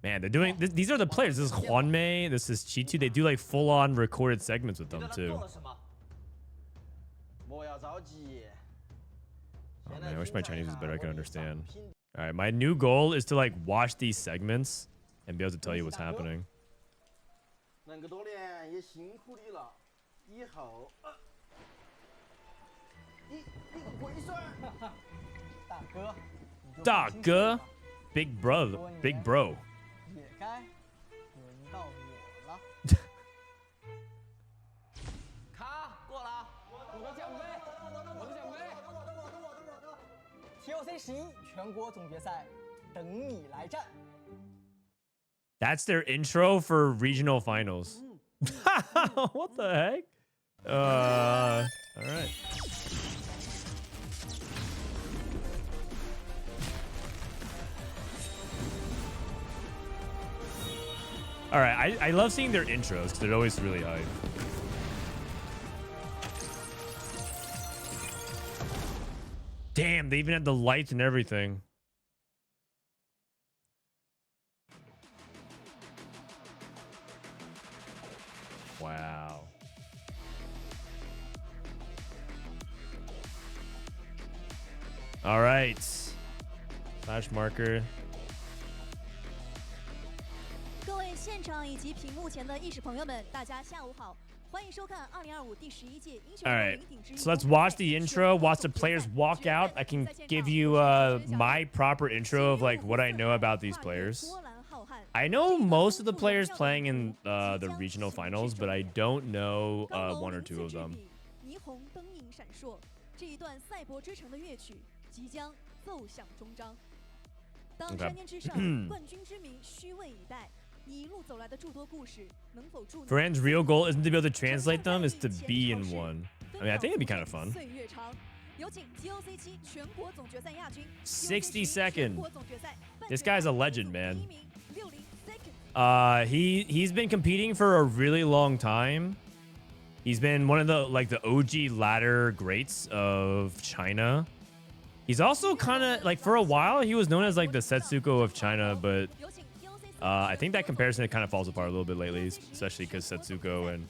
Man, they're doing these are the players. This is Huanmei, this is Chi2. They do like full-on recorded segments with them too. Oh man, I wish my Chinese was better. I could understand. All right, my new goal is to like watch these segments and be able to tell you what's happening. Dage, big brother, big bro. That's their intro for regional finals. What the heck? All right. All right, I love seeing their intros because they're always really hype. Damn, they even had the lights and everything. Wow. All right. Flash marker. 各位现场以及屏幕前的意识朋友们，大家下午好。 All right, so let's watch the intro, watch the players walk out. I can give you my proper intro of like what I know about these players. I know most of the players playing in the regional finals, but I don't know one or two of them. Frodan's real goal isn't to be able to translate them, it's to be in one. I mean, I think it'd be kind of fun. 60second. This guy's a legend, man. He's been competing for a really long time. He's been one of the the OG ladder greats of China. He's also kind of like for a while he was known as like the Setsuko of China, but I think that comparison kind of falls apart a little bit lately, especially because Setsuko and...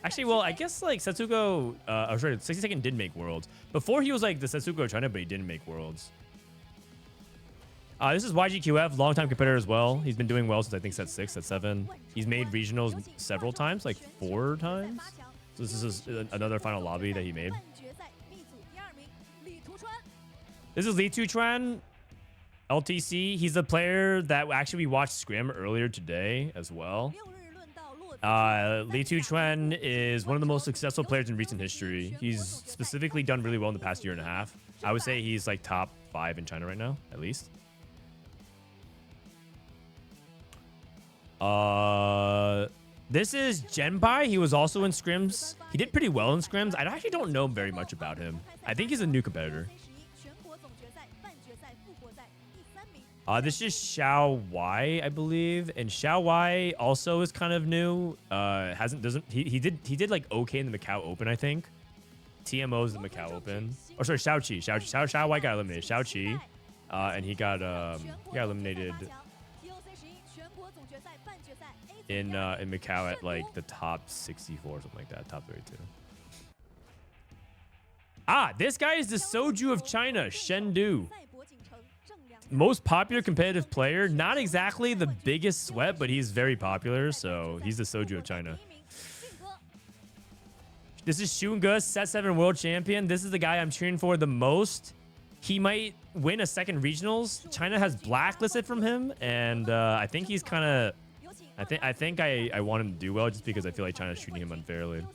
Actually, well, I guess like Setsuko... I was right, 60second did make Worlds. Before he was like the Setsuko of China, but he didn't make Worlds. This is YGQF, longtime competitor as well. He's been doing well since I think Set 6, Set 7. He's made regionals several times, like 4 times. So this is another final lobby that he made. This is LiTuChuan. LTC, he's the player that actually we watched scrim earlier today as well. LiTuChuan is one of the most successful players in recent history. He's specifically done really well in the past year and a half. I would say he's like top 5 in China right now, at least. This is ZhenBai. He was also in scrims. He did pretty well in scrims. I actually don't know very much about him. I think he's a new competitor. This is XiaoQi, I believe, and XiaoQi also is kind of new. He did like okay in the Macau Open, I think. TMO's the Macau Open. Oh, sorry, XiaoQi got eliminated. XiaoQi, and he got eliminated in Macau at like the top 64 or something like that, top 32. This guy is the Soju of China, Shendu. Most popular competitive player, not exactly the biggest sweat, but he's very popular, so he's the Soju of China. This is XunGe, Set 7 world champion. This is the guy I'm cheering for the most. He might win a second regionals. China has blacklisted from him, and I think he's kind of... I think I want him to do well just because I feel like China's treating him unfairly.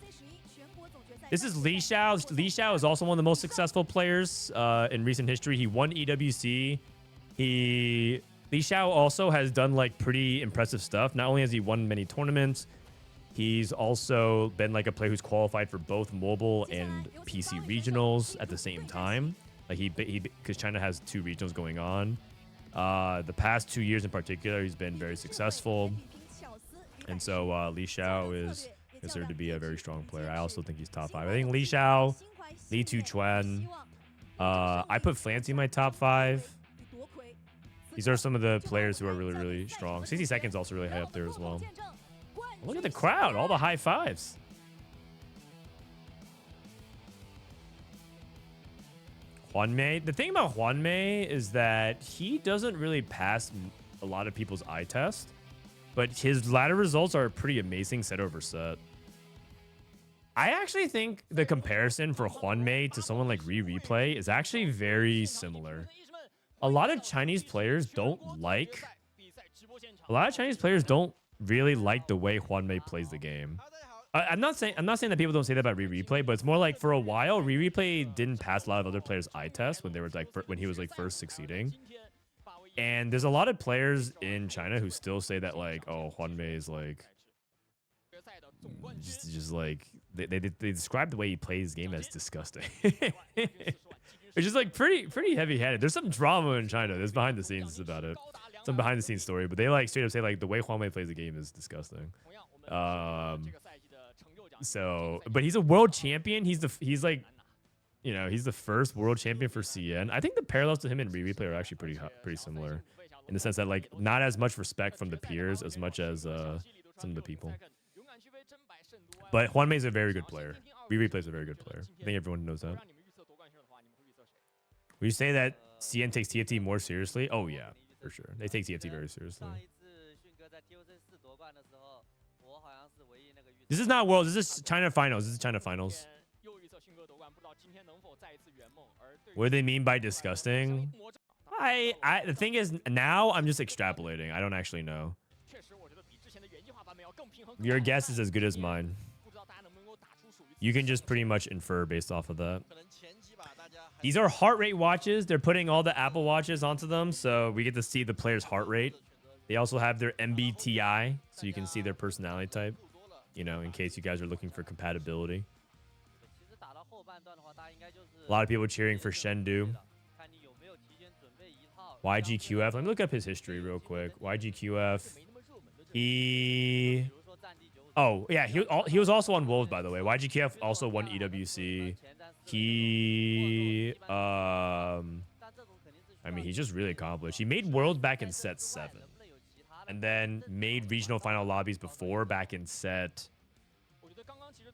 This is LiShao. LiShao is also one of the most successful players in recent history. He won EWC. LiShao also has done like pretty impressive stuff. Not only has he won many tournaments, he's also been like a player who's qualified for both mobile and PC regionals at the same time. Like because China has 2 regionals going on. The past 2 years in particular, he's been very successful. And so LiShao is considered to be a very strong player. I also think he's top 5. I think LiShao, LiTuChuan, I put Flancy in my top 5. These are some of the players who are really, really strong. 60 seconds also really high up there as well. Look at the crowd, all the high fives. Huanmei. The thing about Huanmei is that he doesn't really pass a lot of people's eye test, but his ladder results are pretty amazing set over set. I actually think the comparison for Huanmei to someone like Replay is actually very similar. A lot of Chinese players don't really like the way Huanmei plays the game. I'm not saying that people don't say that about Replay, but it's more like for a while Replay didn't pass a lot of other players' eye tests when they were like when he was like first succeeding. And there's a lot of players in China who still say that like, oh, Huanmei is like just like they describe the way he plays the game as disgusting. It's just like pretty heavy-handed. There's some drama in China. There's behind the scenes about it. Some behind the scenes story, but they like straight up say like the way Huanmei plays the game is disgusting. So, but he's a world champion. He's like, you know, he's the first world champion for CN. I think the parallels to him in Replay are actually pretty similar, in the sense that like not as much respect from the peers as much as some of the people. But Huanmei is a very good player. Replay is a very good player. I think everyone knows that. Would you say that CN takes TFT more seriously? Oh yeah, for sure. They take TFT very seriously. This is not Worlds. This is China Finals. This is China Finals. What do they mean by disgusting? The thing is, now I'm just extrapolating. I don't actually know. Your guess is as good as mine. You can just pretty much infer based off of that. These are heart rate watches. They're putting all the Apple Watches onto them, so we get to see the player's heart rate. They also have their MBTI, so you can see their personality type, you know, in case you guys are looking for compatibility. A lot of people cheering for Shendu. YGQF. Let me look up his history real quick. YGQF. Oh, yeah, he was also on Wolves, by the way. YGQF also won EWC. I mean, he's just really accomplished. He made Worlds back in set 7. And then made regional final lobbies before back in set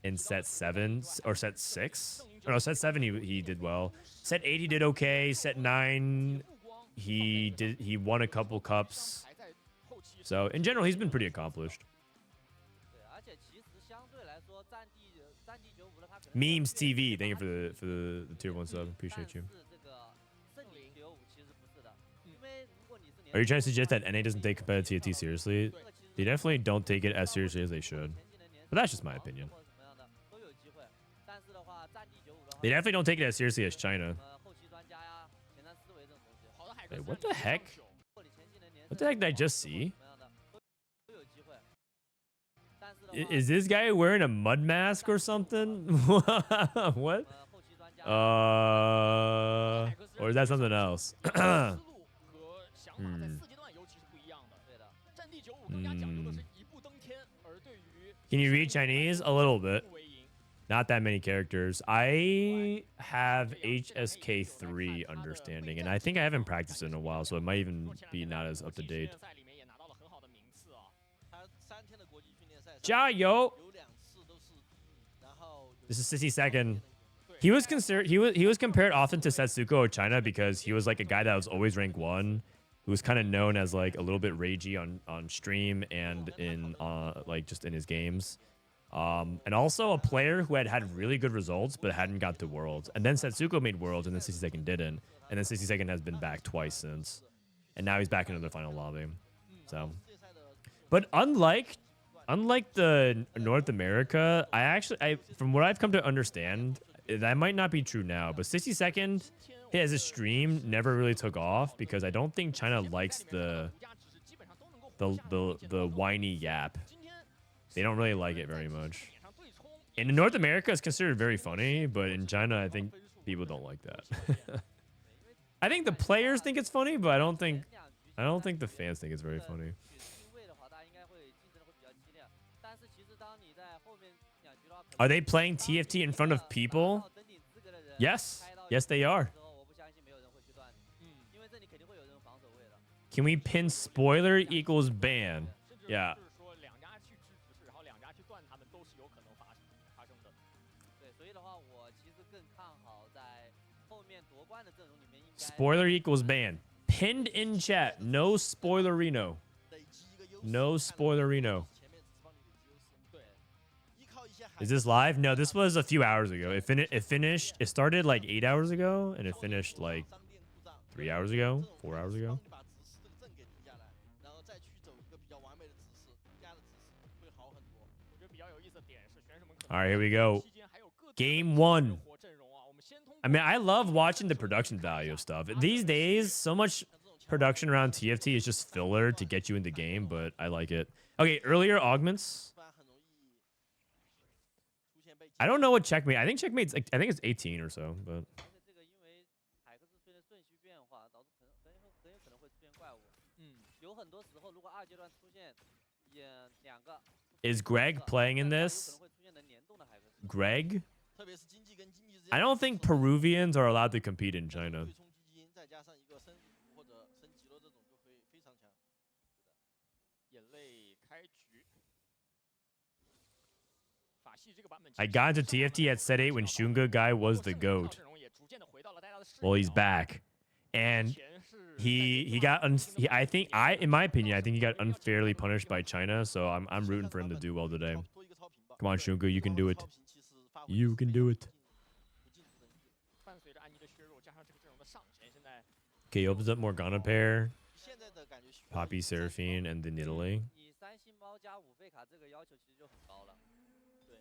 7 or set 6. Oh, no, set 7 he did well. Set 8 he did okay. Set 9 he won a couple cups. So in general, he's been pretty accomplished. Memes TV, thank you for the tier 1 sub. Appreciate you. Are you trying to suggest that NA doesn't take competitive TFT seriously? They definitely don't take it as seriously as they should. But that's just my opinion. They definitely don't take it as seriously as China. Wait, what the heck? What the heck did I just see? Is this guy wearing a mud mask or something? What? Or is that something else? Can you read Chinese? A little bit. Not that many characters. I have HSK3 understanding, and I think I haven't practiced it in a while, so it might even be not as up to date. Jiao! This is 60second. He was compared often to Setsuko of China because he was like a guy that was always rank 1, who was kind of known as like a little bit ragey on stream and in like just in his games. And also a player who had really good results but hadn't got to Worlds. And then Setsuko made Worlds and then 60second didn't. And then 60second has been back twice since. And now he's back into the final lobby. So, but unlike the North America, from what I've come to understand, that might not be true now, but 60second as a stream never really took off because I don't think China likes the whiny yap. They don't really like it very much. In North America, it's considered very funny, but in China, I think people don't like that. I think the players think it's funny, but I don't think the fans think it's very funny. Are they playing TFT in front of people? Yes. Yes, they are. Can we pin spoiler equals ban? Yeah. 甚至说两家去制止是，然后两家去断他们，都是有可能发生的。对，所以的话，我其实更看好在后面夺冠的阵容里面应该 Spoiler equals ban. Pinned in chat. No spoilerino. 累积一个优势 No spoilerino. 前面只帮你累积优势。对，依靠一些海 Is this live? No, this was a few hours ago. It finished. It started like 8 hours ago, and it finished like 商店故障 3 hours ago, 4 hours ago. 帮你把指示这个阵给定下来，然后再去走一个比较完美的指示，压的指示会好很多。我觉得比较有意思的点是选手们可能 All right, here we go. 期间还有各自的 Game 1. 热火阵容啊，我们先通过 I mean, I love watching the production value of stuff. These days, so much production around TFT is just filler to get you in the game, but I like it. Okay, earlier augments. 不然很容易出现被 I don't know what checkmate. I think checkmate's like, I think it's 18 or so, but 而且这个因为海克斯随着顺序变化，导致很有可能会出现怪物。有很多时候，如果二阶段出现两个 is Greg playing in 有可 this? 能会出现能联动的海克斯。 Greg? 特别是经济跟经济之间 I don't think Peruvians are allowed to compete in China. 对冲基金再加上一个升服或者升级了这种就会非常强。眼泪开局。法系这个版本 I got into TFT at set 8 when XunGe guy was the GOAT. 阵容也逐渐地回到了大家的视 Well, he's 野 back. And 前是 he got I think in my opinion, I think he got unfairly punished by China, so I'm rooting for him to do well today. 多一个超频吧 Come on, XunGe, you can do it. 超频其实发挥 You can do it. 不尽如人意。伴随着安妮的削弱，加上这个阵容的上限，现在 Okay, he opens up Morgana pair, 现在的感觉需要 Poppy Seraphine, and then Nidalee. 以3星猫加5费卡这个要求其实就很高了。对，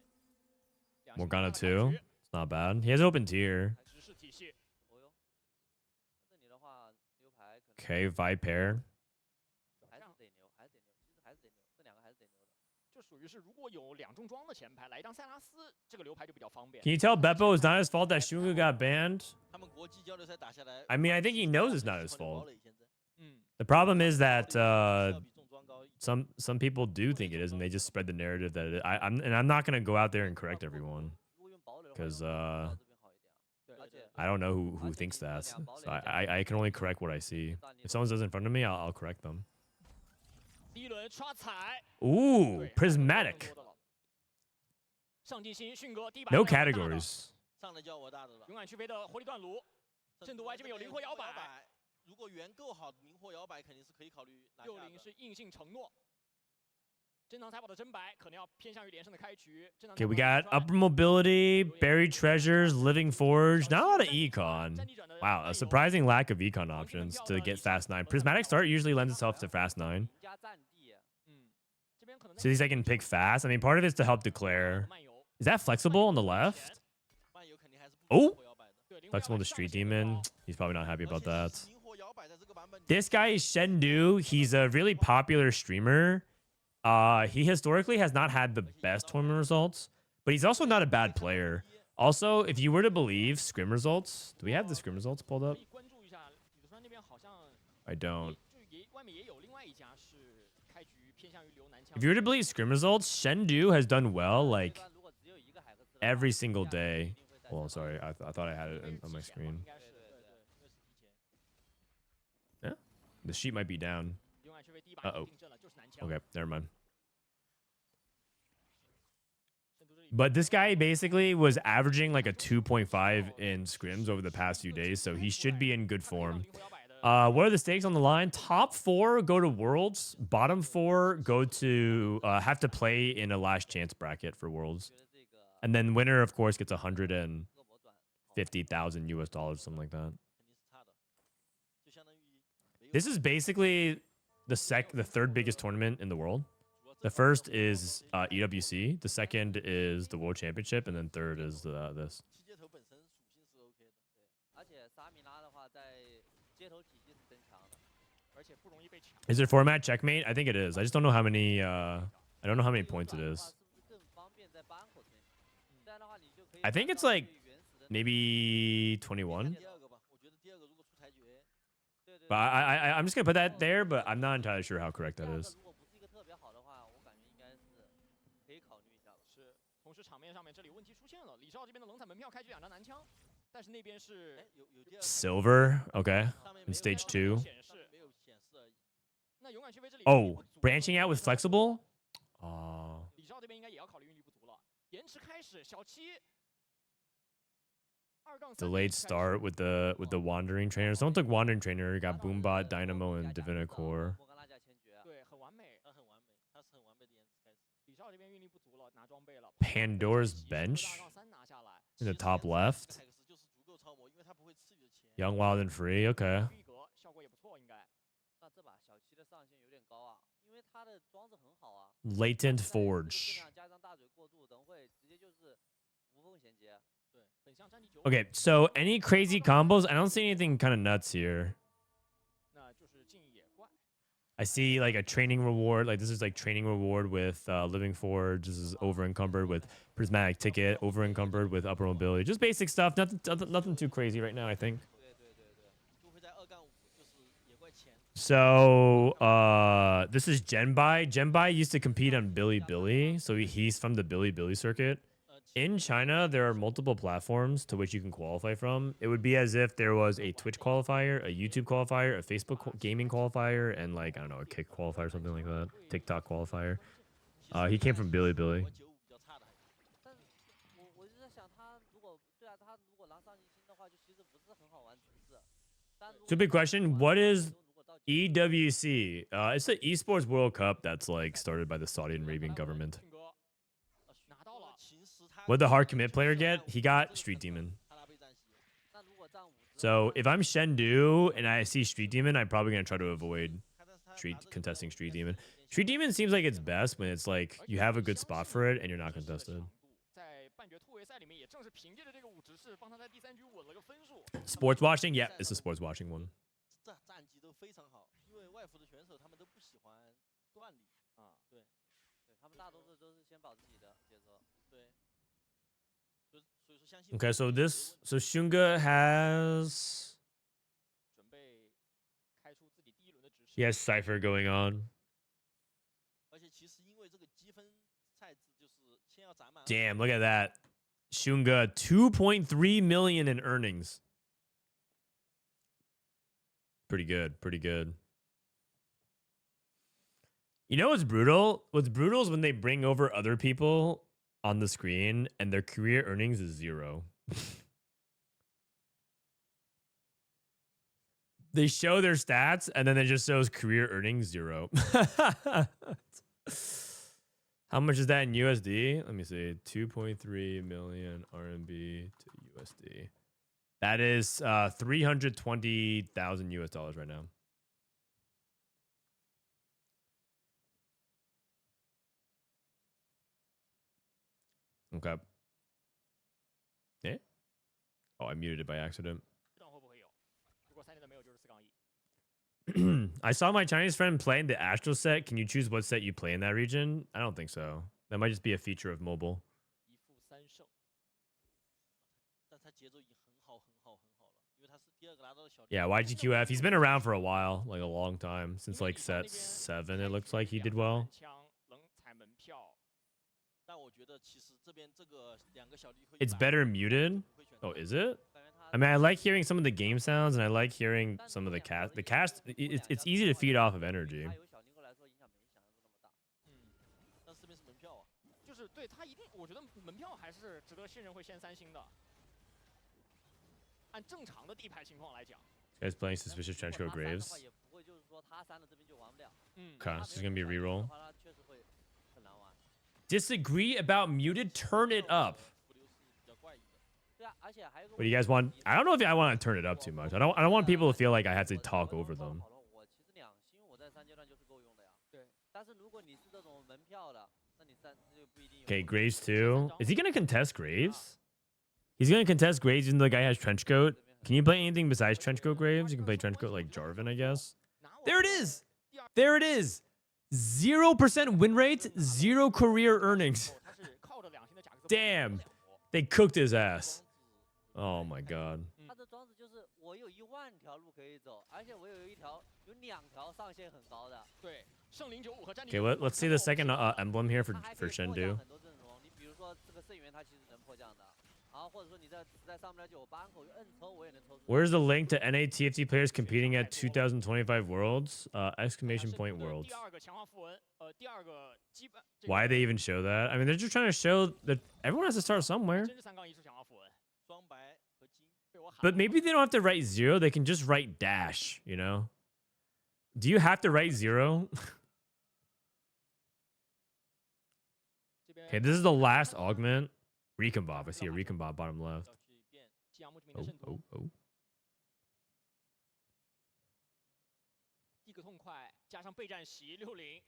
两星 Morgana 大的开 2. 局 It's not bad. He has open tier. 直视体系，哦哟，那这里的话，牛排可能 Okay, Vi pair. 还是得牛，还是得牛，其实还是得牛，这两个还是得牛的。就属于是如果有两重装的前排来一张塞拉斯，这个流排就比较方便。 Can you tell Beppo it's not his fault that XunGe got banned? 他们国际交流赛打下来 I mean, I think he knows it's not his fault. 嗯， The problem is that 要比重装高 some people do think it is, and they just spread the narrative that I'm not gonna go out there and correct everyone 如果用堡垒的话 because 这边好一点。对，而且 I don't know who thinks that. So I can only correct what I see. If someone does it in front of me, I'll correct them. 第一轮刷彩， Ooh, 对 prismatic. 上进心，迅哥第一把 No 大的 categories. 上来叫我大的了。勇敢去飞的活力断炉，正度 Y 这边有灵活摇摆，如果缘够好，灵活摇摆肯定是可以考虑拿下的。 60是硬性承诺。珍藏财宝的真白可能要偏向于连胜的开局。 Okay, we got upper mobility, buried treasures, living forge. Not a lot of econ. Wow, a surprising lack of econ options to get fast 9. Prismatic start usually lends itself to fast 9. 赢家占地，这边可能 So I can pick fast. I mean, part of it's to help declare. 漫游， Is that flexible on the left? 漫游肯定还是不 Oh 灵活摇摆的。对，灵活摇 Flexible 摆 to 上 Street 限 Demon. 高 He's probably not happy about 而 that. 且灵活摇摆在这个版本 This guy is Shendu. He's a really popular streamer. He historically has not had the best tournament results, but he's also not a bad player. Also, if you were to believe scrim results, do we have the scrim results pulled 可 up? 以关注一下李德川那边好像 I don't. 就也外面也有另外一家是开局偏向于留男枪 If you were to believe scrim results, Shendu has done well like 如果只有一个海克斯的话 every single 这样 day. 一定会带 Well, 上 sorry, I thought I had it on my 应 screen. 该是对对对，因为是提前。 The sheet might be down. 勇敢去飞第一把 Uh-oh 定正了，就是男枪。 Okay, never mind. 圣都这里 But this guy basically was averaging like a 2.5 in scrims over the past few days, so he should be in good form. 灵活摇摆的 What are the stakes on the line? Top 4 go to Worlds. Bottom 4 go to have to play in a last chance bracket for Worlds. 觉得这个 And then winner, of course, gets 150,000 恶魔转 US dollars, something like that. 肯定是差的，就相当于没有 This is basically the third biggest tournament in the world. The first is EWC. The second is the World Championship, and then third is this. 七阶头本身属性是 OK 的。对，而且沙米拉的话在街头体系是增强的。而且不容易被抢。 Is it format checkmate? I think it is. I just don't know how many. I don't know how many points it 这个 is. 转的话是不是更方便在板口推这样的话你就可以 I think 按 it's 照 like 最原始的 Maybe 21. 第二个吧，我觉得第二个如果出裁决，对对 But I'm just gonna put that there, but I'm not entirely sure how correct 第 that 二个 is. 如果不是一个特别好的话，我感觉应该是可以考虑一下的。是，同时场面上面这里问题出现了，李少这边的冷彩门票开局2张男枪，但是那边是哎，有第二个 Silver. Okay. 上面 In 没有 stage 上面 2. 显示没有显示而已。那勇敢去飞这里 Oh, branching out with flexible? 李少这边应该也要考虑运力不足了。延迟开始，小七。Delayed start with the wandering trainer. Someone took wandering trainer, got Boombot, Dynamo, and Divina Core. 对，很完美，他很完美，他是很完美的延迟开始。李少这边运力不足了，拿装备了。Pandora's Bench 3拿下来 in the top left. 就是足够超模，因为他不会吃你的钱。Young, Wild, and Free. Okay. 一格效果也不错，应该。那这把小七的上限有点高啊，因为他的装置很好啊。 Latent Forge. 加上大嘴过渡，等会直接就是无缝衔接。 Okay, so any crazy combos? I don't see anything kind of nuts here. I see like a training reward. Like this is like training reward with Living Forge. This is over encumbered with Prismatic Ticket. Over encumbered with Upper Mobility. Just basic stuff. Nothing too crazy right now, I think. So this is ZhenBai. ZhenBai used to compete on Bilibili, so he's from the Bilibili circuit. In China, there are multiple platforms to which you can qualify from. It would be as if there was a Twitch qualifier, a YouTube qualifier, a Facebook gaming qualifier, and like, I don't know, a Kick qualifier or something like that. TikTok qualifier. He came from Bilibili. So big question, what is EWC? It's the Esports World Cup that's like started by the Saudi Arabian government. What did the hard commit player get? He got Street Demon. So if I'm Shendu and I see Street Demon, I'm probably going to try to avoid contesting Street Demon. Street Demon seems like it's best when it's like you have a good spot for it and you're not contested. Sports watching? Yeah, it's a sports watching one. Okay, so XunGe has... He has Cypher going on. Damn, look at that. XunGe, 2.3 million in earnings. Pretty good, pretty good. You know what's brutal? What's brutal is when they bring over other people on the screen and their career earnings is 0. They show their stats and then it just shows career earnings 0. How much is that in USD? Let me see. 2.3 million RMB to USD. That is 320,000 US dollars right now. Okay. Yeah. Oh, I muted it by accident. I saw my Chinese friend playing the Astro set. Can you choose what set you play in that region? I don't think so. That might just be a feature of mobile. Yeah, YGQF. He's been around for a while, like a long time. Since like set 7, it looks like he did well. It's better muted. Oh, is it? I mean, I like hearing some of the game sounds, and I like hearing some of the cast. The cast, it's easy to feed off of energy. Guys playing Suspicious Trenchcoat Graves. Okay, this is gonna be a reroll. Disagree about muted? Turn it up. What do you guys want? I don't know if I want to turn it up too much. I don't want people to feel like I have to talk over them. Okay, Graves too. Is he gonna contest Graves? He's gonna contest Graves even though the guy has Trenchcoat. Can you play anything besides Trenchcoat Graves? You can play Trenchcoat like Jarvan, I guess. There it is. There it is. 0% win rate, 0 career earnings. Damn. They cooked his ass. Oh my god. Okay, let's see the second emblem here for Shendu. Where's the link to NATFT players competing at 2025 Worlds? Exclamation point Worlds. Why they even show that? I mean, they're just trying to show that everyone has to start somewhere. But maybe they don't have to write 0. They can just write dash, you know? Do you have to write 0? Okay, this is the last augment. Recombop. I see a recombop bottom left. Oh.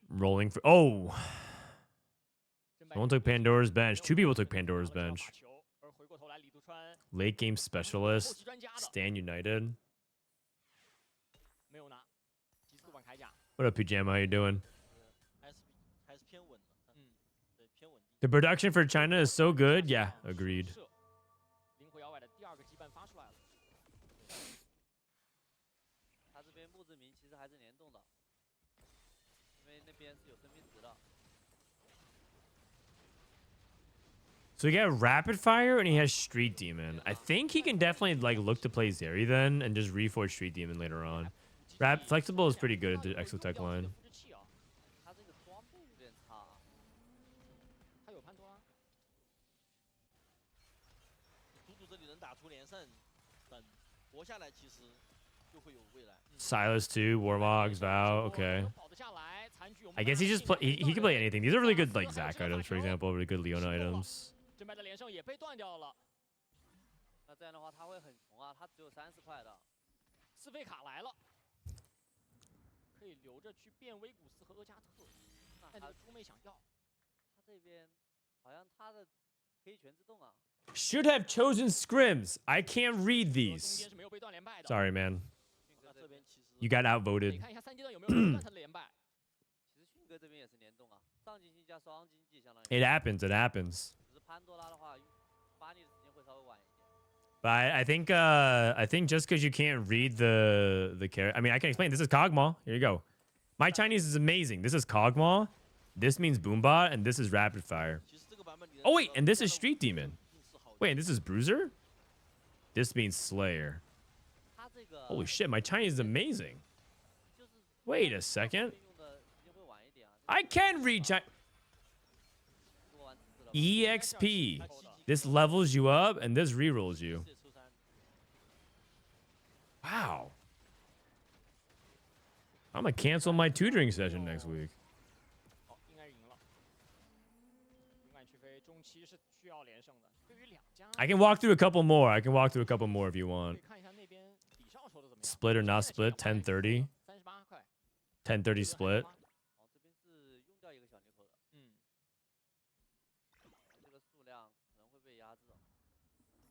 Rolling for... Oh! Someone took Pandora's bench. 2 people took Pandora's bench. Late game specialist. Stan United. What up, Pajama? How you doing? The production for China is so good. Yeah, agreed. So he got rapid fire and he has street demon. I think he can definitely like look to play Zeri then and just reforge street demon later on. Flexible is pretty good at the Exotech line. Silas 2, Warmogs, Vow, okay. I guess he just he can play anything. These are really good like Zac items, for example, really good Leona items. Should have chosen scrims. I can't read these. Sorry, man. You got outvoted. It happens. It happens. But I think just because you can't read the character, I mean, I can explain. This is Kog'Maw. Here you go. My Chinese is amazing. This is Kog'Maw. This means Boombot, and this is Rapid Fire. Oh wait, and this is Street Demon. Wait, and this is Bruiser. This means Slayer. Holy shit, my Chinese is amazing. Wait a second. I can read Chinese. EXP. This levels you up, and this rerolls you. Wow. I'm gonna cancel my tutoring session next week. I can walk through a couple more. I can walk through a couple more if you want. Split or not split? 1030. 1030 split.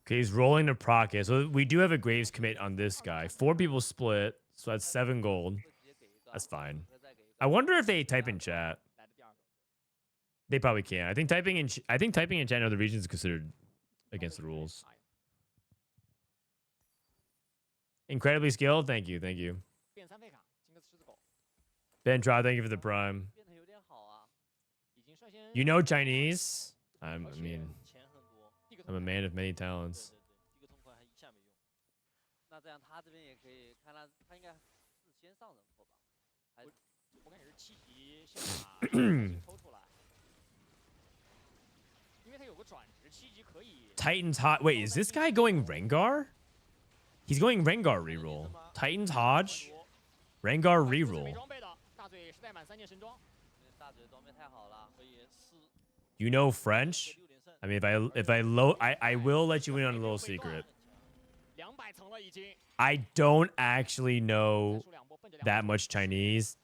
Okay, he's rolling to proc it. So we do have a Graves commit on this guy. 4 people split, so that's 7 gold. That's fine. I wonder if they type in chat. They probably can. I think typing in chat in other regions is considered against the rules. Incredibly skilled. Thank you. Thank you. Ben Trout, thank you for the prime. You know Chinese? I mean, I'm a man of many talents. Titans Hodge. Wait, is this guy going Rengar? He's going Rengar reroll. Titans Hodge. Rengar reroll. You know French? I mean, I will let you in on a little secret. I don't actually know that much Chinese.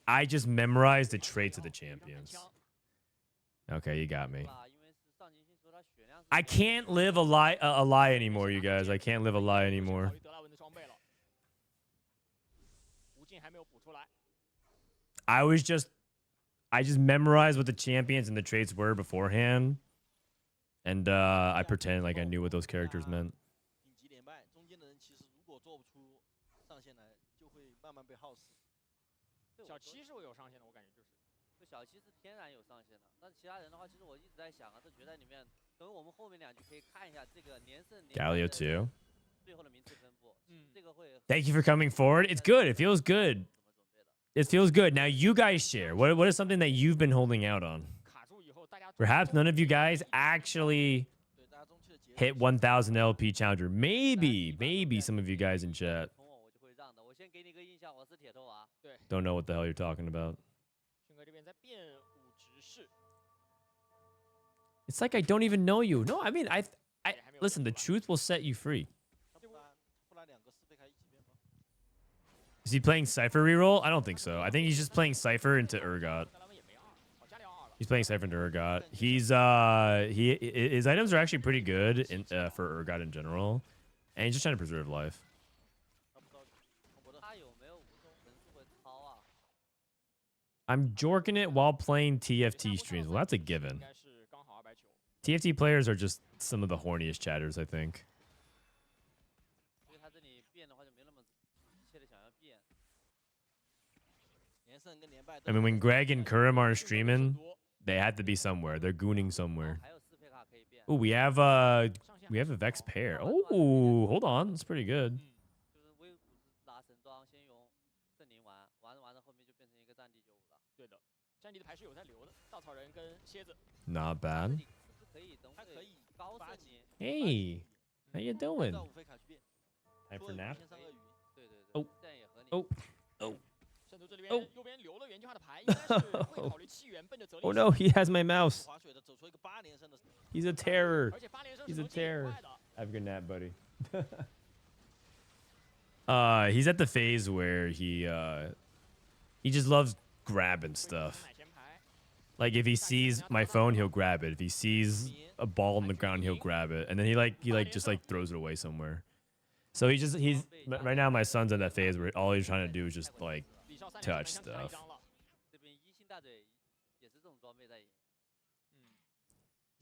I just memorized the traits of the champions. Okay, you got me. I can't live a lie anymore, you guys. I can't live a lie anymore. I just memorized what the champions and the traits were beforehand. And I pretend like I knew what those characters meant. 就小七是天然有上限的，但其他人的话，其实我一直在想啊，这决赛里面，等我们后面2局可以看一下这个连胜 Galio too. 最后的名次分布，这个会。Thank you for coming forward. It's good. It feels good. It feels good. Now you guys share. What is something that you've been holding out on? 卡住以后，大家 Perhaps none of you guys actually 对大家中期的结 hit 1000 LP challenger. Maybe some of you guys in chat 从我就会让的。我先给你个印象，我是铁头娃。对， don't know what the hell you're talking about. 迅哥这边在变五直式， It's like I don't even know you. No, I mean I listen, the truth will set you free. 他不然2个4倍开一起变吗？ Is he playing Cypher reroll? I don't think so. I think he's just playing Cypher into Urgot. 但他们也没二，好加掉二了。 He's playing Cypher into Urgot. He's his items are actually pretty good for Urgot in general. And he's just trying to preserve life. 他不知道我的他有没有无中人数会超啊？ I'm jorking it while playing TFT streams. Well, that's a 应 given. 该是刚好290。 TFT players are just some of the horniest chatters, I think. 所以他这里变的话就没那么急切的想要变。连胜跟连败 I mean, when Greg and Kurum are streaming, they have to be somewhere. They're gooning somewhere. 还有4配卡可以变。 Oh, we have a Vex pair. Oh, hold on. That's pretty good. 就是威武拿神装，先用圣灵玩，完了后面就变成一个战地95了。对的，战地的牌是有在留的，稻草人跟蝎子。 Not 这 bad. 里是不是可以等会还可以高发起圣灵？ Hey, how you 按 doing? 照5费卡去变， Time 多 for 一 nap? 先上鳄鱼。对对对，哦这样也合理。哦圣都这边哦右边留了原计划的牌，应该是会考虑气源奔着泽 Oh 林 no, he has my mouse. 滑雪的走出一个8连胜的， He's a terror. 而且8连胜 He's 是 a 能进很 terror. 快的。 Have a good nap, buddy. He's at the phase where he just loves grabbing stuff. 奶前牌 Like if he sees my phone, he'll grab it. If he sees a ball on the ground, he'll grab it, and then he just throws it away somewhere. So he's right now. My son's in that phase where all he's trying to do is just like 李少3 touch 连胜门将抢一 stuff. 张了。这边一星大嘴也是这种装备在赢。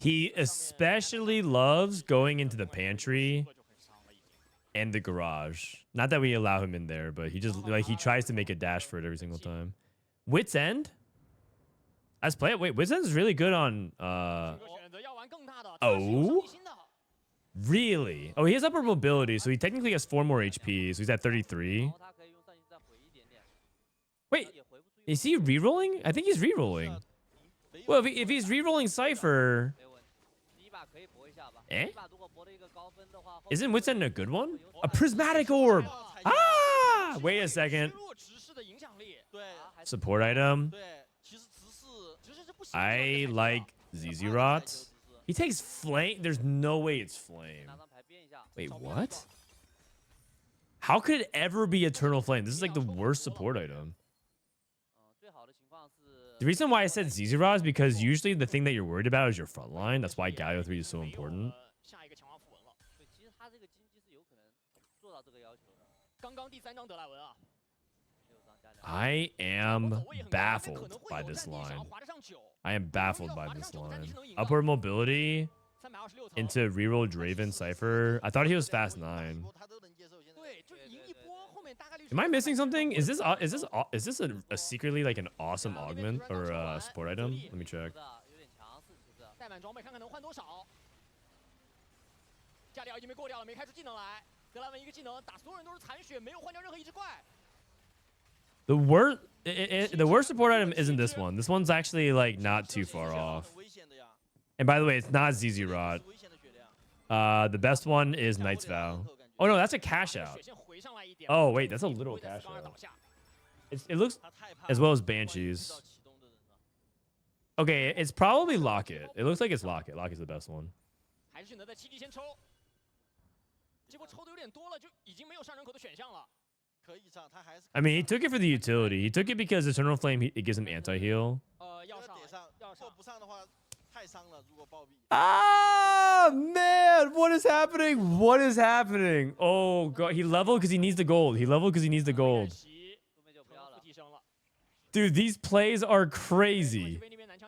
He especially loves going into the pantry 就很伤了已经。 and the garage. Not that we allow him in there, but he just he tries to make a dash for it every single time. Wits End? Let's play it. Wait, Wits End is really good on 迅哥选择要玩更大的， 哦这是有上进心的。 really? Oh, he has upper mobility, so he technically has 4 more HP, so he's at 33. 然后他可以用上一再回一点点。 Wait, 也回不出一 is he rerolling? I think he's rerolling. Well, if he's rerolling Cypher, 没问题。第一把可以搏一下吧。哎第一把如果搏了一个高分的话，后 isn't 面 Wits End a good one? A prismatic orb. Ah, wait a second. 削弱直视的影响力，对还 Support item. 对，其实直视直视是不行的。 I like ZZ Rot. He takes flame. There's no way it's flame. 拿张牌变一下。 Wait, what? How could it ever be Eternal Flame? This is like the worst support item. 最好的情况是 The reason why I said ZZ Rot is because usually the thing that you're worried about is your front line. That's why Galio 3 is so 没有 important. 下一个强化符文了。对，其实他这个经济是有可能做到这个要求的。刚刚第3张德莱文啊， 6张加2。 I 走 am 位很高可 baffled 能会 by 有 this 战地想要 line. 滑得上9 I am baffled by this line. Upward mobility 326层。 into reroll Draven Cypher. I thought he was fast 9. 他都能接受。现在对，就赢一波，后面大概率。 Am I missing something? Is this a secretly like an awesome augment or a support item? Let me check. 有点强势，其实。带满装备看看能换多少。加里奥已经被过掉了，没开出技能来。德莱文一个技能打所有人都是残血，没有换掉任何一只怪。 The worst support item isn't this one. This one's actually like not too far 很 off. 危险的呀， And by the way, it's not ZZ Rod. 是危险的血量。 The best one is Knight's Vow. Oh no, that's a cash 把 out. 血线回上来一点。 Oh wait, that's a little 不会在 cash 4-2 倒 out. 下 It looks 他太怕 as well as 万一遇 Banshees. 到启动的人了 Okay, it's probably Locket. It looks like it's Locket. Locket's the best one. 还是选择在7D 先抽。结果抽的有点多了，就已经没有上人口的选项了。可以上，他还是 I mean, he took it for the utility. He took it because Eternal Flame, it gives him anti-heal. 要上得上，要上如果。不上的话太伤了，如果暴毙。 Ah, man, what is happening? What is happening? Oh, God. He leveled because he needs the gold. He leveled because he needs the gold. 席 后面就不要了 Dude, these plays are crazy.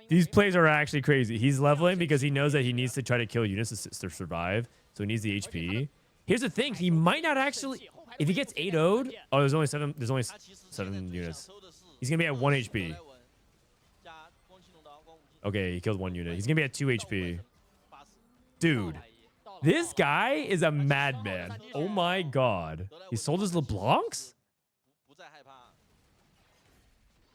These plays are actually crazy. He's leveling because he knows that he needs to try to kill units to survive. So he needs the HP. Here's the thing. He might not actually... If he gets 8-0'd... Oh, there's only 7 他其实现在 7 最想 units. 抽的是 He's going to be at 1 HP. 德莱文加 Okay, he killed 1 unit. He's gonna be at 2 HP. 80， Dude, this guy is a madman. Oh my god. He sold his LeBlancs? 不再害怕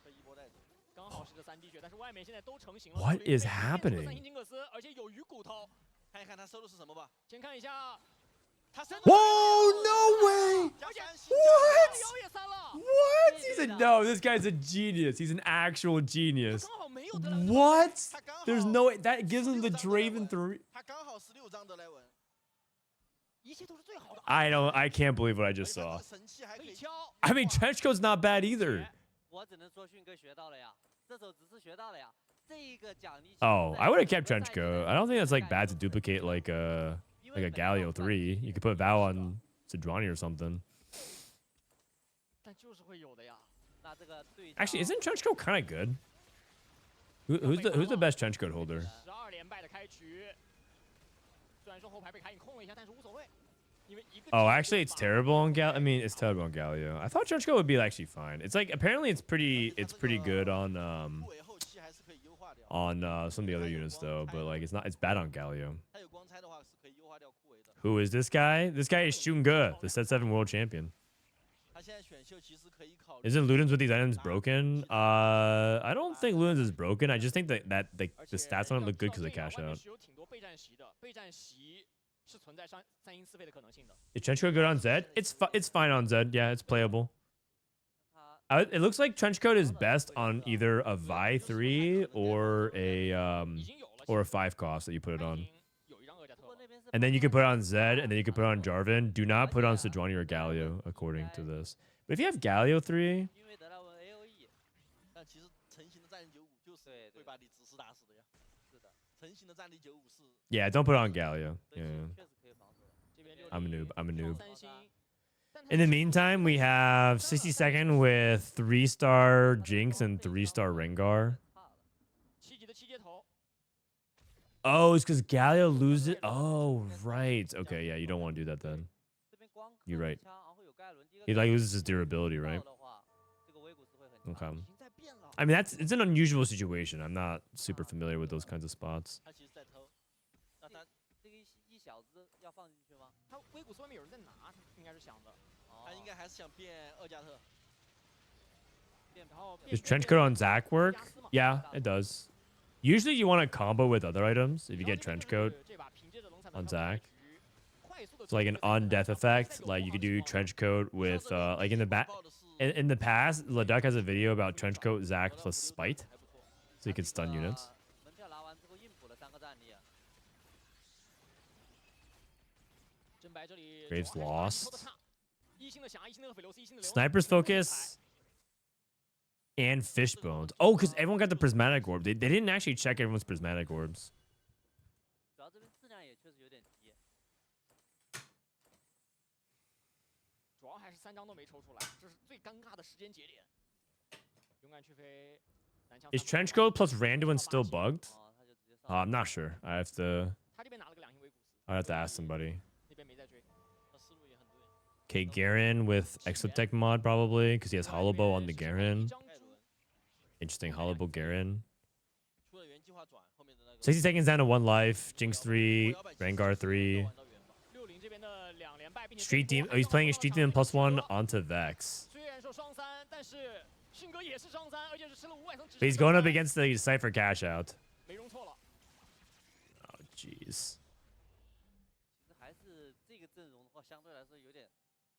被一波带走。刚好是个3D血，但是外面现在都成型了。 What 手里 is 被变出了 happening? 三星金克斯，而且有鱼骨头。看一看他收的是什么吧。先看一下，他收的 Whoa, no way! 加三星 What? 瑶也3了， What? He's a no, this guy's a genius. He's an actual genius. 刚好没有得到这个 What? 他刚好 There's no way that gives him the Draven 3. 他刚好16张德莱文，一切都是最好的。 I can't believe what I 而 just 且他 saw. 的神器还可以可以敲， I mean, Trenchcoat's not bad either. 我只能说迅哥学到了呀，这手只是学到了呀。这个奖励。 Oh, I would have kept Trenchcoat. I don't think that's like bad to duplicate like a Galio 3. You could put Val on Sidrani or something. 但就是会有的呀。 那这个对 Actually, isn't Trenchcoat kind of good? Who's the best Trenchcoat holder? 12连败的开局，虽然说后排被卡隐控了一下，但是无所谓，因为一个。 Oh, actually, it's terrible on Gal. I mean, it's terrible on Galio. I thought Trenchcoat would be actually fine. It's like apparently it's pretty good on 护卫后期还是可以优化掉。 some of the other units though, but like it's bad on Galio. 他有光拆的话是可以优化掉护卫的。 Who is this guy? This guy is XunGe, the Set 7 world champion. 他现在选秀其实可以考虑。 Isn't Ludens with these items broken? I don't think Ludens is broken. I just think that the stats on it look good because they cash out. 是有挺多备战席的，备战席是存在三英四费的可能性的。 Is Trenchcoat good on Zed? It's fine on Zed. Yeah, it's playable. It looks like Trenchcoat is best on either a Vi 3 or a 5 cost that you put it on. 有一张恶加特， And then you can put it on Zed, and then you can put it on Jarvan. Do not put it on Sidrani or Galio, according to this. But if you have Galio 3, 因为德莱文 AOE，但其实成型的战力95就是会把你指示打死的呀。是的，成型的战力95是 yeah, don't put it on Galio. Yeah, 确实可以防守的。这边I'm a noob. I'm a noob. 三星。 In the meantime, we have 60second with 3-star Jinx and 3-star Rengar. 7级的7接头， Oh, it's because Galio loses. Oh, right. Okay, yeah, you don't want to do that then. 这边光 You're right. 枪，然后有盖伦，第一个 He like loses his durability, right? 的话，这个威古斯会很 Okay. 已经在变了。 I mean, it's an unusual situation. I'm not super familiar with those kinds of spots. 他其实在偷，那他这个一小只要放进去吗？他威古斯外面有人在拿，他应该是想的。他应该还是想变2加特。然后 Does Trenchcoat on Zac work? Yeah, it does. Usually you want to combo with other items if you get Trenchcoat on Zac. It's like an on-death effect. Like you could do Trenchcoat with like in the back. In the past, Leduc has a video about Trenchcoat, Zac plus Spite, so you could stun units. 门票拿完之后硬补了3个战力。 Graves lost. 一星的霞，一星的斐流斯，一星的 Sniper's focus and Fishbones. Oh, because everyone got the prismatic orb. They didn't actually check everyone's prismatic orbs. 主要这边质量也确实有点低。主要还是3张都没抽出来，这是最尴尬的时间节点。勇敢去飞，南枪 Is Trenchcoat plus Randuin still bugged? 哦，他就直接上。 I'm not sure. I have to. 他这边拿了个2星威古斯， I have to ask somebody. 那边没在追。他思路也很对。 Okay, Garen with Exotech mod probably because he has Hollow Bow on the Garen. 盖伦 Interesting Hollow Bow Garen. 出了原计划转后面的那个。 60 seconds down to 1 life. Jinx 3, Rengar 3. 60这边的2连败，并且 Street Demon. Oh, he's playing a Street Demon +1 onto Vex. 虽然说双3，但是迅哥也是双3，而且是吃了5外层。 But he's going up against the Cypher cash out. 没容错了。 Oh, jeez. 其实还是这个阵容的话，相对来说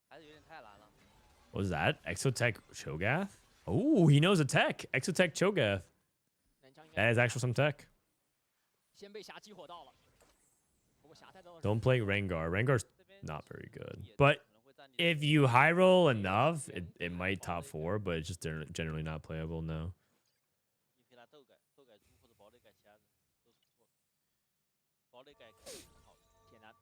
还是有点太难了。 What was that? Exotech Cho'Gath? Oh, he knows a tech. Exotech Cho'Gath. 南枪应该 That is actual some tech. 先被霞激活到了。不过霞带到的 Don't play Rengar. Rengar's 这边 not very good. 也 But 可能会占领 if you high roll enough, it might top 4, but it's just generally not playable now. 你可以拿豆改猪或者堡垒改其他人都是不错的。堡垒改很好的。铁男。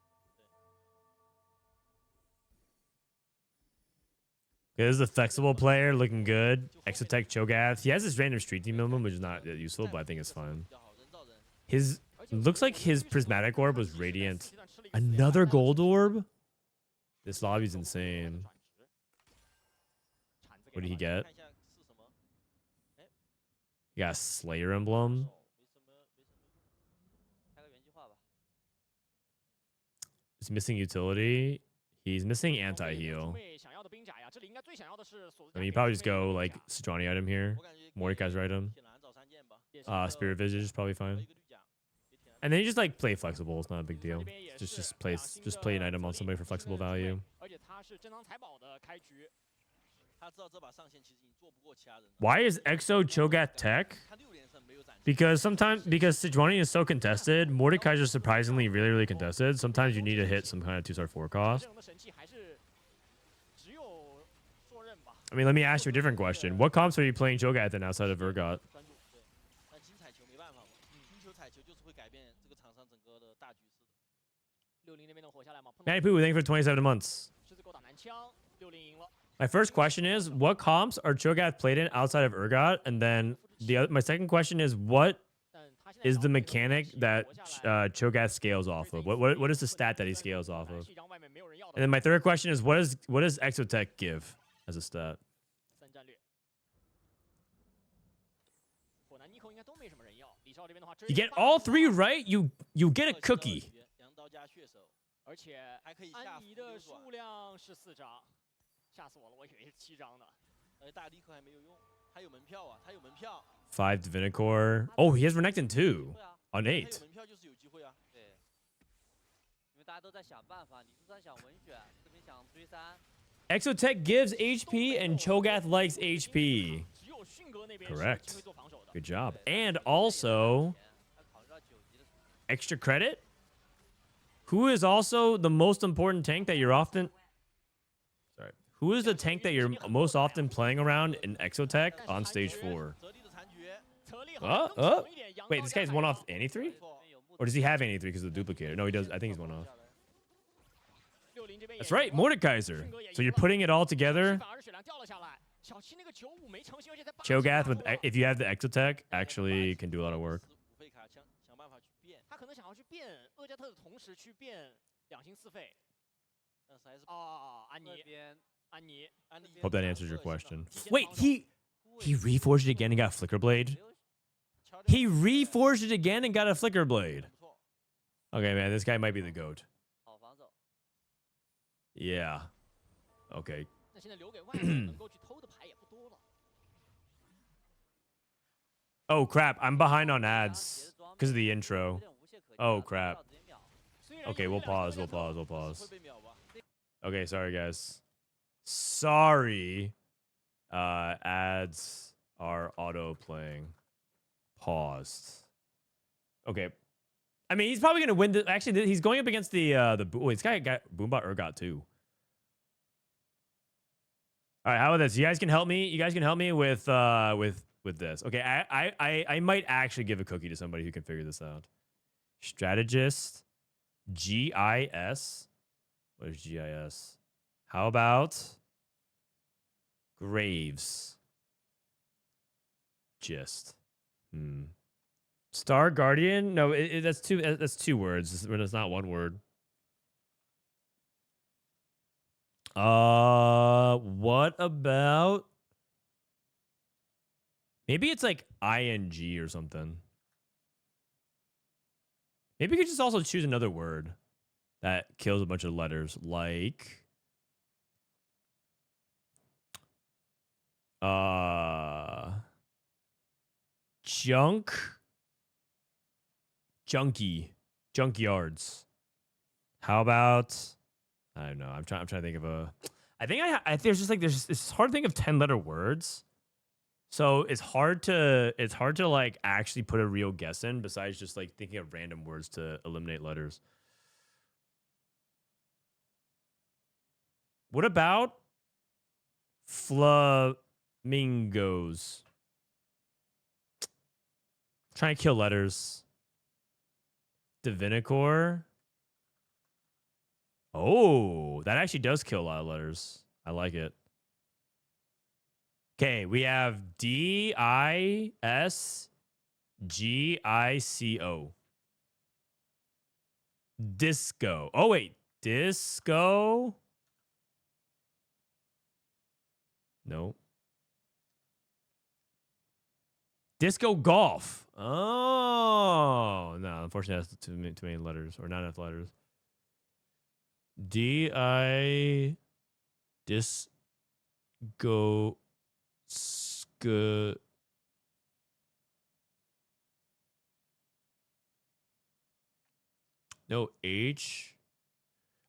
Okay, this is a flexible player, looking good. Exotech Cho'Gath. He has this random street team movement, which is not that useful, but I think it's fine. 比较好，人造人。 His looks like his prismatic orb was radiant. Another gold orb? This lobby's insane. What did he get? 看一下是什么。 He got a Slayer emblem. 没什么 He's missing utility. He's missing anti-heal. 想要的兵甲呀，这里应该最想要的是锁子 I mean, you probably just go like Sejuani item here. 我感觉 Mordecai's right item. 铁男找三件吧， Spirit Visage is probably 还有 fine. 一个绿甲，给铁男 And then you just like play flexible. It's not a big deal. Just play an item on somebody for flexible value. 而且他是珍藏财宝的开局。他知道这把上线其实已经做不过其他人了。 Why is Exo Cho'Gath tech? 他6连胜没有展现。 Because Sejuani is so contested, Mordecai's are surprisingly really contested. Sometimes you need to hit some kind of 2-star 4 cost. 阵容的神器还是只有硕刃吧。 I mean, let me ask you a different question. What comps are you playing Cho'Gath in outside of Urgot? 专注对，但金彩球没办法嘛，金球彩球就是会改变这个场上整个的大局势的。 60那边能活下来吗？碰到 Manny Poo, thank you for 27 months. 狮子狗打男枪，60赢了。 My first question is, what comps are Cho'Gath played in outside of Urgot? And then my second question is, what 但他现在 is the 找这个 mechanic 神器 that 活下来 Cho'Gath scales off of? What is the stat that he scales off of? 是一张外面没有人要的 And then my third question is, what does Exotech give as a stat? 3战略。火男、尼克应该都没什么人要。李少这边的话， You get all 3 right, you get a cookie. 羊刀加血手，而且还可以下安妮的浮溜转数量是4张，吓死我了，我以为是7张呢。而且大力克还没有用，他有门票啊，他有门票， 5 Divinicore. Oh, he has Renekton too 会啊， on 他有 8. 门票就是有机会啊。对，因为大家都在想办法，李出山想文选，这边想追三， Exotech gives HP and Cho'Gath likes HP. 只有迅哥那边是有 Correct. 机会做防守的。 Good job. And also, 还考虑到9级的属性。 extra credit. Who is also the most important tank that you're often... Sorry. Who is the tank that you're most often playing around in Exotech on stage 4? 泽力的残局，泽力好像更强一点。 Wait, this guy's one off any 3? 没错， Or does he have any 3 because of the duplicator? No, he does. I think he's one off. 60这边也 That's right, 赢了 Mordekaiser. So you're putting it all together. 反而是血量掉了下来。小七那个95没成型，而且在 Cho'Gath with if you have the Exotech actually can do a lot of work. 五费卡想办法去变，他可能想要去变厄加特的同时去变2星4费。但是还是哦，安妮，那边安妮，安利 Hope that answers your question. 提前 Wait, 防守 he reforged it again and got Flicker Blade? 敲掉 He reforged it again and got a Flicker Blade. 不错， Okay, man, this guy might be the GOAT. 好防守， Yeah. Okay. 那现在留给外人能够去偷的牌也不多了。 Oh, crap. I'm behind on ads because of the 有 intro. 点无懈可击 Oh, 了 crap. 直接秒 Okay, we'll pause. We'll pause. We'll 会 pause. 被秒吧？ Okay, sorry, guys. Sorry. Ads are auto playing. Paused. Okay. I mean, he's probably gonna win. Actually, he's going up against the. Wait, this guy got Boombot Urgot too. All right, how about this? You guys can help me. You guys can help me with this. Okay, I might actually give a cookie to somebody who can figure this out. Strategist, GIS. What is GIS? How about Graves? Gist. Star Guardian? No, that's two words. It's not one word. What about maybe it's like ING or something. Maybe you could just also choose another word that kills a bunch of letters, like junkyards. How about I don't know. I'm trying to think of a. I think there's it's hard to think of 10-letter words. So it's hard to like actually put a real guess in besides just like thinking of random words to eliminate letters. What about flamingos? Trying to kill letters. Divinicore. Oh, that actually does kill a lot of letters. I like it. Okay, we have DISGICO. Disco. Oh, wait. Disco? No. Disco golf. Oh, no. Unfortunately, that's too many letters or not enough letters. D-I disco sk no H.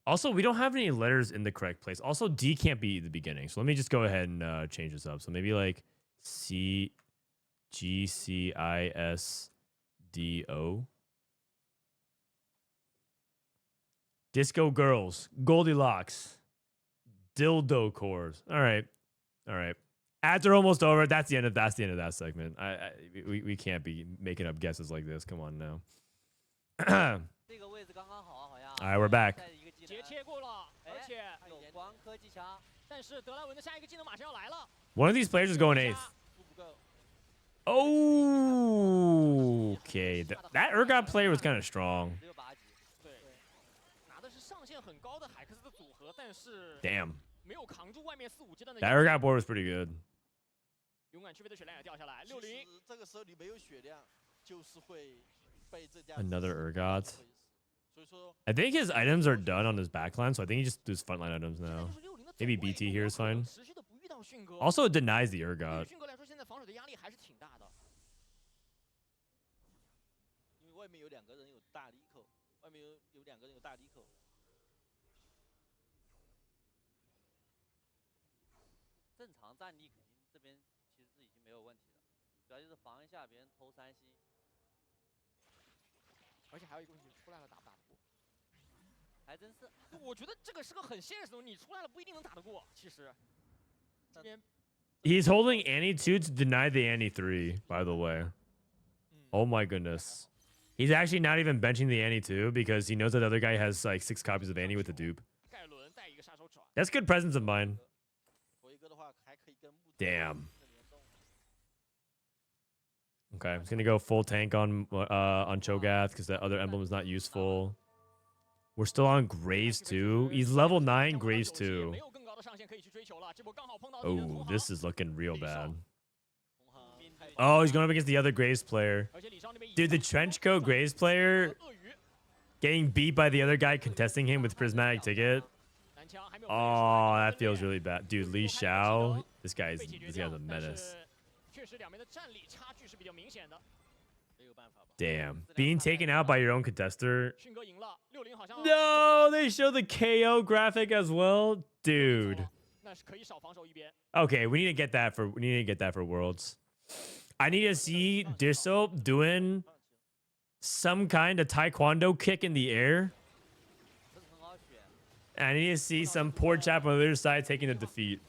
Also, we don't have any letters in the correct place. Also, D can't be the beginning. So let me just go ahead and change this up. So maybe like C G C I S D O. Disco girls, Goldilocks, dildo cores. All right. All right. Ads are almost over. That's the end of that segment. We can't be making up guesses like this. Come on now. All 这个位置刚刚好，好像。 right, we're back. 在一个技能截切过了，而且有光科技枪，但是德莱文的下一个技能马上要来了。 One of these players is going eighth. 不够。 Oh, okay. That Urgot player was kind of strong. 只有8级。对，拿的是上限很高的海克斯的组合，但是 Damn. 没有扛住外面4、5阶段的 That Urgot board was pretty good. 勇敢去飞的血量也掉下来其，60。实这个时候你没有血量，就是会被这家 Another Urgot. 所以说 I think his items are done on his backline, so I think he just does frontline items 现在 now. 就是60的 Maybe 走位 BT here is 如果 fine. 持续的不遇到迅哥， Also, it denies the 对于 Urgot. 迅哥来说，现在防守的压力还是挺大的。因为外面有2个人有大力口，外面有2个人有大力口。正常战力肯定这边其实是已经没有问题了，主要就是防一下别人偷3星。而且还有一个问题，出来了打不打得过？还真是。我觉得这个是个很现实的东西，你出来了不一定能打得过。其实，这边 He's holding Annie 2 to deny the Annie 3, by the way. Oh my goodness. He's actually not even benching the Annie 2 because he knows that the other guy has like 6 copies of Annie with the dupe. 盖伦带一个杀手转， That's good presence of mind. 回哥的话还可以跟木 Damn. Okay, I'm just gonna go full tank on Cho'Gath because that other emblem is not useful. We're still on Graves 2. He's level 9 Graves 2. 没有更高的上限可以去追求了。这波刚好碰到敌人的同 Oh, 行 this is looking real bad. 同行太 Oh, he's going up against the other Graves player. 而且李少那边已 Dude, the trench coat Graves player 鳄鱼 getting beat by the other guy contesting him with prismatic ticket. 男枪还没有 Oh, that feels really bad. Dude, LiShao, this guy's a menace. 确实两边的战力差距是比较明显的。 没有办法吧？ Damn. Being taken out by your own contester. 迅哥赢了，60好像 No, they show the KO graphic as well. Dude. 那是可以少防守一边。 Okay, we need to get that for Worlds. I need to see Dissoap doing some kind of taekwondo kick in the air. 不是很好选。 And I need to see some poor chap on the other side taking the defeat.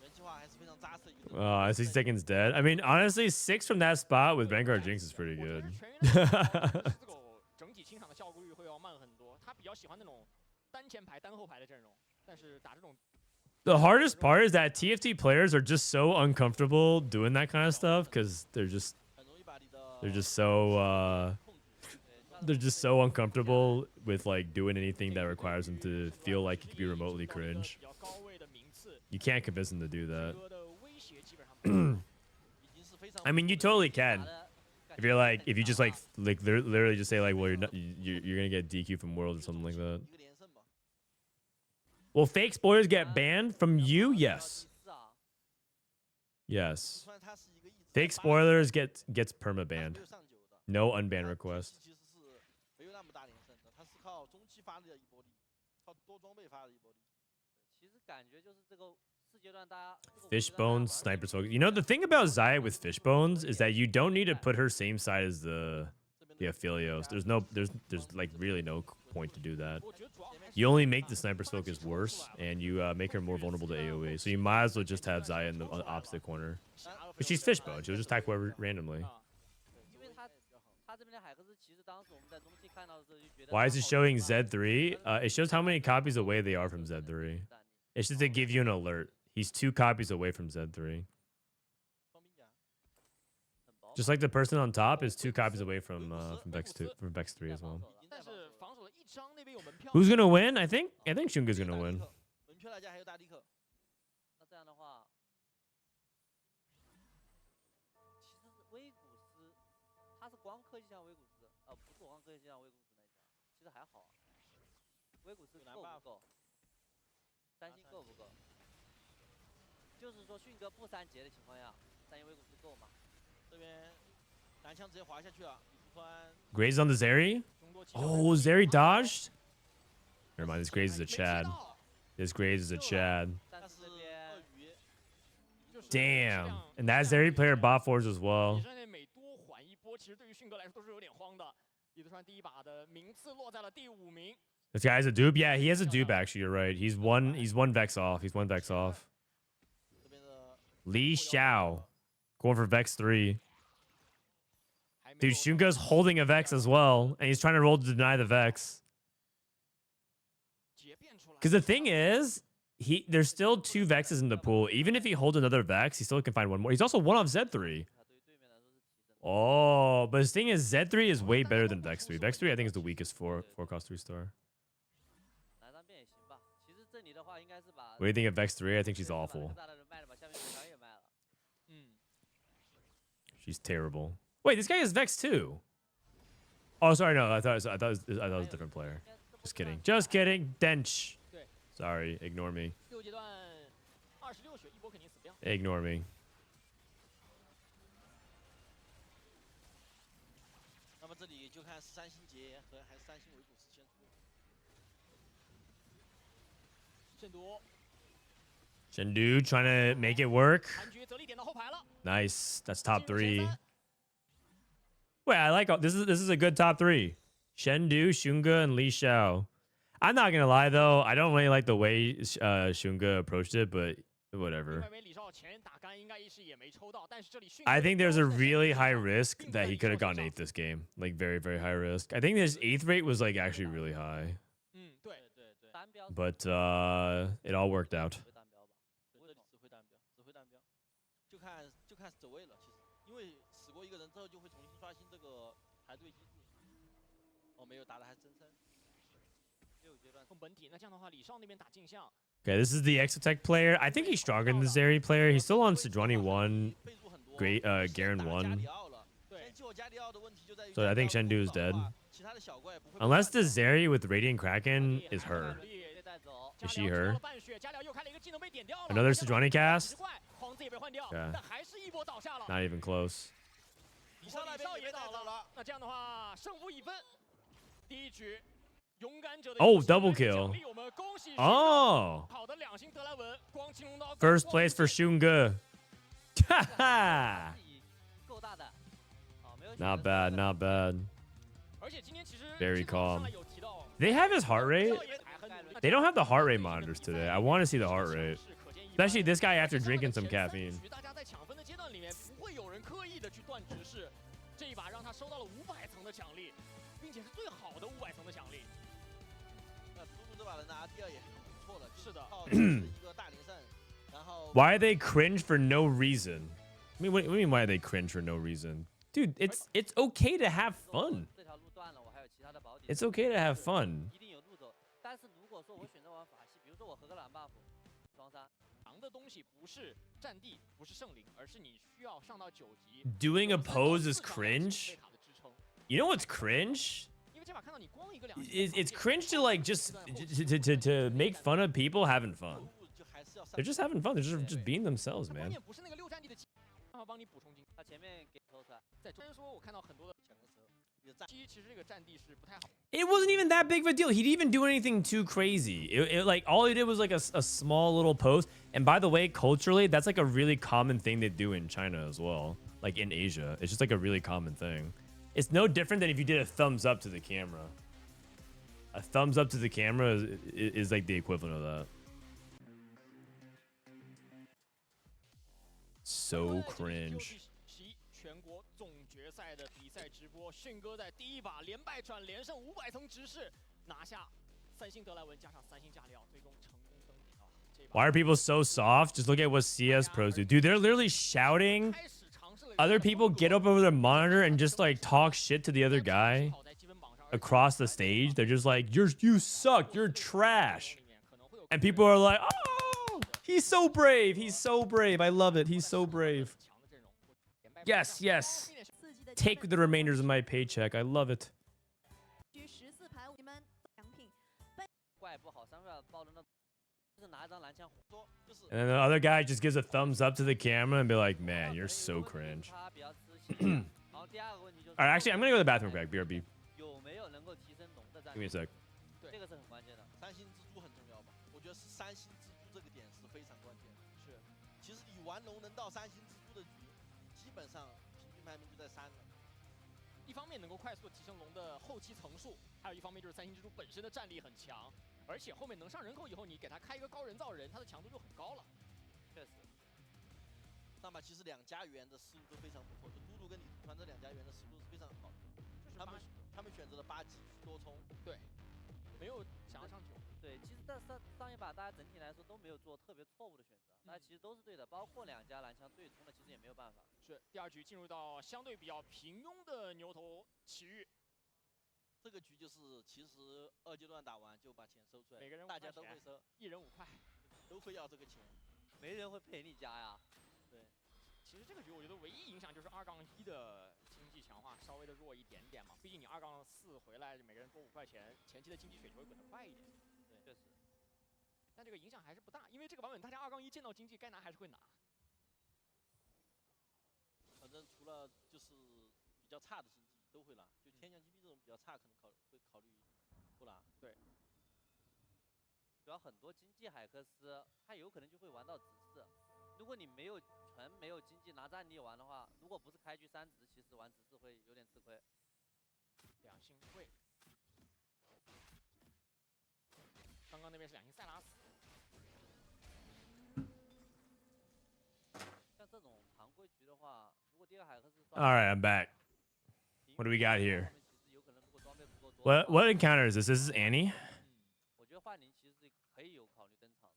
原计划还是非常扎实的一个。 60 seconds dead. I mean, honestly, 6 from that spot with Vanguard Jinx is pretty 我觉 good. 得全员的狮子狗整体清场的效率会要慢很多，他比较喜欢那种单前排、单后排的阵容，但是打这种 The hardest part is that TFT players are just so uncomfortable doing that kind of stuff because they're just 很容易把你的 they're just so uncomfortable with like doing anything that requires them to feel like it could be remotely cringe. 比较高位的名次， You can't convince them to do that. 哥的威胁基本上没有。已经是非常。 I mean, you totally 打 can. 的 If you're like, if you just like literally just say like, well, you're gonna get DQ from World or something like that. 一个连胜吧。 Will fake spoilers get banned from you? Yes. 是啊， Yes. 虽然他是一个一直 Fake spoilers gets perma banned. 没有上九的。 No unban request. 其实是没有那么大连胜的，他是靠中期发的一波力，靠多装备发的一波力。其实感觉就是这个4阶段大家。这个5阶段大家 Fishbones, sniper focus. You know, the thing about Xia with Fishbones is that you don't need to put her same side as the Aphelios. There's like really no point to do that. 我觉得主要还是 You only make the sniper's focus worse, and you make her more vulnerable to AoE. So you might as well just have Xia in the opposite corner. But she's Fishbone. She'll just attack whoever randomly. 啊，因为他这边的海克斯其实当时我们在中期看到的时候就觉得。 Why is it showing Z3? It shows how many copies away they are from Z3. It's just to give you an alert. He's 2 copies away from Z3. 双兵甲， Just like the person on top is 2 copies away from Vex 3 as well. 已经但在是防守的一张那边有门票。 Who's gonna win? I think XunGe's gonna win. 门票大家还有大力克，那这样的话，其实是微古斯，他是光科技像微古斯，不是光科对像微谷子那一家，其实还好啊。微谷子够不够？3星够不够？就是说迅哥不3节的情况下，3星微谷子够吗？这边蓝枪直接滑下去了，LiTuChuan Graze on the Zeri. Oh, Zeri dodged. Never mind. This Graze is a Chad. This Graze is a Chad. 但是这边 Damn. And that Zeri player bot force as well. 比赛内每多缓一波，其实对于迅哥来说都是有点慌的。LiTuChuan第一把的名次落在了第5名。This guy's a dupe. Yeah, he has a dupe. Actually, you're right. He's one Vex off. He's 1 Vex off. 这边的 LiShao going for Vex 3. Dude, Shunga's holding a Vex as well, and he's trying to roll to deny the Vex. Because the thing is, there's still 2 Vexes in the pool. Even if he holds another Vex, he still can find 1 more. He's also 1 off Z3. Oh, but the thing is, Z3 is way better than Vex 3. Vex 3, I think, is the weakest 4 cost 3-star. 南上边也行吧。其实这里的话应该是把 What do you think of Vex 3? I think she's awful. 大的人卖了，把下面小强也卖了。She's terrible. Wait, this guy is Vex too. Oh, sorry, no, I thought it was a different player. Just kidding. Just kidding. Dench. Sorry, ignore me. 第6阶段26血，一波肯定死不掉。 Ignore me. 那么这里就看是3星节和还是3星维谷斯先出。Shendu trying to make it work. 残局泽力点到后排了。 Nice. That's top 3. Wait, I like this is a good top 3. Shendu, XunGe, and LiShao. I'm not gonna lie though, I don't really like the way XunGe approached it, but whatever. I think there's a really high risk that he could have gotten 8th this game. Like very, very high risk. I think his 8th rate was like actually really high. But it all worked out. 就看走位了，其实因为死过一个人之后就会重新刷新这个排队机制。哦，没有打的还是真身。6阶段本体，那这样的话，李少那边打镜像。 Okay, this is the Exotech player. I think he's stronger than the Zeri player. He's still on Sejuani 1, great Garen 1. So I think Shendu is dead. Unless the Zeri with Radiant Kraken is her. Is she her? Another Sejuani cast? Yeah. Not even close. 李少那边也倒了，那这样的话，胜负已分。第一局，勇敢者的 Oh, double kill. Oh. First place for XunGe. Haha. Not bad, not bad. Very calm. They have his heart rate? They don't have the heart rate monitors today. I want to see the heart rate. Especially this guy after drinking some caffeine. 这一把让他收到了500层的奖励，并且是最好的500层的奖励。那猪猪这把人拿第2也很不错的，是的，靠一个大连胜，然后 Why are they cringe for no reason? I mean, what do you mean why are they cringe for no reason? Dude, it's okay to have fun. 这条路断了，我还有其他的宝典。 It's okay to have fun. 一定有路走，但是如果说我选择玩法系，比如说我合个蓝 buff， 双杀。 强的东西不是战地，不是圣灵，而是你需要上到9级。 Doing a pose is cringe? You know what's cringe? It's cringe to like just to make fun of people having fun. They're just having fun. They're just being themselves, man. 帮你补充进。他前面给投出来。虽然说我看到很多的抢的时候，其实这个战地是不太好。 It wasn't even that big of a deal. He didn't even do anything too crazy. It like all he did was like a small little post. And by the way, culturally, that's like a really common thing they do in China as well. Like in Asia, it's just like a really common thing. It's no different than if you did a thumbs up to the camera. A thumbs up to the camera is like the equivalent of that. So cringe. 全国总决赛的比赛直播，迅哥在第一把连败转连胜500层直视，拿下3星德莱文加上3星加里奥，最终成功登顶啊！ Why are people so soft? Just look at what CS pros do. Dude, they're literally shouting. Other people get up over their monitor and just like talk shit to the other guy across the stage. They're just like, you suck, you're trash. And people are like, oh, he's so brave. He's so brave. I love it. He's so brave. Yes, yes. Take the remainders of my paycheck. I love it. 也不好，三分爆的那，就是拿一张蓝枪。说就是 And then the other guy just gives a thumbs up to the camera and be like, man, you're so cringe. 他比较吃血。然后第二个问题就是。All right, actually, I'm gonna go to the bathroom, Greg. BRB. 有没有能够提升龙的战 Give me a 术？ sec. 这个是很关键的。三星蜘蛛很重要吧？我觉得是三星蜘蛛这个点是非常关键的。是，其实你玩龙能到三星蜘蛛的局，基本上平均排名就在3了。一方面能够快速提升龙的后期层数，还有一方面就是三星蜘蛛本身的战力很强，而且后面能上人口以后，你给他开一个高人造人，他的强度就很高了。确实。上把其实2家园的思路都非常不错，就嘟嘟跟LiTuChuan这2家园的思路是非常好的。他们选择了8级多冲，对，没有想要上9。对，其实上一把大家整体来说都没有做特别错误的选择，大家其实都是对的，包括2家蓝枪对冲的，其实也没有办法。是第2局进入到相对比较平庸的牛头奇遇。这个局就是其实2阶段打完就把钱收出来，每个人大家都会收，1人5块，都会要这个钱，没人会陪你加呀。对，其实这个局我觉得唯一影响就是2-1的经济强化稍微的弱一点点嘛，毕竟你2-4回来每个人多5块钱，前期的经济水球会滚得快一点。对，确实。但这个影响还是不大，因为这个版本大家2-1见到经济该拿还是会拿。反正除了就是比较差的经济都会拿，就天降金币这种比较差可能会考虑不拿。对，主要很多经济海克斯他有可能就会玩到直视，如果你没有经济拿战力玩的话，如果不是开局3直，其实玩直视会有点吃亏。2星会，刚刚那边是2星塞拉斯。像这种常规局的话，如果第2海克斯 All right, I'm back. What do we got here? 其实有可能如果装备不够多。What encounter is this? This is Annie. 我觉得幻灵其实是可以有考虑登场的。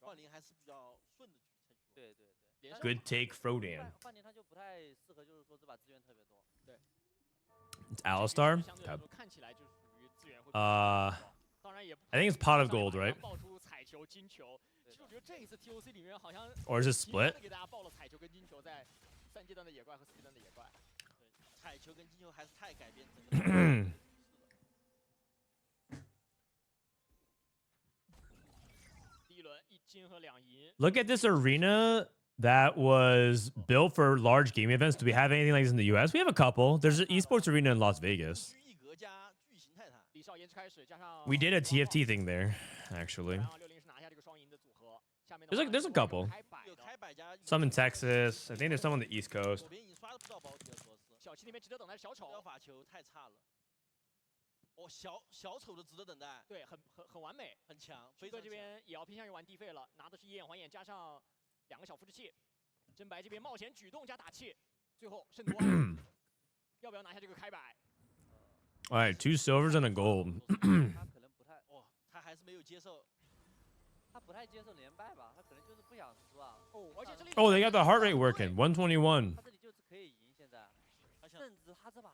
幻灵还是比较顺的局才去玩。对对对。 Good take, Frodan. 幻灵他就不太适合，就是说这把资源特别多。对。It's Alistar. 相对来说看起来就属于资源会。当然也。I think it's Pot of Gold, right? 爆出彩球、金球。其实我觉得这一次 TOC 里面好像。Or is it split? 给大家爆了彩球跟金球在3阶段的野怪和4阶段的野怪。对，彩球跟金球还是太改变整个。第1轮1金和2银。Look at this arena that was built for large game events. Do we have anything like this in the US? We have a couple. There's an esports arena in Las Vegas. We did a TFT thing there, actually. There's a couple. Some in Texas. I think there's some on the East Coast. 小七那边值得等待小丑。法球太差了。哦，小丑的值得等待。对，很完美，很强。飞哥这边也要偏向于玩地费了，拿的是一眼还眼加上2个小复制器。真白这边冒险举动加打气，最后圣徒要不要拿下这个开摆？ All right, 2 silvers and a gold. 他可能不太，他还是没有接受。他不太接受连败吧？他可能就是不想输啊。而且这里 Oh, they got the heart rate working. 121. 他这里就是可以赢现在，甚至他这把。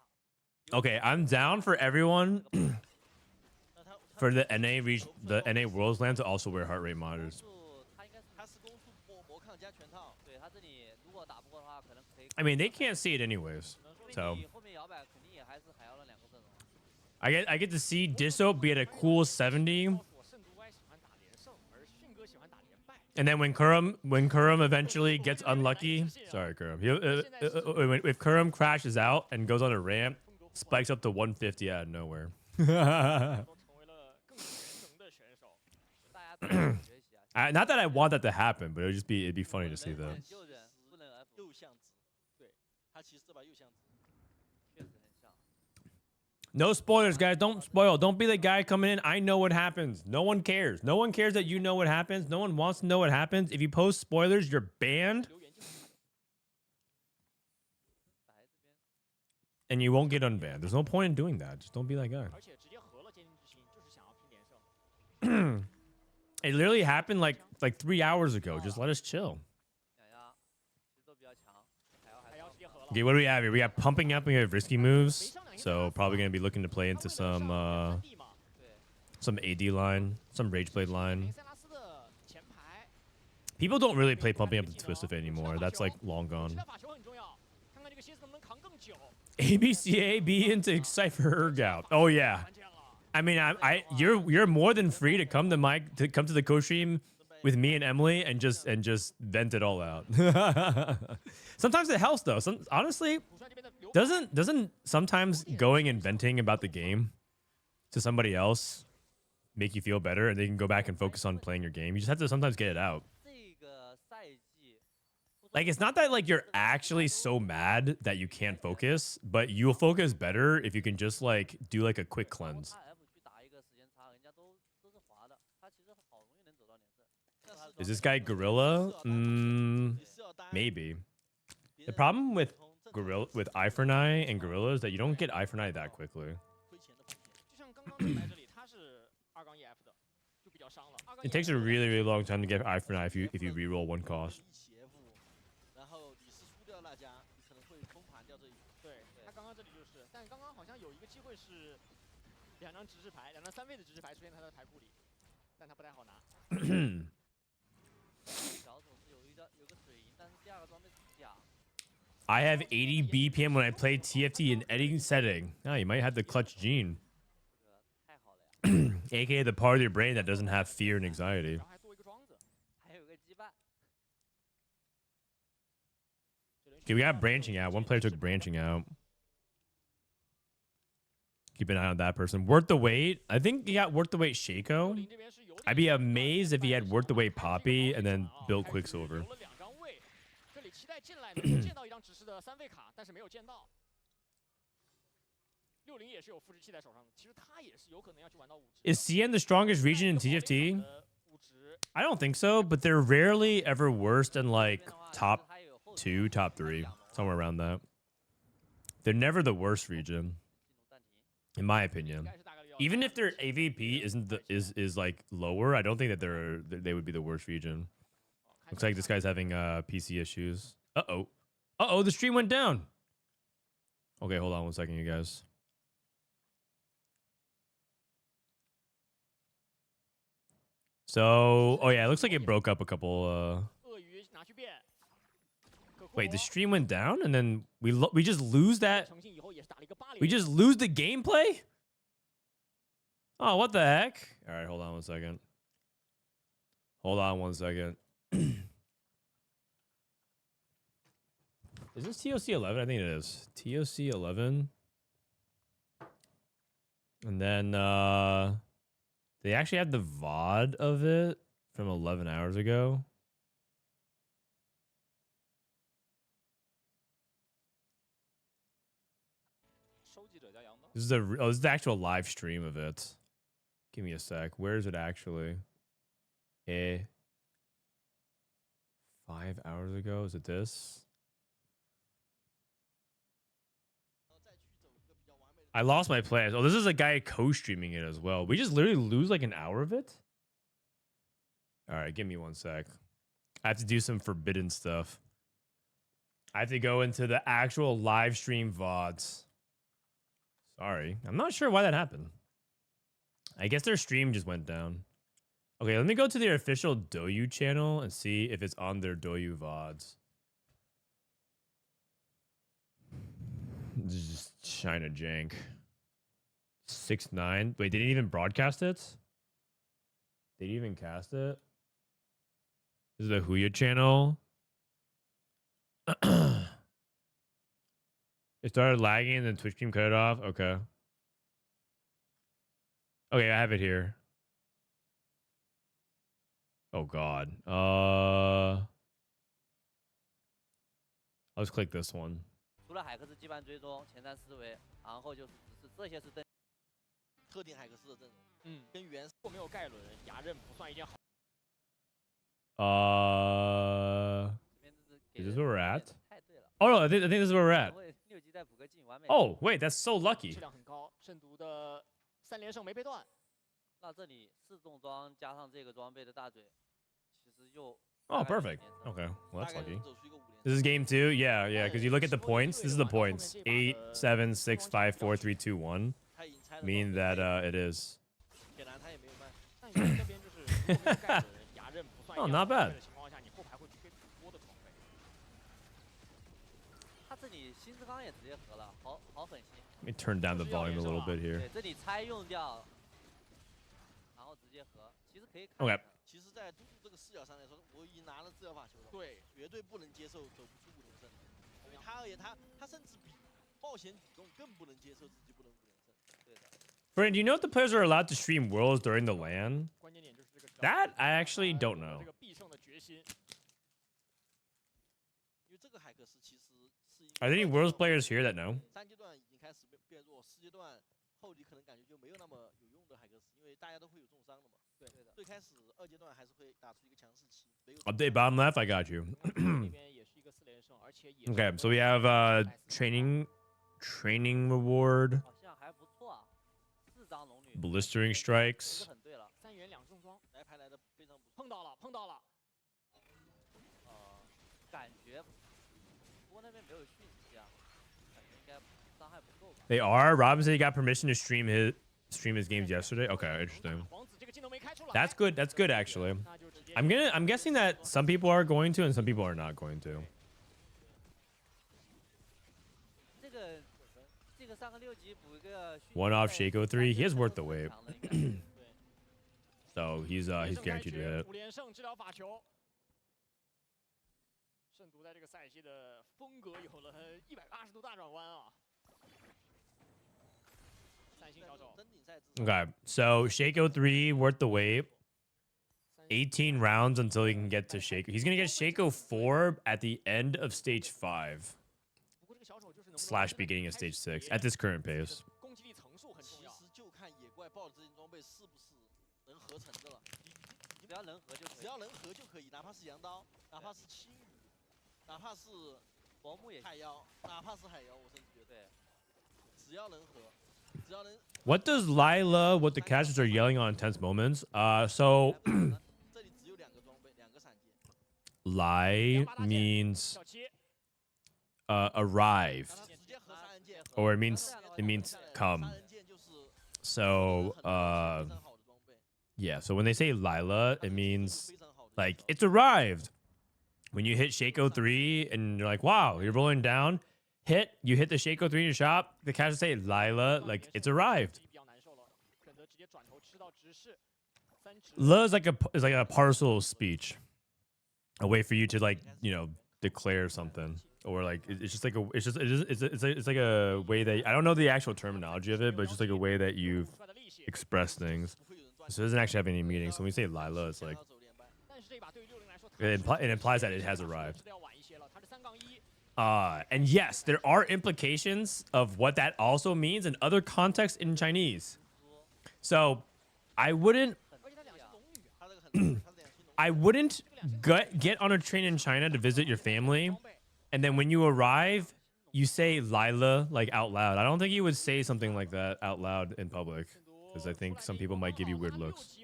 Okay, I'm down for everyone for the NA Worlds land to also wear heart rate monitors. I mean, they can't see it anyways, so I get to see Disso be at a cool 70. And then when Kurum eventually gets unlucky, sorry Kurum, if Kurum crashes out and goes on a ramp, spikes up to 150 out of nowhere. Not that I want that to happen, but it'd be funny to see that. No spoilers, guys. Don't spoil. Don't be the guy coming in. I know what happens. No one cares. No one cares that you know what happens. No one wants to know what happens. If you post spoilers, you're banned. And you won't get unbanned. There's no point in doing that. Just don't be that guy. It literally happened like 3 hours ago. Just let us chill. Okay, what do we have here? We got pumping up and we have risky moves. So probably going to be looking to play into some AD line, some Rage Blade line. People don't really play pumping up the Twist of it anymore. That's like long gone. ABCAB into Cypher Ergout. Oh yeah. I mean, you're more than free to come to the co-stream with me and Emily and just vent it all out. Sometimes it helps though. Honestly, 古川这边的流 doesn't sometimes going and venting about the game to somebody else make you feel better and they can go back and focus on playing your game? You just have to sometimes get it out. 这个赛季 Like, it's not that like you're actually so mad that you can't focus, but you'll focus better if you can just like do like a quick cleanse. RF 去打一个时间差，人家都是滑的，他其实好容易能走到连胜。 Is this guy gorilla? 你是要单 Maybe. 别 The 人 problem with 从正常 with eye for an eye and gorilla is that you don't get eye for an eye that quickly. 亏钱的风险。就像刚刚来这里，他是2杠 EF 的，就比较伤了。2杠 It takes a really long time to get eye for an eye if you reroll one cost. 一起 F，然后你是输掉那家，你可能会封盘掉这一局。对他刚刚这里就是，但刚刚好像有一个机会是2张直视牌，2张3位的直视牌出现他的牌库里，但他不太好拿。小组是有个水银，但是第二个装备是假。 I have 80 BPM when I play TFT in editing setting. Ah, you might have the clutch gene, 这个太好了呀！ aka the part of your brain that doesn't have fear and anxiety. 然后还多一个庄子，还有个羁绊， Okay, we got branching out. One player took branching out. Keep an eye on that person. Worth the wait. I think he got worth the wait Shaco. 林这边是有点 I'd be amazed if he had worth the wait Poppy and then built 开始 Quicksilver. 留了2张位，这里期待进来能够见到一张直视的3位卡，但是没有见到。60也是有复制器在手上的，其实他也是有可能要去玩到5值。 Is CN the strongest region in TFT? 5值 I don't think so, but they're rarely ever worse than like 这边的话 top 它有后 2, top 3, somewhere around that. They're never the worst region, 技能暂停。 in my opinion. 应该是大概率要 Even if their AVP isn't is like lower, I don't think that they would be the worst region. Looks like this guy's having PC issues. Uh-oh, the stream went down. Okay, hold on one second, you guys. So, oh yeah, it looks like it broke up a couple. 鳄鱼拿去变。可库 Wait, the 罗 stream went down, and then we just lose that. 诚信以后也是打了一个80。 We just lose the gameplay. Oh, what the heck? All right, hold on one second. Hold on one second. Is this TOC 11? I think it is. TOC 11. And then they actually had the VOD of it from 11 hours ago. This is this is the actual live stream of it. Give me a sec. Where is it actually? 5 hours ago? Is it this? I lost my plans. Oh, this is a guy co-streaming it as well. We just literally lose like an hour of it? All right, give me one sec. I have to do some forbidden stuff. I have to go into the actual live stream VODs. Sorry. I'm not sure why that happened. I guess their stream just went down. Okay, let me go to their official Douyu channel and see if it's on their Douyu VODs. This is just China jank. 6ix9ine. Wait, they didn't even broadcast it? They didn't even cast it? This is the Huya channel. It started lagging and then Twitch stream cut it off. Okay. Okay, I have it here. Oh god. I'll just click this one. 除了海克斯羁绊追踪前3、4位，然后就是只是这些是登。特定海克斯的阵容，跟原如果没有盖伦，牙刃不算一件好。Is this where we're at? 太对了。 Oh no, I think this is where we're at. 6级再补个进，完美。 Oh wait, that's so lucky. 质量很高，圣毒的3连胜没被断。那这里4重装加上这个装备的大嘴，其实又。 Oh, perfect. Okay, well that's 大概 lucky. 能走出一个5连胜。 This is game 2. Yeah, because you look at the points. This is the points. 8, 7, 6, 5, 4, 3, 2, 1. 他已经猜得到 Mean that it is. 显然他也没有卖。但有这边就是如果没有盖伦，牙刃不算一 Oh, 件 not 好 bad. 的情况下，你后排会缺很多的装备。他这里新之刚也直接合了，好狠心。 Let me turn down the volume a little bit 对 here. 这里拆用掉直接和，其实可以看。 Okay. 其实，在嘟嘟这个视角上来说，我已经拿了自由法球了，对，绝对不能接受走不出5连胜。对他而言，他甚至比冒险举动更不能接受自己不能5连胜。对的。 Friend, do you know if the players are allowed to stream Worlds during the LAN? 关键点就是这个 That I actually don't know. 这个必胜的决心。因为这个海克斯其实是一个 Are there any Worlds players here that know? 3阶段已经开始变弱，4阶段后你可能感觉就没有那么有用的海克斯，因为大家都会有重伤的嘛。对的。最开始2阶段还是会打出一个强势期。Update bottom left, I got you. 这边也是一个4连胜，而且也 Okay, so we have training reward, 好像还不错啊，4张龙女。 blistering strikes. 很对了。 3元2重装，来牌来的非常不错。碰到了。感觉，不过那边没有讯息啊，感觉应该伤害不够吧。 They are. Robin said he got permission to stream his games yesterday. Okay, interesting. 皇子这个技能没开出来。 That's good. That's good actually. 那就直接 I'm guessing that some people are going to and some people are not going to. 这个上个6级补一个。 One off YGQF. He has worth the wait. 对 So he's guaranteed to hit. 5连胜治疗法球。圣毒在这个赛季的风格有了180度大转弯啊！三星小手。 Okay, so Shaco 3 worth the wait. 18 rounds until he can get to Shaco. He's gonna get Shaco 4 at the end of stage 5 / beginning of stage 6 at this current pace. 攻击力层数很重要。其实就看野怪抱的这件装备是不是能合成的了。只要能合就可以。只要能合就可以，哪怕是羊刀，哪怕是青羽，哪怕是薄木也海妖，哪怕是海妖，我甚至觉得，只要能合，只要能。 What does Lila, what the casters are yelling on intense moments? So 这里只有2个装备，2个闪剑。 lie means arrive, or it means come. So yeah, so when they say Lila, it means like it's arrived. When you hit Shaco 3 and you're like, wow, you're rolling down, you hit the Shaco 3 in your shop, the casters say Lila, like it's arrived. La is like a parcel speech, a way for you to like, you know, declare something, or like it's just like it's like a way that I don't know the actual terminology of it, but it's just like a way that you express things. So it doesn't actually have any meaning. So when we say Lila, it's like it implies that it has arrived. And yes, there are implications of what that also means in other contexts in Chinese. So I wouldn't get on a train in China to visit your family, and then when you arrive, you say Lila like out loud. I don't think you would say something like that out loud in public, because I think some people might give you weird looks.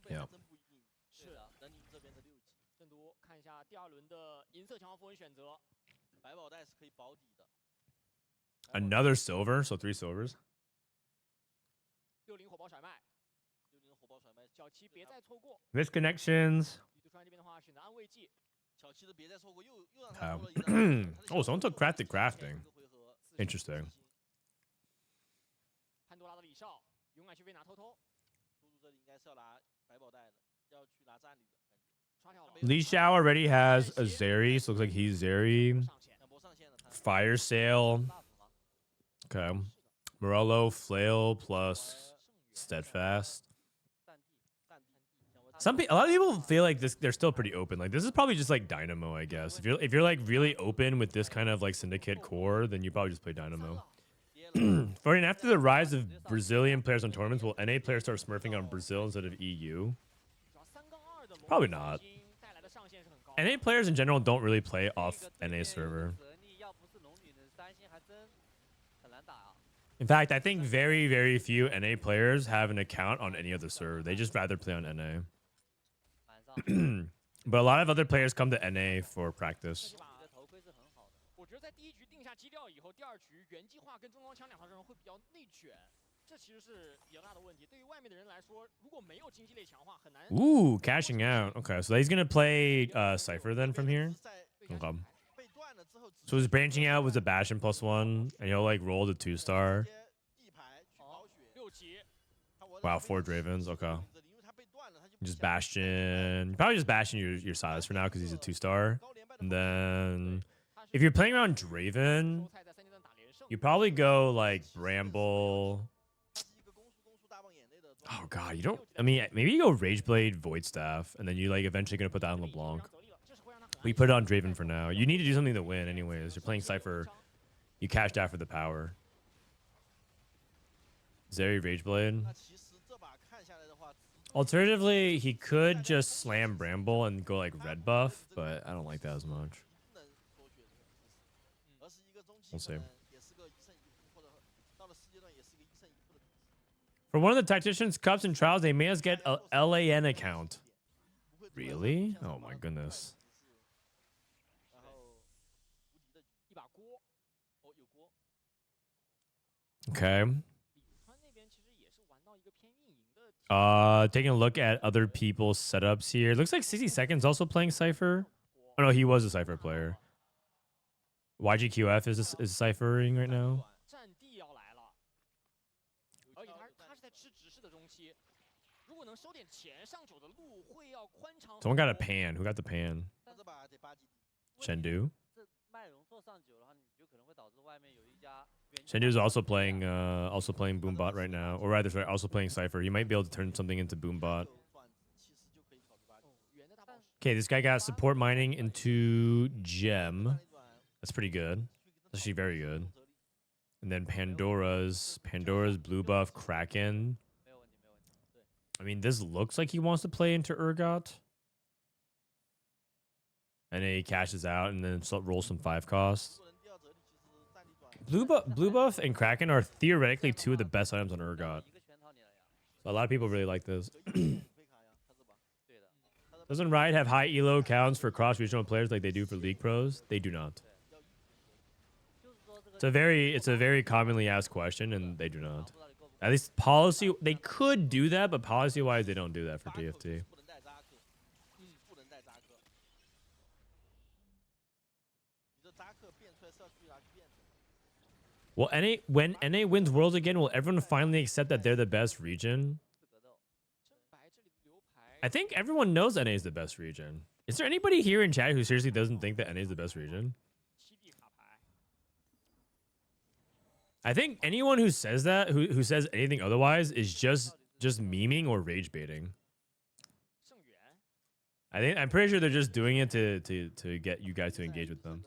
Yeah. 是的，能赢这边的6级。正读看一下第2轮的银色强化符文选择，白宝袋是可以保底的。 Another silver, so 3 silvers. 60火爆甩卖60火爆甩卖，小七别再错过。 Misconnections. 李杜川这边的话选择安慰剂，小七的别再错过，又让他多了一张。Oh, someone took crafting. Interesting. 潘多拉的李少勇敢去被拿偷偷，嘟嘟这里应该是要拿白宝袋的，要去拿战力的感觉。刷跳了。 LiShao already has a Zeri, so looks like he's Zeri. 上线， Fire Sale. Okay. Morello, Flail plus Steadfast. A lot of people feel like they're still pretty open. Like this is probably just like Dynamo, I guess. If you're like really open with this kind of like syndicate core, then you probably just play Dynamo. Frodan, after the rise of Brazilian players on tournaments, will NA players start smurfing on Brazil instead of EU? Probably not. NA players in general don't really play off NA server. In fact, I think very, very few NA players have an account on any other server. They just rather play on NA. But a lot of other players come to NA for practice. 我觉得在第1局定下基调以后，第2局原计划跟中装枪2套阵容会比较内卷，这其实是比较大的问题。对于外面的人来说，如果没有经济类强化，很难。Ooh, cashing out. Okay, so he's gonna play Cypher then from here. Okay. So his branching out was a Bastion +1, and he'll like roll the 2-star. Wow, 4 Dravens. Okay. Just Bastion. Probably just Bastion your size for now because he's a 2-star. And then if you're playing around Draven, you probably go like Bramble. Oh god, you don't. I mean, maybe you go Rageblade, Void Staff, and then you like eventually gonna put that on LeBlanc. We put it on Draven for now. You need to do something to win, anyways. You're playing Cypher. You cashed out for the power. Zeri Rageblade. Alternatively, he could just slam Bramble and go like red buff, but I don't like that as much. We'll see. For one of the Tacticians Cups and Trials, they made us get a LAN account. Really? Oh my goodness. Okay. Taking a look at other people's setups here. Looks like 60 Seconds also playing Cypher. Oh no, he was a Cypher player. YGQF is ciphering right now. Someone got a pan. Who got the pan? Shendu. Shendu is also playing Boombot right now, or rather, sorry, also playing Cypher. He might be able to turn something into Boombot. Okay, this guy got support mining into Gem. That's pretty good. That's actually very good. And then Pandora's blue buff Kraken. I mean, this looks like he wants to play into Urgot. And then he cashes out and then rolls some 5 costs. Blue buff and Kraken are theoretically 2 of the best items on Urgot. So a lot of people really like this. Doesn't Riot have high elo counts for cross-regional players like they do for League pros? They do not. It's a very commonly asked question, and they do not. At least policy, they could do that, but policy-wise, they don't do that for TFT. Well, when NA wins Worlds again, will everyone finally accept that they're the best region? I think everyone knows NA is the best region. Is there anybody here in chat who seriously doesn't think that NA is the best region? I think anyone who says that, who says anything otherwise, is just memeing or rage baiting. I'm pretty sure they're just doing it to get you guys to engage with them.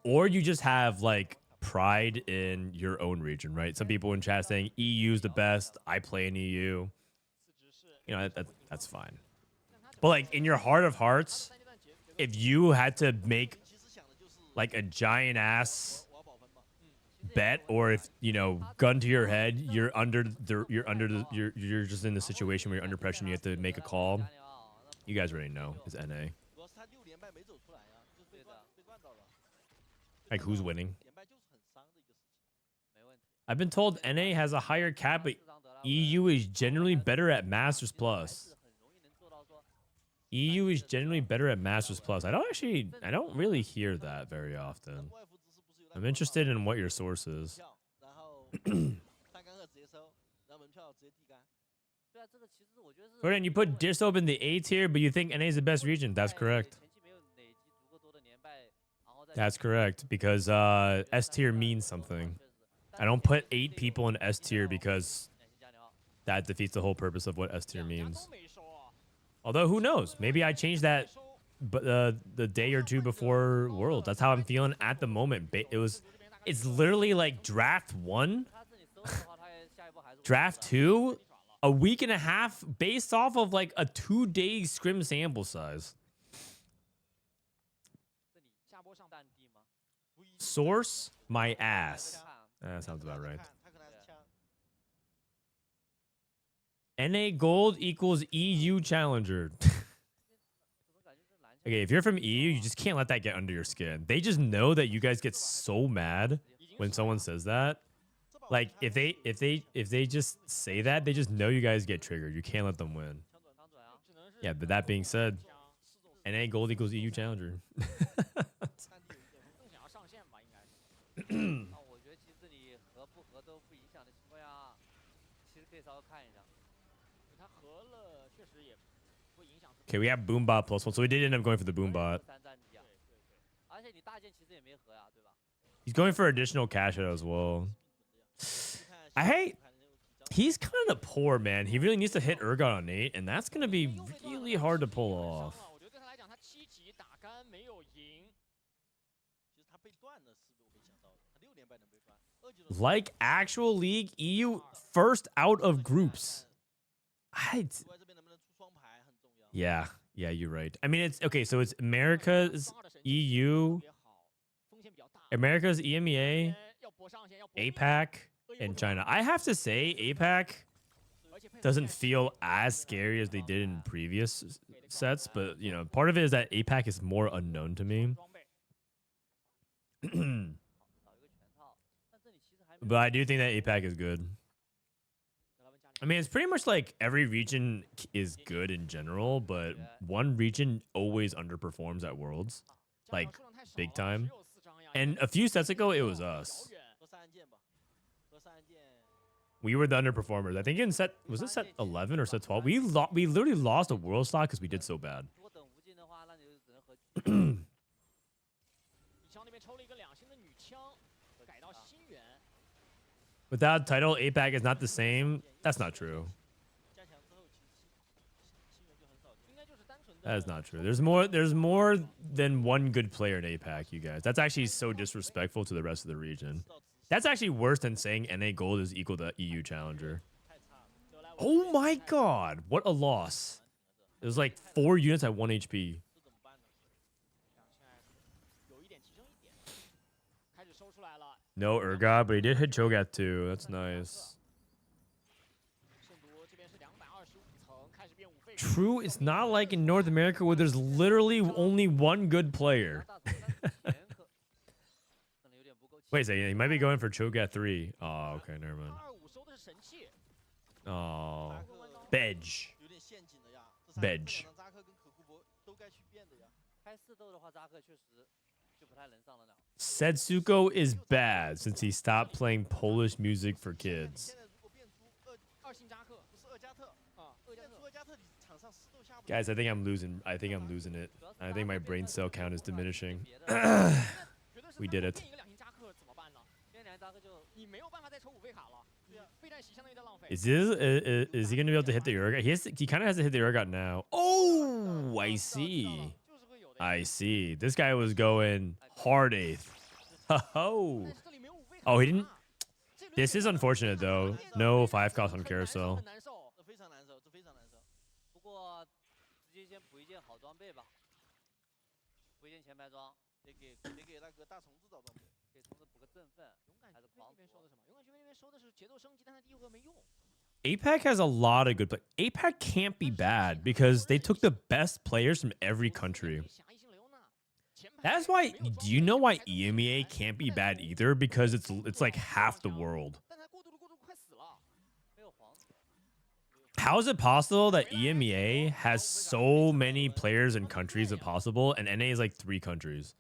Or you just have like pride in your own region, right? Some people in chat saying EU's the best. I play in EU. You know, that's fine. But like in your heart of hearts, if you had to make like a giant ass bet, or if, you know, gun to your head, you're just in the situation where you're under pressure and you have to make a call. You guys already know it's NA. Like, who's winning? I've been told NA has a higher cap, but EU is generally better at Masters Plus. EU is generally better at Masters Plus. I don't really hear that very often. I'm interested in what your source is. Frodan, you put Disob in the A tier, but you think NA is the best region. That's correct. That's correct, because S tier means something. I don't put 8 people in S tier because that defeats the whole purpose of what S tier means. Although, who knows? Maybe I changed that the day or 2 before Worlds. That's how I'm feeling at the moment. It's literally like draft 1, draft 2, a week and a half based off of like a 2-day scrim sample size. Source, my ass. That sounds about right. NA gold equals EU challenger. Okay, if you're from EU, you just can't let that get under your skin. They just know that you guys get so mad when someone says that. Like, if they just say that, they just know you guys get triggered. You can't let them win. Yeah, but that being said, NA gold equals EU challenger. 三 D 有一点风更想要上线吧，应该是。啊，我觉得其实你合不合都不影响的情况下，其实可以稍微看一下。他合了，确实也不影响。Okay, we have boombot plus one, so we did end up going for the boombot. 三战机啊，对对对。而且你大件其实也没合呀，对吧？ He's going for additional cash out as well. 你看 I hate. 看那个几张 He's kind of poor, man. He really needs to hit Urgot on 8, and that's going to be really hard to pull off. 我觉得对他来讲，他7级打杆没有赢。其实他被断了是我没想到的，他6连败能被断。2级的 Like actual league, EU first out of groups. 国外这边能不能出双排很重要。 Yeah, you're right. I mean, it's okay. So it's America's EU, 特别好，风险比较大。 America's EMEA, 要搏上线，要搏命 APAC, and China. I have to say, APAC 而且配合 doesn't feel as scary as they did in previous sets, but you know, part of it is that APAC is more unknown to me. 装备 少一个全套，但这里其实还没 But I do think that APAC is good. 来问家里 I mean, it's pretty much like every region is good in general, but one region always underperforms at Worlds, 家里 like 数量太少 big 了 time. 只有4张呀 And a few sets ago, it was 遥 us. 远 和三暗剑吧，和三暗剑 We were the underperformers. I think in was it set 11 or set 12? We literally lost a world slot because we did so bad. 如果等无尽的话，那你就只能和李强那边抽了一个2星的女枪，改到新源。 Without title, APAC is not the same. That's not true. 加强之后，其实新人就很少见。应该就是单纯的 That is not true. There's more than one good player in APAC, you guys. That's actually so disrespectful to the rest of the region. That's actually worse than saying NA gold is equal to EU challenger. 太差了。得来 Oh my god, what a loss. It was like 4 units at 1 HP. 这怎么办呢？现在有一点提升一点，开始收出来了。 No Urgot, but he did hit Cho'Gath too. That's nice. 圣毒这边是225层，开始变5费。 True, it's not like in North America where there's literally only one good 拿 player. 大头3前可能有点不够。 Wait a second, he might be going for Cho'Gath 3. Oh, okay, never mind. 225收的是神器， Oh, Bedge. 有点陷阱的呀。 Bedge 这扎克跟可库伯都该去变的呀。 开4斗的话，扎克确实就不太能上了呢。 Setsuko is bad since he stopped playing Polish music for 你 kids. 现在如果变出2星扎克不是2加特啊，2加变出特。 2加特，你场上10斗下不。 Guys, I think I'm losing. I think I'm losing it. I think my brain cell count is diminishing. 觉得是 We 他 did 变 it. 一个2星扎克怎么办呢？变2扎克就你没有办法再抽5费卡了，对呀。备战席相当于在浪费。 Is he gonna be able to hit the Urgot? He kind of has to hit the Urgot now. Oh, I see. 就是会有的。 I see. This guy was going hard 8th. Oh. 但是这里没有5费卡。 Oh, he didn't. 这轮 This is unfortunate though. No 5 cost on 很难受 carousel. 很难受。这非常难受，这非常难受。不过直接先补一件好装备吧，补一件前排装，得给那个大虫子找装备。给同志补个振奋，勇敢还是军狂补那边收的什么？勇敢军那边收的是节奏升级，但他第1回合没用。 APAC has a lot of good players. APAC can't be bad because they took the best players from every country. 侠义性雷欧娜前排 That's why. 没有 Do you know why 装备 EMEA can't be bad either? Because it's like half the world. 但他过渡快死了。没有皇子， How is it possible that EMEA has so many players and countries as possible, and NA is like 3 countries?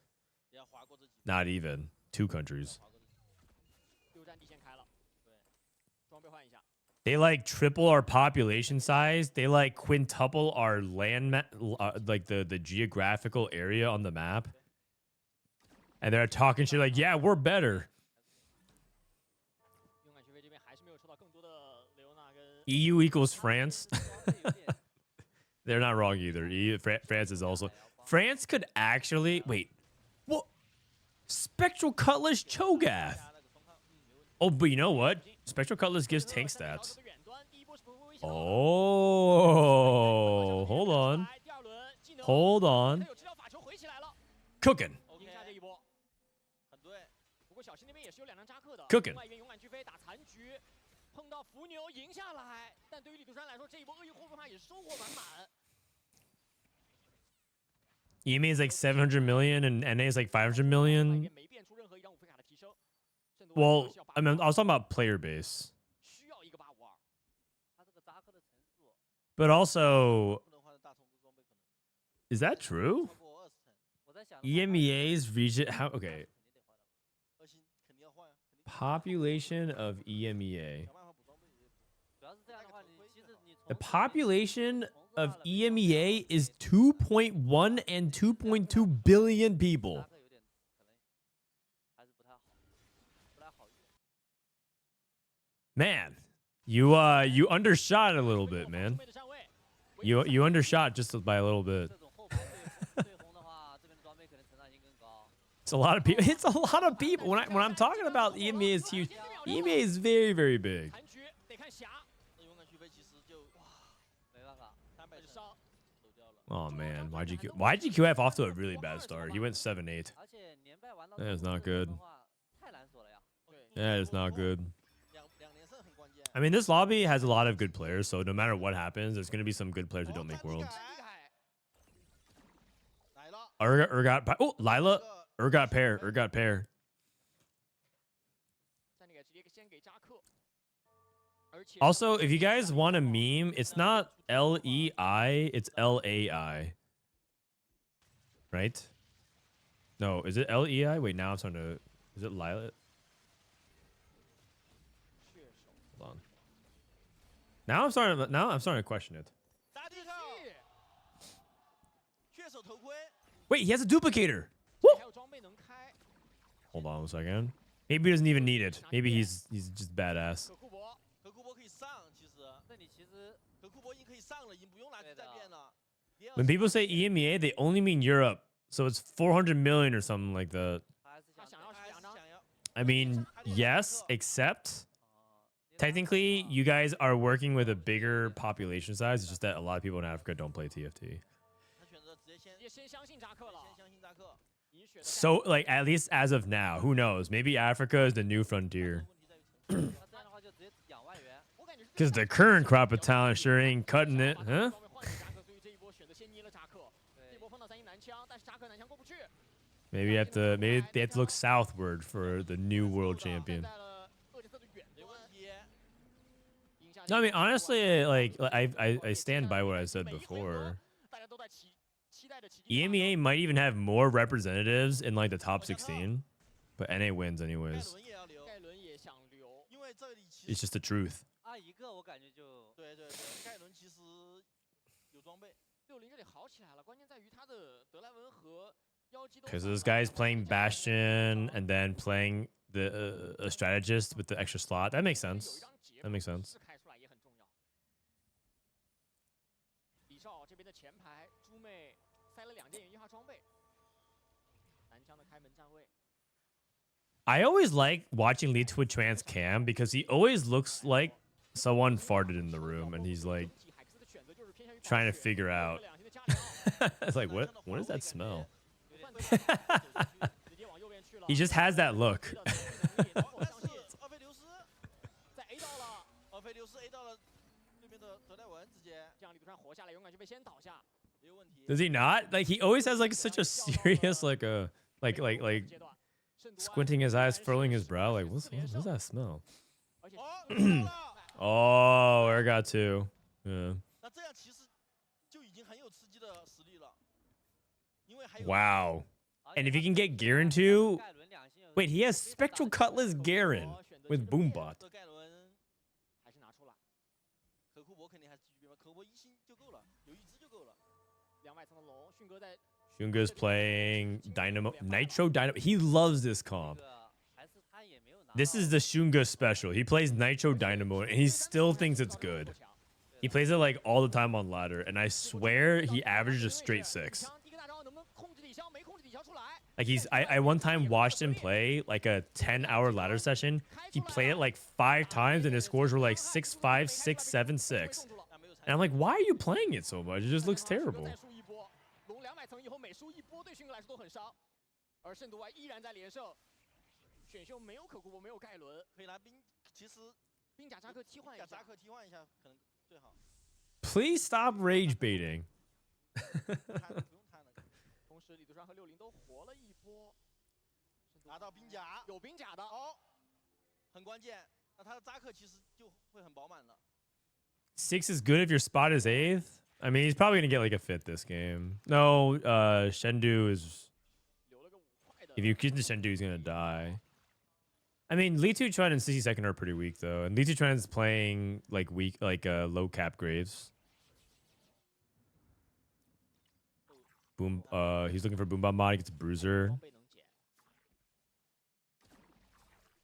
也要划过这几步。 Not even 2 countries. 划过这几步。 6战地线开了，对，装备换一下。 They like triple our population size. They like quintuple our land, like the geographical area on the map. And they're talking shit like, yeah, we're better. 勇敢学飞这边还是没有抽到更多的雷欧娜跟 EU equals France. 装备有点 They're not wrong either. France is also. France could actually wait. What? Spectral Cutlass Cho'Gath. 加那个双抗，没问题。 Oh, but you know what? Spectral Cutlass gives tank 在调 stats. 整的远端，第一波是不会威胁到的 Oh, hold on, 第二轮技能 hold 他 on. 有治疗法球回起来了， Cooking. 赢下这一波。很对。不过小新那边也是有2张扎克的， Cooking 另外一边勇敢巨飞打残局，碰到伏牛赢下来，但对于李杜山来说，这一波恶意后方他也是收获满满。 EMA is like 700 million and NA is like 500 million. 没变出任何一张5费卡的提升。圣斗 Well, 需要 I mean, I was talking about player base, 需要一个852。他这个扎克的层数， but also 不能换大虫子装备可能。Is that true? 超过20层，我在想 EMEA's region how okay 肯定得花的。二星肯定要换，肯定 population of EMEA. 想办法补装备也。主要是这样的话，你其实你 The 重置 population 重置 of 化了没有 EMEA is 2.1 and 2.2 billion people. 大概有点可能还是不太好，不太好用。 Man, you undershot it a little bit, man. You undershot just by a little bit. 这种后排对红的话，这边的装备可能成长性更高。 It's a lot of people. It's a lot of people. When I'm talking about EMEA is huge. EMEA is very, very big. 残局得看霞，那勇敢续飞其实就哇没办法， 300层伤。走掉了。 Oh man, YGQF off to a really bad start. He went 7-8. 而且连败玩到 That is 最后 not 这种 good. 的话太难锁了呀。对， That is not good. 两连胜很关键。 I mean, this lobby has a lot of good players, so no matter what happens, there's going to be some good players who don't make worlds. 来了， Urgot. Oh, Lila. Urgot pair. Urgot pair. 战力给直接先给扎克。而且 Also, if you guys want a meme, it's not LEI, it's LAI. Right? No, is it LEI? Wait, now I'm starting to. Is it Lila? 血手 Hold on. Now I'm starting to question it. 打地上，血手头盔， Wait, he has a duplicator. 还有装备能开。 Hold on a second. Maybe he doesn't even need it. Maybe he's just badass. 可库珀可库珀可以上，其实那你其实可库珀已经可以上了，已经不用拿去再变了。 When people say EMEA, they only mean Europe. So it's 400 million or something like that. 还是想他想要还是是两张，想要 I mean, yes, except 哦 technically you guys are working with a bigger population size. It's just that a lot of people in Africa don't play TFT. 他选择直接先直接先相信扎克了。相信扎克。饮血的 So, like, at least as of now, who knows? Maybe Africa is the new frontier. 问题在于那这样的话就直接养外援。我感觉是 Because the current crop of talent sure ain't cutting it, huh? 装备换给扎克，所以这一波选择先捏了扎克。这一波碰到3星男枪，但是扎克男枪过不去。 Maybe they have to look southward for the new world champion. 在了厄杰特的远没问端。题。 赢下 No, I mean honestly, like I stand by what I said before. 大家都在期待着奇迹 EMEA might even have more representatives in like the top 16, but NA wins 盖 anyways. 伦也要留，盖伦也想留，因为这里其 It's 实 just the truth. 啊，一个我感觉就对，盖伦其实有装备。 60这里好起来了，关键在于他的德莱文和妖姬都 Because 上 this 了 guy's playing Bastion and then playing the a strategist with the extra slot. That makes 有一 sense. 张结 That makes sense. 是开出来也很重要。李少这边的前排，猪妹塞了2件原计划装备，男枪的开门站位。 I always like watching LiTuChuan's cam because he always looks like someone farted in the room and he's like 整体海克斯的选择就是偏向于 trying to 暴雪 figure out. 两星的加疗 It's like what does that smell? 不犯对直接往右边去了 He just has that look. 但是奥菲留斯，在 A 到了，奥菲留斯 A 到了对面的德莱文，直接这样李杜川活下来，勇敢就被先倒下。没有问题。 Does he not? Like he always has like such a serious like like 阶段，圣都安 squinting his eyes, furrowing his brow. Like what's that smell? 而且哦，到了。 Oh, I got two. Yeah. 那这样其实就已经很有吃鸡的实力了，因为还有 Wow. 而 And 且 if you 他 can 这 get 个 Garen too, 盖伦两星有 wait, he has Spectral Cutlass Garen 选择 with 这个变 Boombot. 这盖伦还是拿出来，可库珀肯定还是继续变吧，可库珀1星就够了，有一只就够了。 2外层的龙，迅哥在 XunGe's playing Nitro Dynamo. He loves this 这 comp. 个还是他也没有拿 This 到 is the XunGe special. He plays Nitro Dynamo and he still thinks it's good. He plays it like all the time on ladder, and I swear he averages a straight 6. 第一个大招能不能控制李潇？没控制李潇出来， Like I one time watched him play like a 10-hour ladder session. He played it like 5 times and his scores were like 6-5, 6-7, 6. 那没有 And I'm like, why are you playing it so much? It just looks terrible. 再输一波，龙200层以后每输一波对迅哥来说都很伤，而圣毒外依然在连胜。选秀没有可库珀，没有盖伦，可以拿兵，其实兵甲扎克替换一下。把扎克替换一下可能最好。 Please stop rage baiting. 不用贪了，同时李杜川和60都活了一波，拿到兵甲有兵甲的哦，很关键。那他的扎克其实就会很饱满了。 6 is good if your spot is 8th. I mean, he's probably gonna get like a fifth this game. No, Shendu is. 留了个5块的。 If you keep the Shendu, he's gonna die. I mean, LiTuChuan and 60second are pretty weak though, and LiTuChuan is playing like weak, like low cap Graves. Boom. He's looking for Boom Bomb mod. He gets Bruiser. 装备能捡。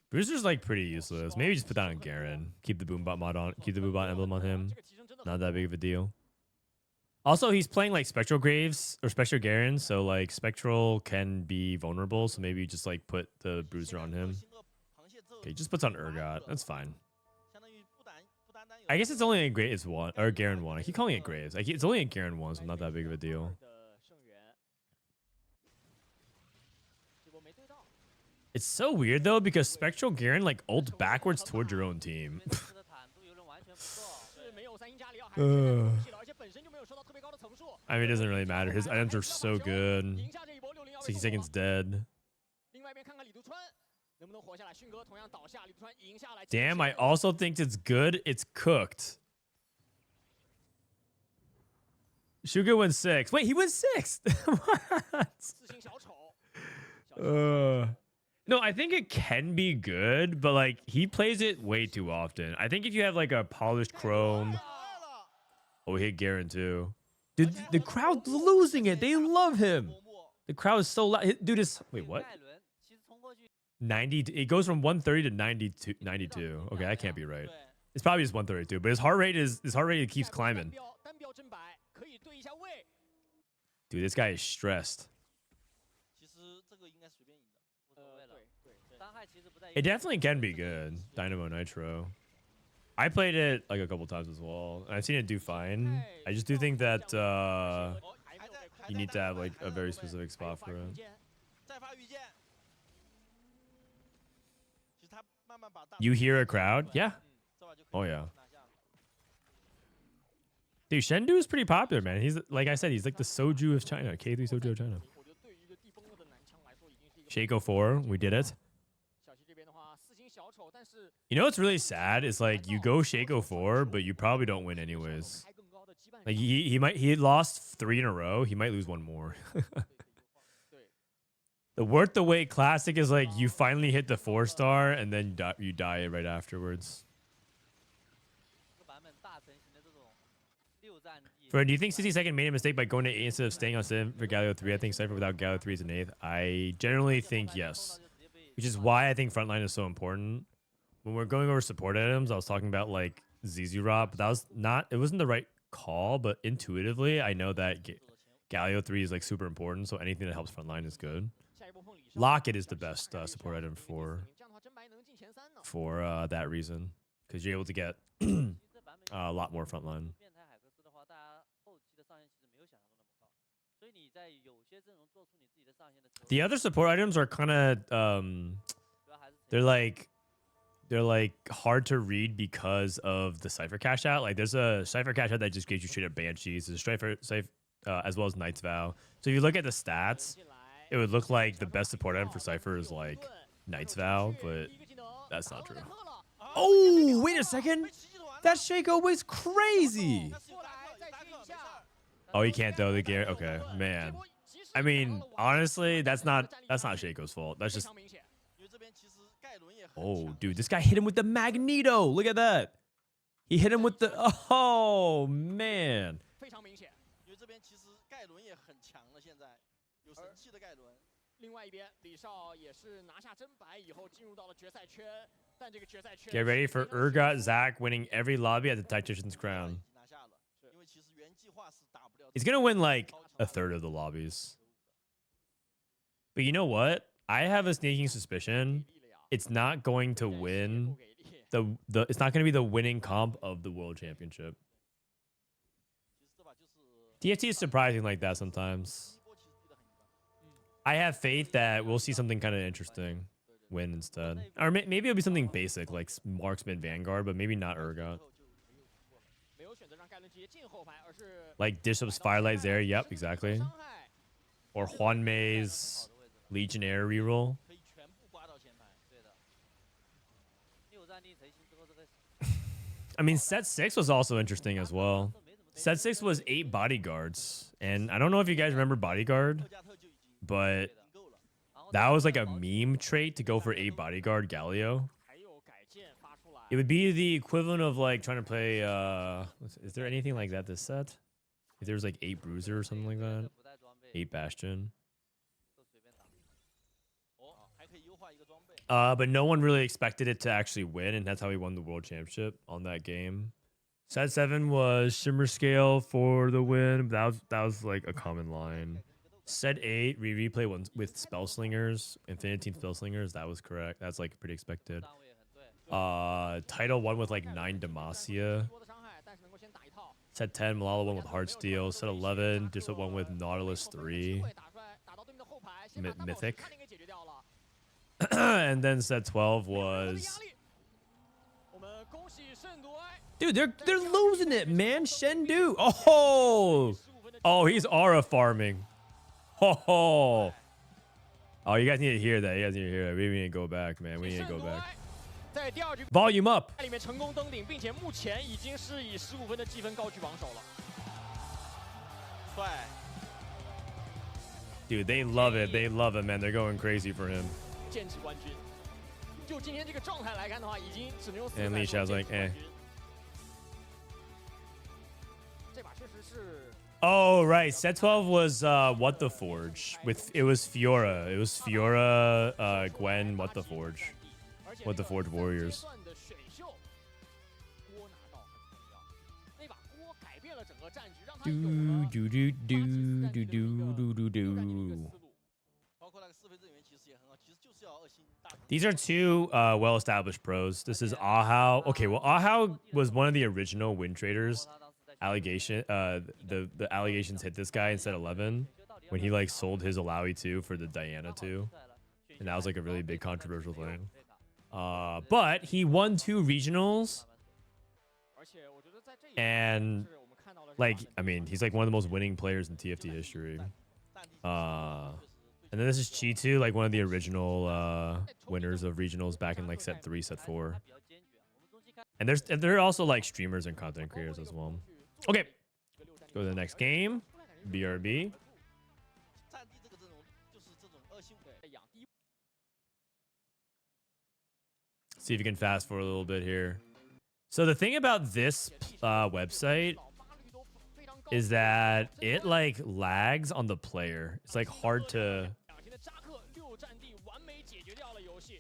Bruiser's like pretty useless. Maybe just put that on Garen. Keep the Boom Bomb mod on. Keep the Boom Bomb emblem on him. 这个提升真的 Not that big of a deal. Also, he's playing like Spectral Graves or Spectral Garen, so like Spectral can be vulnerable. So maybe you just like put the Bruiser on him. 新的螃蟹之后 Okay, he just puts on Urgot. That's fine. 相当于不单单有 I guess it's only a Graves one or Garen one. I keep calling it Graves. It's only a Garen one, so not that big of a deal. 的胜援。这波没对到。 It's so weird though because Spectral Garen like ult backwards towards your own team. 这个坦度游人完全不错。是没有3星加里奥，还是现在有东西了，而且本身就没有收到特别高的层数。 I mean, it doesn't really matter. His items are so good. 赢下这一波60要 60 seconds dead. 另外一边看看李杜川能不能活下来，迅哥同样倒下，李杜川赢下来。 Damn, I also think it's good. It's cooked. Suga went 6th. Wait, he went 6th. What? 4星小丑。小丑 No, I think it can be good, but like he plays it way too often. I think if you have like a polished chrome. Oh, he hit Garen too. Dude, the crowd's losing it. They love him. The crowd is so loud. Dude, is wait, what? 盖伦其实冲过去 90. It goes from 130 to 92. 92. Okay, that can't be right. 对 It's probably just 132, but his heart rate keeps climbing. 单标真白可以对一下位。 Dude, this guy is stressed. 其实这个应该随便赢的。无所谓了。对对。伤害其实不在于 It definitely can be good. Dynamo Nitro. I played it like a couple times as well, and I've seen it do fine. I just do think that 哦，还没有被控 you need to have like a very specific spot for it. 再发御剑。其实他慢慢把大 You hear a crowd? Yeah. 这把就可以 Oh yeah. 拿下了。 Dude, Shendu is pretty popular, man. He's like I said, he's like the soju of China, K3 soju of China. 我觉得对于一个地崩了的男枪来说，已经是一个。 Shaco 4, we did it. 小西这边的话，4星小丑，但是 You know what's really sad is like you go Shaco 4, but you probably don't win anyways. 开更高的羁绊 Like he lost 3 in a row. He might lose 1 more. 对， The worth the wait classic is like you finally hit the 4-star and then you die right afterwards. 这个版本大成型的这种6战地。 Fred, do you think 60second made a mistake by going to 8 instead of staying on 7 for Galio 3? I think Cypher without Galio 3 is an 8th. I generally think yes. Which is why I think frontline is so important. When we're going over support items, I was talking about like Zizurop, but it wasn't the right call, but intuitively, I know that Galio 3 is like super important, so anything that helps frontline is good. 下一波碰李胜 Locket is the best support item 这 for 样的话，真白能进前3呢。 that reason, because you're able to get 其实这版本 a lot more frontline. 变态海克斯的话，大家后期的上限其实没有想象中那么高，所以你在有些阵容做出你自己的上限的时候， The other support items are kind of 主要还是 they're like hard to read because of the Cypher cash out. Like there's a Cypher cash out that just gives you straight up Banshees. There's Cypher as well as Knight's Vow. So if you look at the stats, 进来 it would look like the best support item for Cypher is like Knight's Vow, but 第一个技能 that's not true. 然后再克了 Oh, wait a second. 被奇迹完了 That Shaco was crazy. 但是有达克，有达克，没事儿。 Oh, he can't though. The Garen. Okay, man. I mean, honestly, that's not Shaco's fault. That's 非 just 常明显。 因为这边其实盖伦也很 oh, 强 dude, this guy hit him with the Magneto. Look at that. He hit him with the oh man. 非常明显。因为这边其实盖伦也很强了，现在有神器的盖伦。另外一边，李少也是拿下真白以后进入到了决赛圈，但这个决赛圈 Get ready for Urgot Zach winning every lobby at the Tactician's 已 Crown. 经拿下了，因为其实原计划是打不了。 He's gonna win like a third of the lobbies. But you know what? I have a sneaking suspicion it's not going to win the it's not gonna be the winning comp of the world championship. 其实这把就是 TFT is surprising like that sometimes. 第一波其实踢得很一般。 I have faith that we'll see something kind of interesting win instead. Or maybe it'll be something basic like Marksman Vanguard, but maybe not Urgot. 没有选择让盖伦直接进后排，而是 Like Bishop's Firelight there, yep, exactly. 伤害 Or Juan May's Legionnaire reroll. 可以全部刮到前排。对的。6战地成型之后，这个 I mean, set 6 was also interesting as well. 都没怎么 Set 6 was 8 bodyguards. And I don't know if you guys remember bodyguard, 特加特就已经 but 够了。 that was like a meme trait to go for 8 bodyguard Galio. 还有改建发出来 It would be the equivalent of like trying to play is there anything like that this set? If there was like 8 bruiser or something like that? 不带装备 8 bastion. 都随便打。哦，还可以优化一个装备。 But no one really expected it to actually win, and that's how he won the world championship on that game. Set 7 was Shimmer Scale for the win. That was like a common line. Set 8, replay one with Spell Slingers, Infinity Spell Slingers. That was correct. That's like pretty expected. 单位也很对。 Title 1 with like 9 Demacia. 多的伤害，但是能够先打一套。 Set 10, Malala 1 with Heartsteel. Set 11, just 1 with Nautilus 3. 打出来，打到对面的后排，先把 Mi- 单 Mythic 差点给解决掉了。 And then set 12有的 was 压力我们恭喜圣夺埃 dude, they're losing it, man. Shendu. Oh, he's aura farming. Oh, you guys need to hear that. You guys need to hear that. We need to go back, man. We need to 圣 go 夺 back. 埃在第二局 Volume up. 里面成功登顶，并且目前已经是以15分的积分高居榜首了。帅， Dude, they love it. They love it, man. They're going crazy for him. 剑指冠军。就今天这个状态来看的话，已经只能用4 And 赛 LiShao's 说 like, 剑指冠 eh. 军这把确实是 Oh, right. Set 12 was What the Forge. It was Fiora. It was Fiora, Gwen, What the Forge. What the Forge Warriors. 而且这个三阶段的选秀锅拿到很重要，那把锅改变了整个战局，让他有 Do 了 do do do do do do do 一个 do. 思路。包括那个四飞阵员其实也很好，其实就是要2星大成。 These are two well-established pros. This is Ahao. Okay, well, Ahao was one of the original win traders. 他当时在 Allegation, the allegations hit this guy in set 11 when he like sold his Alawi 2 for the Diana 2, and that was like a really big controversial thing. But he won 2 regionals, 而且我觉得在这一 and 是我们看到了 like I mean, he's like one of the most winning players in TFT history. 淡地 And then this is Chi2, like one of the original winners of regionals back in like set 3, set 4. 比较坚决。我们中期看 And there are also like streamers and content creators as well. Okay, go to the next game. BRB. 战地这个阵容就是这种2星在养第一 See if you can fast forward a little bit here. So the thing about this website 老发率都非常高 is that it like lags on the player. It's like hard to 两星的扎克6战地完美解决掉了游戏。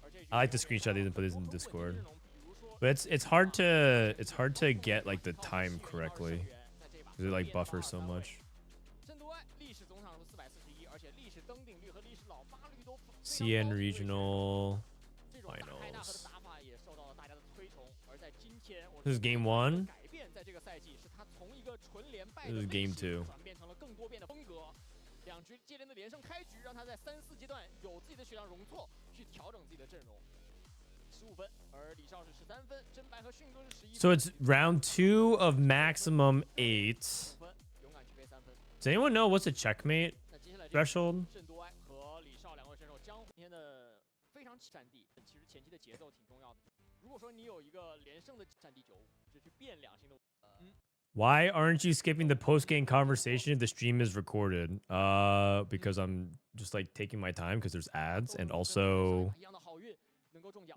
而这局 I like to screenshot these and put these in Discord. 阵容比如说 But it's hard to get like the time correctly. 在这把 Because it like buffers so much. 圣夺埃历史总场数441，而且历史登顶率和历史老发率都非常高 CN Regional 这种打开纳河的 Finals. 打法也受到了大家的推崇，而在今天，我 This is game 1. 改变在这个赛季是他从一个纯连败 This 的 is game 类型 2. 转变成了更多变的风格。两局接连的连胜开局，让他在3、4阶段有自己的血量容错，去调整自己的阵容。15分，而李少是13分，ZhenBai和迅哥是11分。 So it's round 2 of maximum 8. 5分，勇敢去背3分。 Does anyone know what's a checkmate 那接下来这个 threshold? 圣夺埃和李少两位选手将今天的非常战地，其实前期的节奏挺重要的。如果说你有一个连胜的战地95，就去变2星的。 Why aren't you skipping the post-game conversation if the stream is recorded? Because I'm just like taking my time because there's ads and also 一样的好运，能够中奖。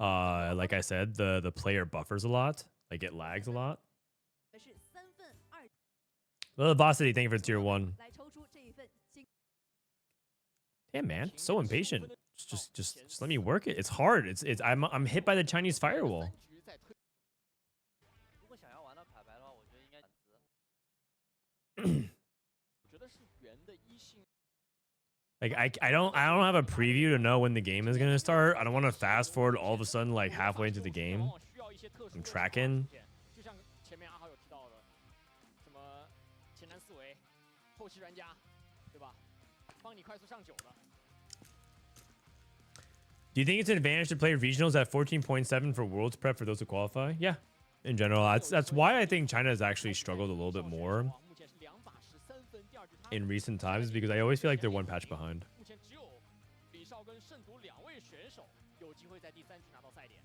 like I said, the player buffers a lot. Like it lags a lot. 的是3份2 Well, Velocity, thank you for the tier 1. 来抽出这一份金。 Damn, man, so impatient. Just let me work it. It's hard. I'm hit by the Chinese firewall. 3局在推 如果想要玩到卡牌的话，我觉得应该值。我觉得是圆的一星。 Like I don't have a preview to know when the game is gonna start. I don't want to fast forward all of a sudden like halfway into the game. 往往需要一些特殊 I'm 的 tracking. 就像前面阿豪有提到的，什么前瞻思维、后期专家，对吧？帮你快速上9的。 Do you think it's an advantage to play regionals at 14.7 for worlds prep for those who qualify? Yeah, in general, that's why I think China has actually struggled a little bit more 目前是2把13分，第二局他 in recent times because I always feel like they're one patch behind. 目前只有李少跟圣毒2位选手有机会在第3局拿到赛点。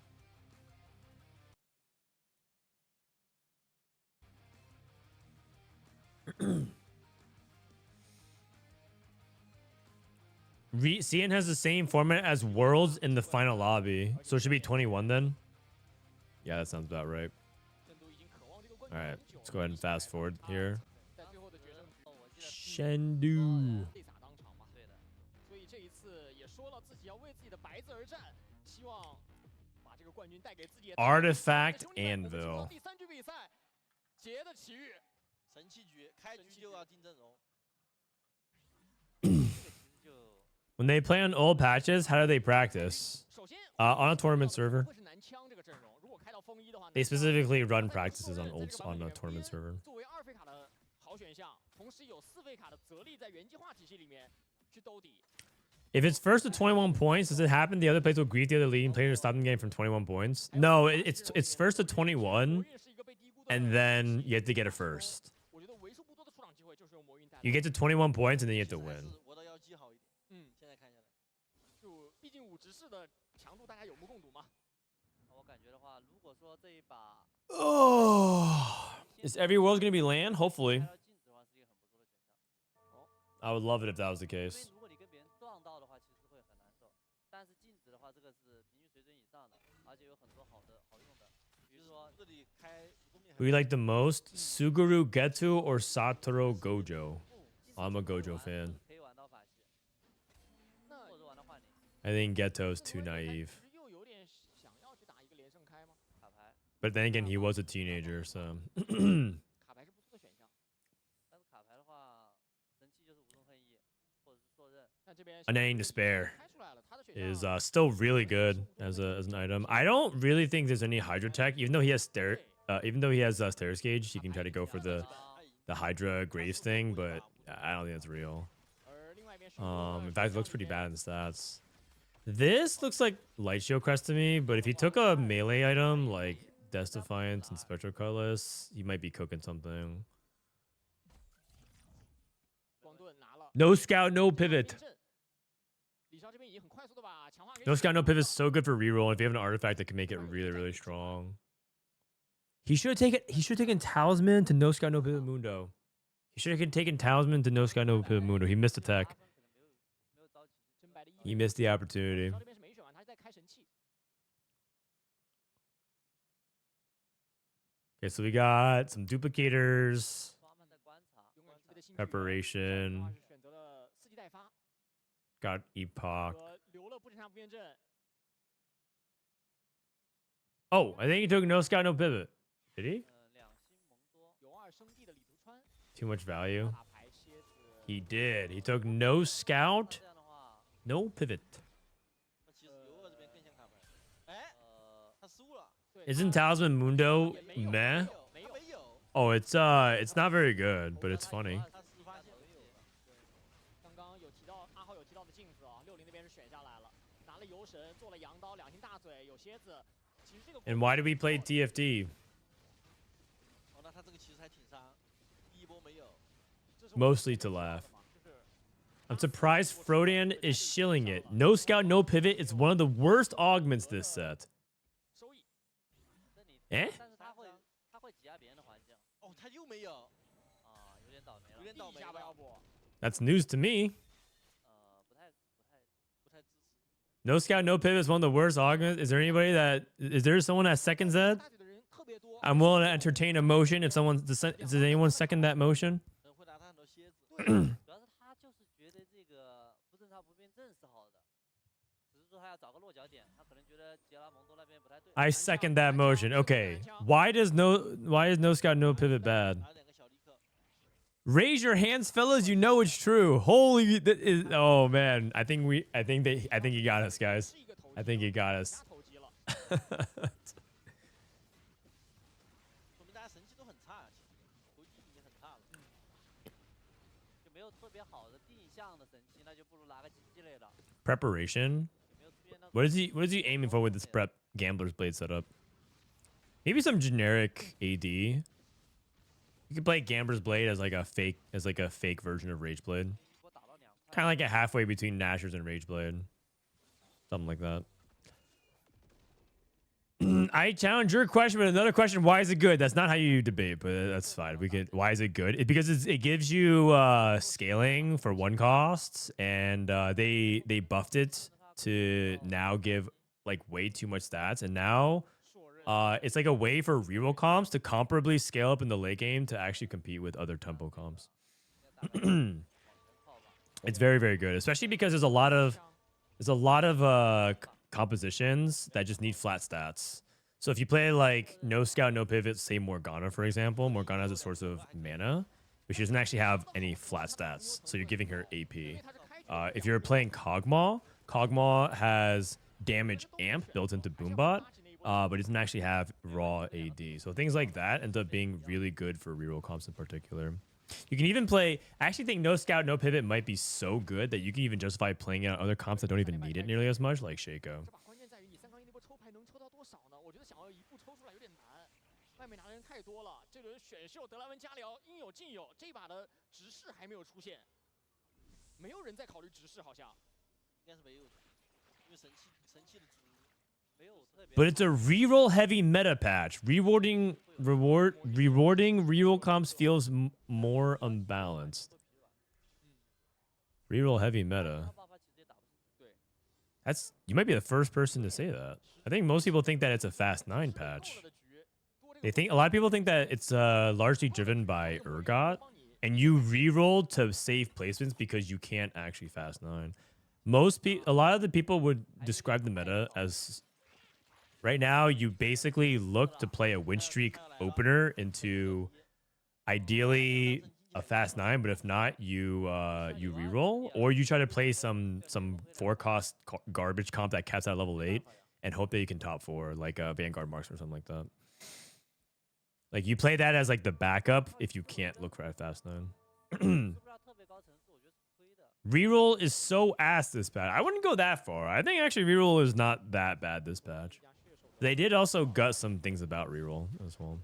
CN has the same format as Worlds in the final lobby, so it should be 21 then. Yeah, that sounds about right. 深度已经渴望这个冠 All 军 right, 很久 let's go ahead and fast forward here. 在最后的决胜 Shendu. 泪洒当场嘛。对的，所以这一次也说了自己要为自己的白字而战，希望把这个冠军带给自己的 Artifact 兄弟们我们进入 Anvil. 到第3局比赛，杰的奇遇。神器局开局就要定阵容， 这个其实就 When they play on old patches, how do they practice? 首先 On a tournament server. 会是男枪这个阵容，如果开到风衣的话， They 男枪 specifically run 在这个 practices 受 on 任 old 在这个版 on 本 a 里面 tournament server. 作为2费卡的好选项，同时有4费卡的泽力在原计划体系里面去兜底。 If it's first to 21 points, does it happen the other players will greet the other leading player to stop them getting from 21 points? No, it's first to 21, 魔运是一个被低估的 and then you have to get it first. 我觉得为数不多的出场机会就是用魔运带来 You 的。 get to 21 points, and then you have to 还 win. 是我倒要记好一点。嗯，现在看下来，就毕竟5执事的强度大家有目共睹嘛。我感觉的话，如果说这一把 Oh, is every world gonna be land? 开 Hopefully. 到镜子的话，是一个很不错的选项。 I would love it if that was the 因为 case. 如果你跟别人撞到的话，其实会很难受。但是镜子的话，这个是平均水准以上的，而且有很多好用的，比如说这里开后面 Who you like the most? Suguru Getu or Satoru Gojo? I'm a Gojo fan. 可以玩到法系，那或者玩到幻灵 I think Geto's too naive. 其实又有点想要去打一个连胜开吗？卡牌， But then again, he was a teenager, so. 卡牌是不错的选项。但是卡牌的话，神器就是无中恨意，或者是受刃。那这边 Unending Despair 开出来了，他的选 is 项 still really good as an item. I don't really think there's any Hydra tech, even though he has Stairs Gauge. He can try to go for the Hydra Graves thing, but I don't think that's real. 而另外一边是 In fact, it looks pretty bad in the stats. This looks like LiShao crest to me, but if he took a melee item like Death Defiance and Spectral Cutlass, he might be cooking something. 光盾拿了 No scout, no pivot. 李潇这边已经很快速的把强化给 No scout, no pivot is so good for reroll. If you have an artifact that can make it really, really strong. He should have taken Talisman to no scout, no pivot Mundo. He should have taken Talisman to no scout, no pivot Mundo. He missed attack. 打分可能没有着急， 真白的意 He 义。 missed the opportunity. 李潇这边是没选完，他是在开神器。 Okay, so we got some duplicators, 刷慢的观察，永远提的新 preparation, 是选择了4级代发 got Epoch. 和留了不正常不变阵。 Oh, I think he took no scout, no pivot. Did he? 2星蒙多，有2生地的李图川， Too much value. 大牌蝎子。 He did. He took no scout, 这样的话， no pivot. 那其实尤尔这边更像卡牌。哎，他输了，对 Isn't 他 Talisman Mundo 也没有 meh? 没他有。没有， Oh, it's not very good, but it's funny. 他是发现没有了。刚刚有提到阿浩有提到的镜子啊，60那边是选下来了，拿了游神，做了羊刀，2星大嘴，有蝎子。其实这个 And why do we play TFT? 哦，那他这个其实还挺伤，第一波没有。这是我们 Mostly to 知道的 laugh. 嘛就是 I'm surprised Frodan is shilling it. No scout, no pivot. It's one of the worst augments this set. 收益。这里，哎但是他会挤压别人的环境，哦，他又没有，啊，有点倒霉了，有点倒霉地下吧，要了，不？ That's news to me. 不太支持。 No scout, no pivot is one of the worst augments. Is there someone that seconds that? 大嘴的人特别多。 I'm willing to entertain a motion if does anyone second that motion? 可能会拿他很多蝎子。主要是他就是觉得这个不正常不变阵是好的，只是说他要找个落脚点，他可能觉得杰拉蒙多那边不太对。 I second that motion. Okay. Why is no scout, no pivot bad? 拿2个小立刻， Raise your hands, fellas. You know it's true. Holy, oh man. I think he got us, guys. 是一个投机 I think he got us. 加投机了。说明大家神器都很差，其实投机已经很差了。就没有特别好的定向的神器，那就不如拿个竞技类的， Preparation. 也没有出现那种 What is he aiming for with this prep gambler's blade setup? Maybe some generic AD. You could play Gambler's Blade as like a fake version of Rage Blade. 一波打到2块， Kind of like a halfway between Nashers and Rage Blade. Something like that. I challenge your question with another question. Why is it good? That's not how you debate, but that's fine. We could. Why is it good? Because it gives you scaling for one cost, and they buffed it to now give like way too much stats, and now it's like a way for reroll comps to comparably scale up in the late game to actually compete with other tempo comps. It's very, very good, especially because there's a lot of compositions that just need flat stats. So if you play like no scout, no pivot, say Morgana, for example, Morgana has a source of mana, but she doesn't actually have any flat stats. So you're giving her AP. If you're playing Kog'Maw, Kog'Maw has damage amp built into Boombot, but it doesn't actually have raw AD. So things like that end up being really good for reroll comps in particular. You can even play, I actually think no scout, no pivot might be so good that you can even justify playing out other comps that don't even need it nearly as much, like Shaco. 关键在于你3杠1那波抽牌能抽到多少呢？我觉得想要一步抽出来有点难，外面拿的人太多了。这轮选秀德莱文加辽应有尽有，这把的直视还没有出现，没有人在考虑直视，好像应该是没有的，因为神器的值没有特别。 But it's a reroll heavy meta patch. Rewarding reroll comps feels more unbalanced. Reroll heavy meta. That's, you might be the first person to say that. I think most people think that it's a fast 9 patch. They think, a lot of people think that it's largely driven by Urgot, and you reroll to save placements because you can't actually fast 9. A lot of the people would describe the meta as, right now you basically look to play a win streak opener into ideally a fast 9, but if not, you reroll, or you try to play some 4-cost garbage comp that caps out level 8 and hope that you can top 4, like a Vanguard Marksman or something like that. Like you play that as like the backup if you can't look for a fast 9. Reroll is so ass this patch. I wouldn't go that far. I think actually reroll is not that bad this patch. They did also gut some things about reroll as well.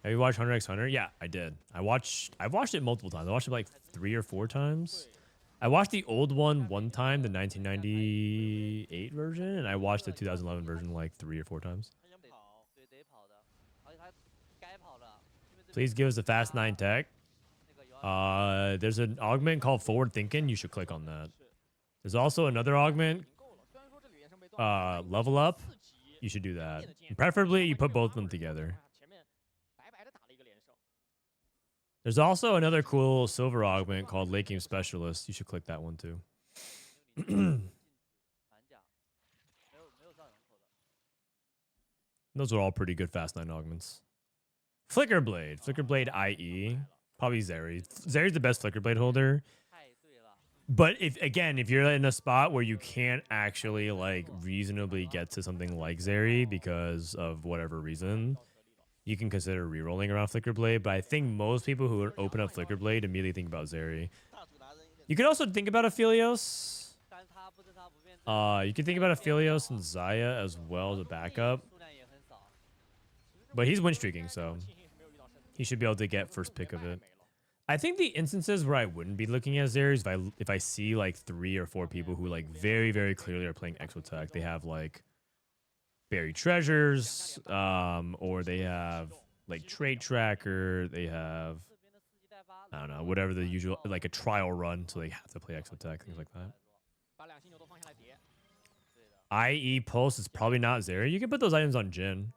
Have you watched Hunter x Hunter? Yeah, I did. I've watched it multiple times. I watched it like 3 or 4 times. I watched the old one time, the 1998 version, and I watched the 2011 version like 3 or 4 times. Please give us a fast 9 tech. There's an augment called Forward Thinking. You should click on that. There's also another augment, Level Up. You should do that. And preferably, you put both of them together. There's also another cool silver augment called Late Game Specialist. You should click that one too. Those are all pretty good fast 9 augments. Flickerblade IE. Probably Zeri. Zeri's the best Flickerblade holder. But if you're in a spot where you can't actually like reasonably get to something like Zeri because of whatever reason, you can consider rerolling around Flickerblade. But I think most people who open up Flickerblade immediately think about Zeri. You could also think about Aphelios. You can think about Aphelios and Zaya as well as a backup. But he's win streaking, so he should be able to get first pick of it. I think the instances where I wouldn't be looking at Zeri is if I see like 3 or 4 people who like very, very clearly are playing Exotech. They have like buried treasures, or they have like trait tracker. They have, I don't know, whatever the usual, like a trial run, so they have to play Exotech, things like that. IE Pulse is probably not Zeri. You can put those items on Jhin.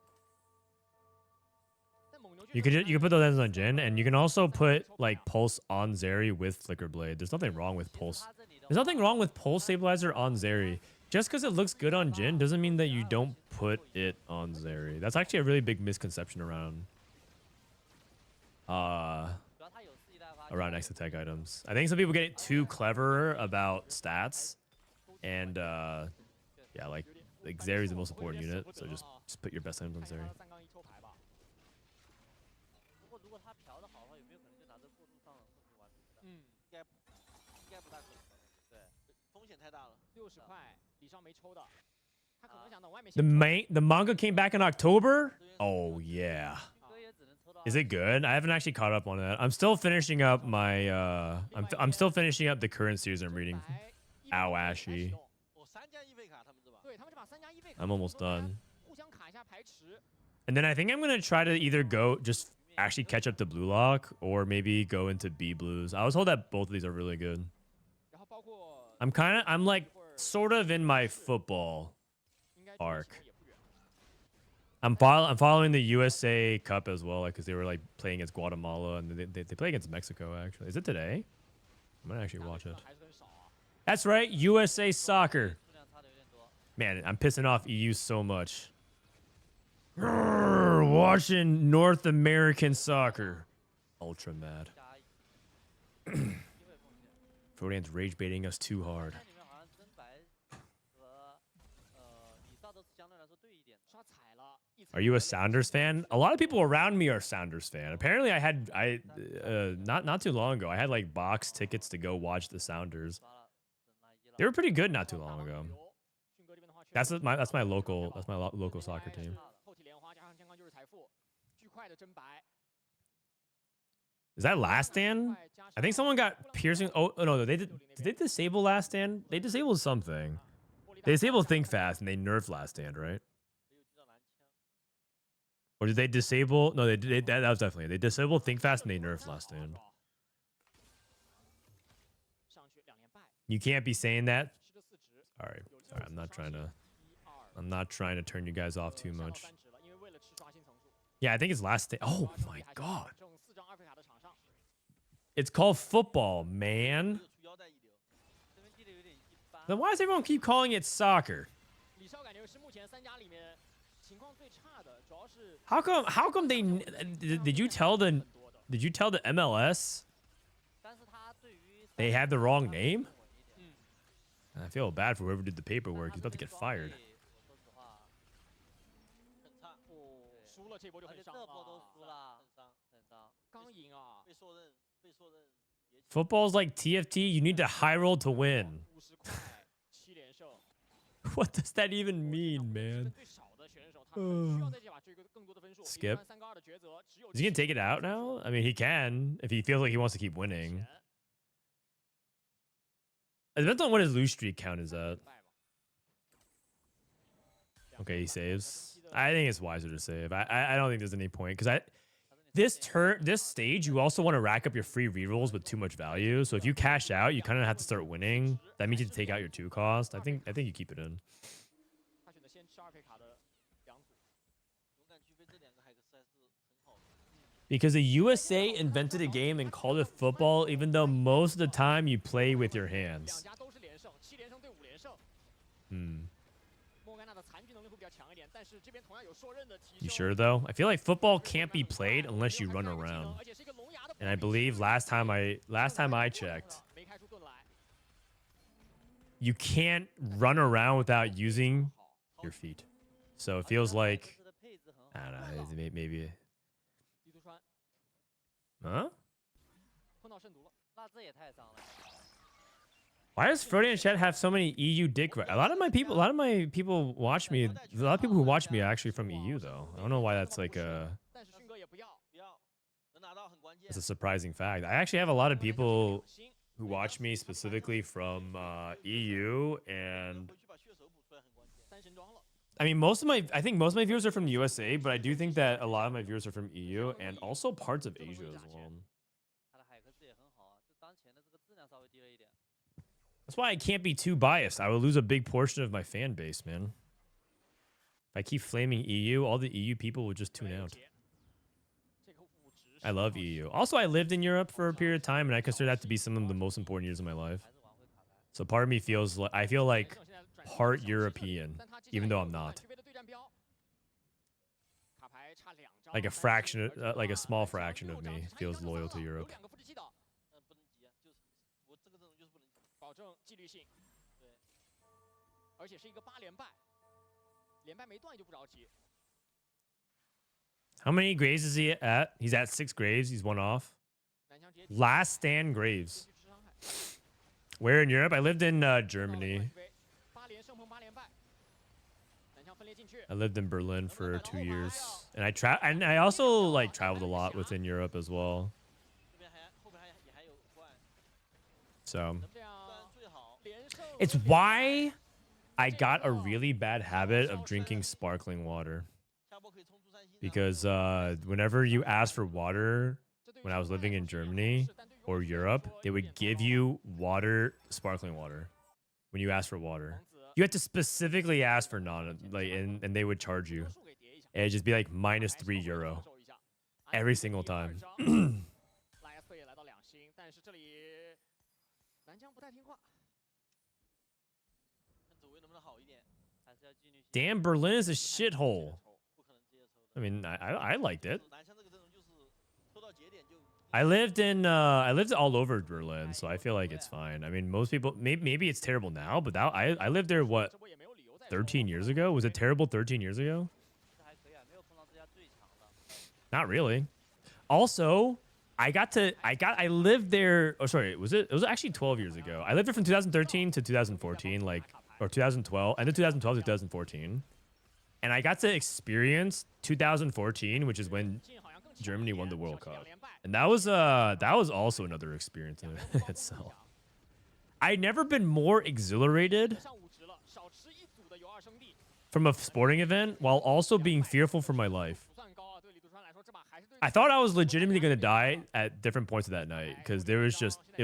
You can put those items on Jhin, and you can also put like Pulse on Zeri with Flickerblade. There's nothing wrong with Pulse. There's nothing wrong with Pulse Stabilizer on Zeri. Just because it looks good on Jhin doesn't mean that you don't put it on Zeri. That's actually a really big misconception around Exotech items. I think some people get too clever about stats, and yeah, like Zeri's the most important unit, so just put your best items on Zeri. The manga came back in October? Oh yeah. Is it good? I haven't actually caught up on that. I'm still finishing up my I'm still finishing up the current series I'm reading. Awashi. I'm almost done. 互相卡一下排池。 And then I think I'm gonna try to either go just actually catch up to blue lock or maybe go into B blues. I was told that both of these are really good. 然后包括 I'm like sort of in my football 应该 arc. 也不远。 I'm following the USA Cup as well, because they were like playing against Guatemala and they play against Mexico actually. Is it today? I'm gonna actually watch it. 还是很少啊。 That's right, USA Soccer. 数量差的有点多。 Man, I'm pissing off EU so much. Grrr, watching North American soccer. Ultra mad. 加一，机会贡献。 Frodan's rage baiting us too hard. 那里面好像真白和李少都是相对来说对一点的。刷彩了。 Are you a Sounders fan? A lot of people around me are Sounders fan. Apparently, not too long ago, I had like box tickets to go watch the Sounders. 刷了，整来一了。 They were pretty good not too long ago. 迅哥这边的话，确实 That's my local soccer team. 后体莲花加上健康就是财富，巨快的真白。 Is that last stand? I think someone got piercing. Oh no, did they disable last stand? They disabled something. They disabled think fast and they nerfed last stand, right? 没有击到蓝枪。 Or did they disable? No, that was definitely they disabled think fast and they nerfed last stand. 上去2连败， You can't be saying that. 10的4值。 All right, sorry, I'm not trying to turn you guys off too much. 3值了，因为为了吃刷新层数。 Yeah, I think it's last stand. Oh my god, 剩4张阿菲卡的场上， it's called football, man. 又出腰带一流。这边踢的有点一般。 Then why does everyone keep calling it soccer? 李少感觉是目前3家里面情况最差的，主要是 How come they did you tell the 很多的。 did you tell the MLS 但是他对于 they had the wrong name? 稳一点 I feel bad for whoever did the paperwork. He's about to get fired. 我说实话，很差，哦，输了这波就而且很伤这波都了。输了，很伤，很伤。刚赢啊，被受任也起。 Football's like TFT. You need to high roll to win. 50块7连胜。 What does that even mean, man? 最少的选手，他很需要在这把追更多的分数。 Skip. 3杠2的抉择，只有 Is he gonna take it out now? I mean, he can if he feels like he wants to keep winning. It depends on what his lose streak count is at. Okay, he saves. I think it's wiser to save. I don't think there's any point because this stage you also want to rack up your free rerolls with too much value. So if you cash out, you kind of have to start winning. That means you have to take out your 2 cost. I think you keep it in. 他选择先吃2费卡的2组。 勇敢去飞这2个海克斯还是很好的。 Because the USA invented a game and called it football, even though most of the time you play with your 两 hands. 家都是连胜，7连胜对5连胜。 Hmm. 莫甘娜的残局能力会比较强一点，但是这边同样有受刃的提 You 升。 sure though? I feel like football can't be played unless you run around. 而且是一个龙牙的 And I believe last time I checked, 没开出盾来。 you can't run around without using your feet. So it feels like 这的配置很 I 好。 don't know, maybe. 李杜川 Huh? 碰到圣毒了，那这也太伤了。 Why does Frodan Chat have so many EU dick? A lot of my people watch me. A lot of people who watch me are actually from EU though. I don't know why that's like a 但是迅哥也不要。不要，能拿到很关键 it's a。surprising fact. I actually have a lot of people 小心 who watch me specifically from EU, and 回去把血手补出来很关键。 3神装了， I mean I think most of my viewers are from the USA, but I do think that a lot of my viewers are from EU and also parts of Asia as well. 他的海克斯也很好啊，就当前的这个质量稍微低了一点。 That's why I can't be too biased. I would lose a big portion of my fan base, man. If I keep flaming EU, all the EU people would just tune out. 这个5值 I love EU. Also, I lived in Europe for a period of time, and I consider that to be some of the most important years of my life. 还是往回卡牌。 So part of me feels like I feel like 现在转型 part 小 European, 但他接下来 even though 有 I'm not. 对的对战标卡牌差2张 Like a 但是 fraction, 而且 like a 话 small 6张 fraction of 6张 me 差1 feels 张就 loyal 伤 to 了 Europe. 有2个复制器的，不能急啊，就是我这个阵容就是不能急。保证纪律性。对，而且是一个8连败，连败没断就不着急。 How many graves is he at? He's at 6 graves. He's 1 off. 南墙直接 Last stand graves. 继续吃伤害。 Where in Europe? I lived in Germany. 8连胜碰8连败，南墙分裂进去。 I lived in Berlin for 2 years, and I also like traveled a lot within Europe as well. 这边后边也还有关， So 这样虽然最好。连胜 it's why I got a really bad habit of drinking sparkling water 下波可以冲出3星， because whenever you ask for water when I was living in Germany or Europe, they would give you water, sparkling water, when you ask for water. You had to specifically ask for non, like, and they would charge you. And it'd just be like -3 euro every single time. 拉 S 也来到2星，但是这里南疆不太听话。 看走位能不能好一点， 还是要纪律性。 Damn, Berlin is a shithole. 不可能直接抽的。 I mean, I liked it. 南枪这个阵容就是抽到节点就。 I lived all over Berlin, so I feel like it's fine. I mean, most people, maybe it's terrible now, but I lived there, what, 这波也没有理由再 13 years ago? Was it terrible 13 years ago? 其实还可以啊，没有碰到这家最强的。 Not really. Also, I lived there. Oh, sorry. It was actually 12 years ago. I lived there from 2013 to 2014, like, or 2012, and then 2012 to 2014. And I got to experience 2014, which is when 近好像更强 Germany 一 won the 点 World 小七 Cup. 2连败 And that was also another experience in itself. I'd never been more exhilarated 上5值了，少吃一组的有2兄弟， from a sporting event while also being fearful for my life. 不算高啊，对李杜川来说这把还是对 I thought I was legitimately gonna die at different points of that night because it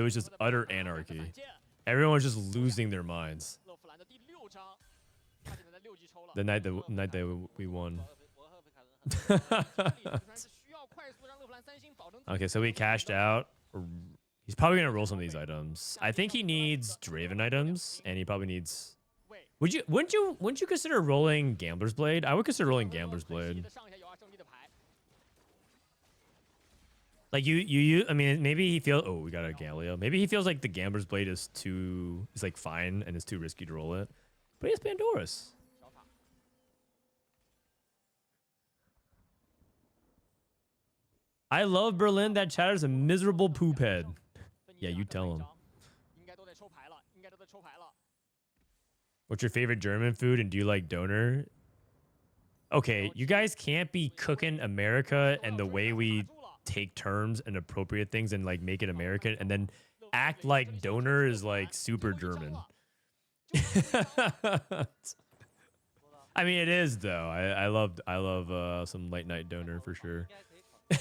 was just utter anarchy. Everyone was just losing their minds 勒弗兰的第6章，他现在在6级抽了。 the night that we won. 我和被卡人很。李杜川是需要快速让勒弗兰3星保证。 Okay, so we cashed out. He's probably gonna roll some of these items. I think he needs Draven items, and he probably needs. Wouldn't you consider rolling Gambler's Blade? I would consider rolling Gambler's Blade. 上一下有2兄弟的牌， Like you I mean, maybe he feels. Oh, we got a Galileo. Maybe he feels like the Gambler's Blade is like fine and it's too risky to roll it. But he has Pandora's. 小法。 I love Berlin. That chatter's a miserable poop head. Yeah, you tell him. 应该都在抽牌了，应该都在抽牌了。 What's your favorite German food and do you like Doner? Okay, you guys can't be cooking America and the way we take terms and appropriate things and like make it American and then act like Doner is like super German. I mean, it is though. I love some late night Doner for sure. 应该可以考虑。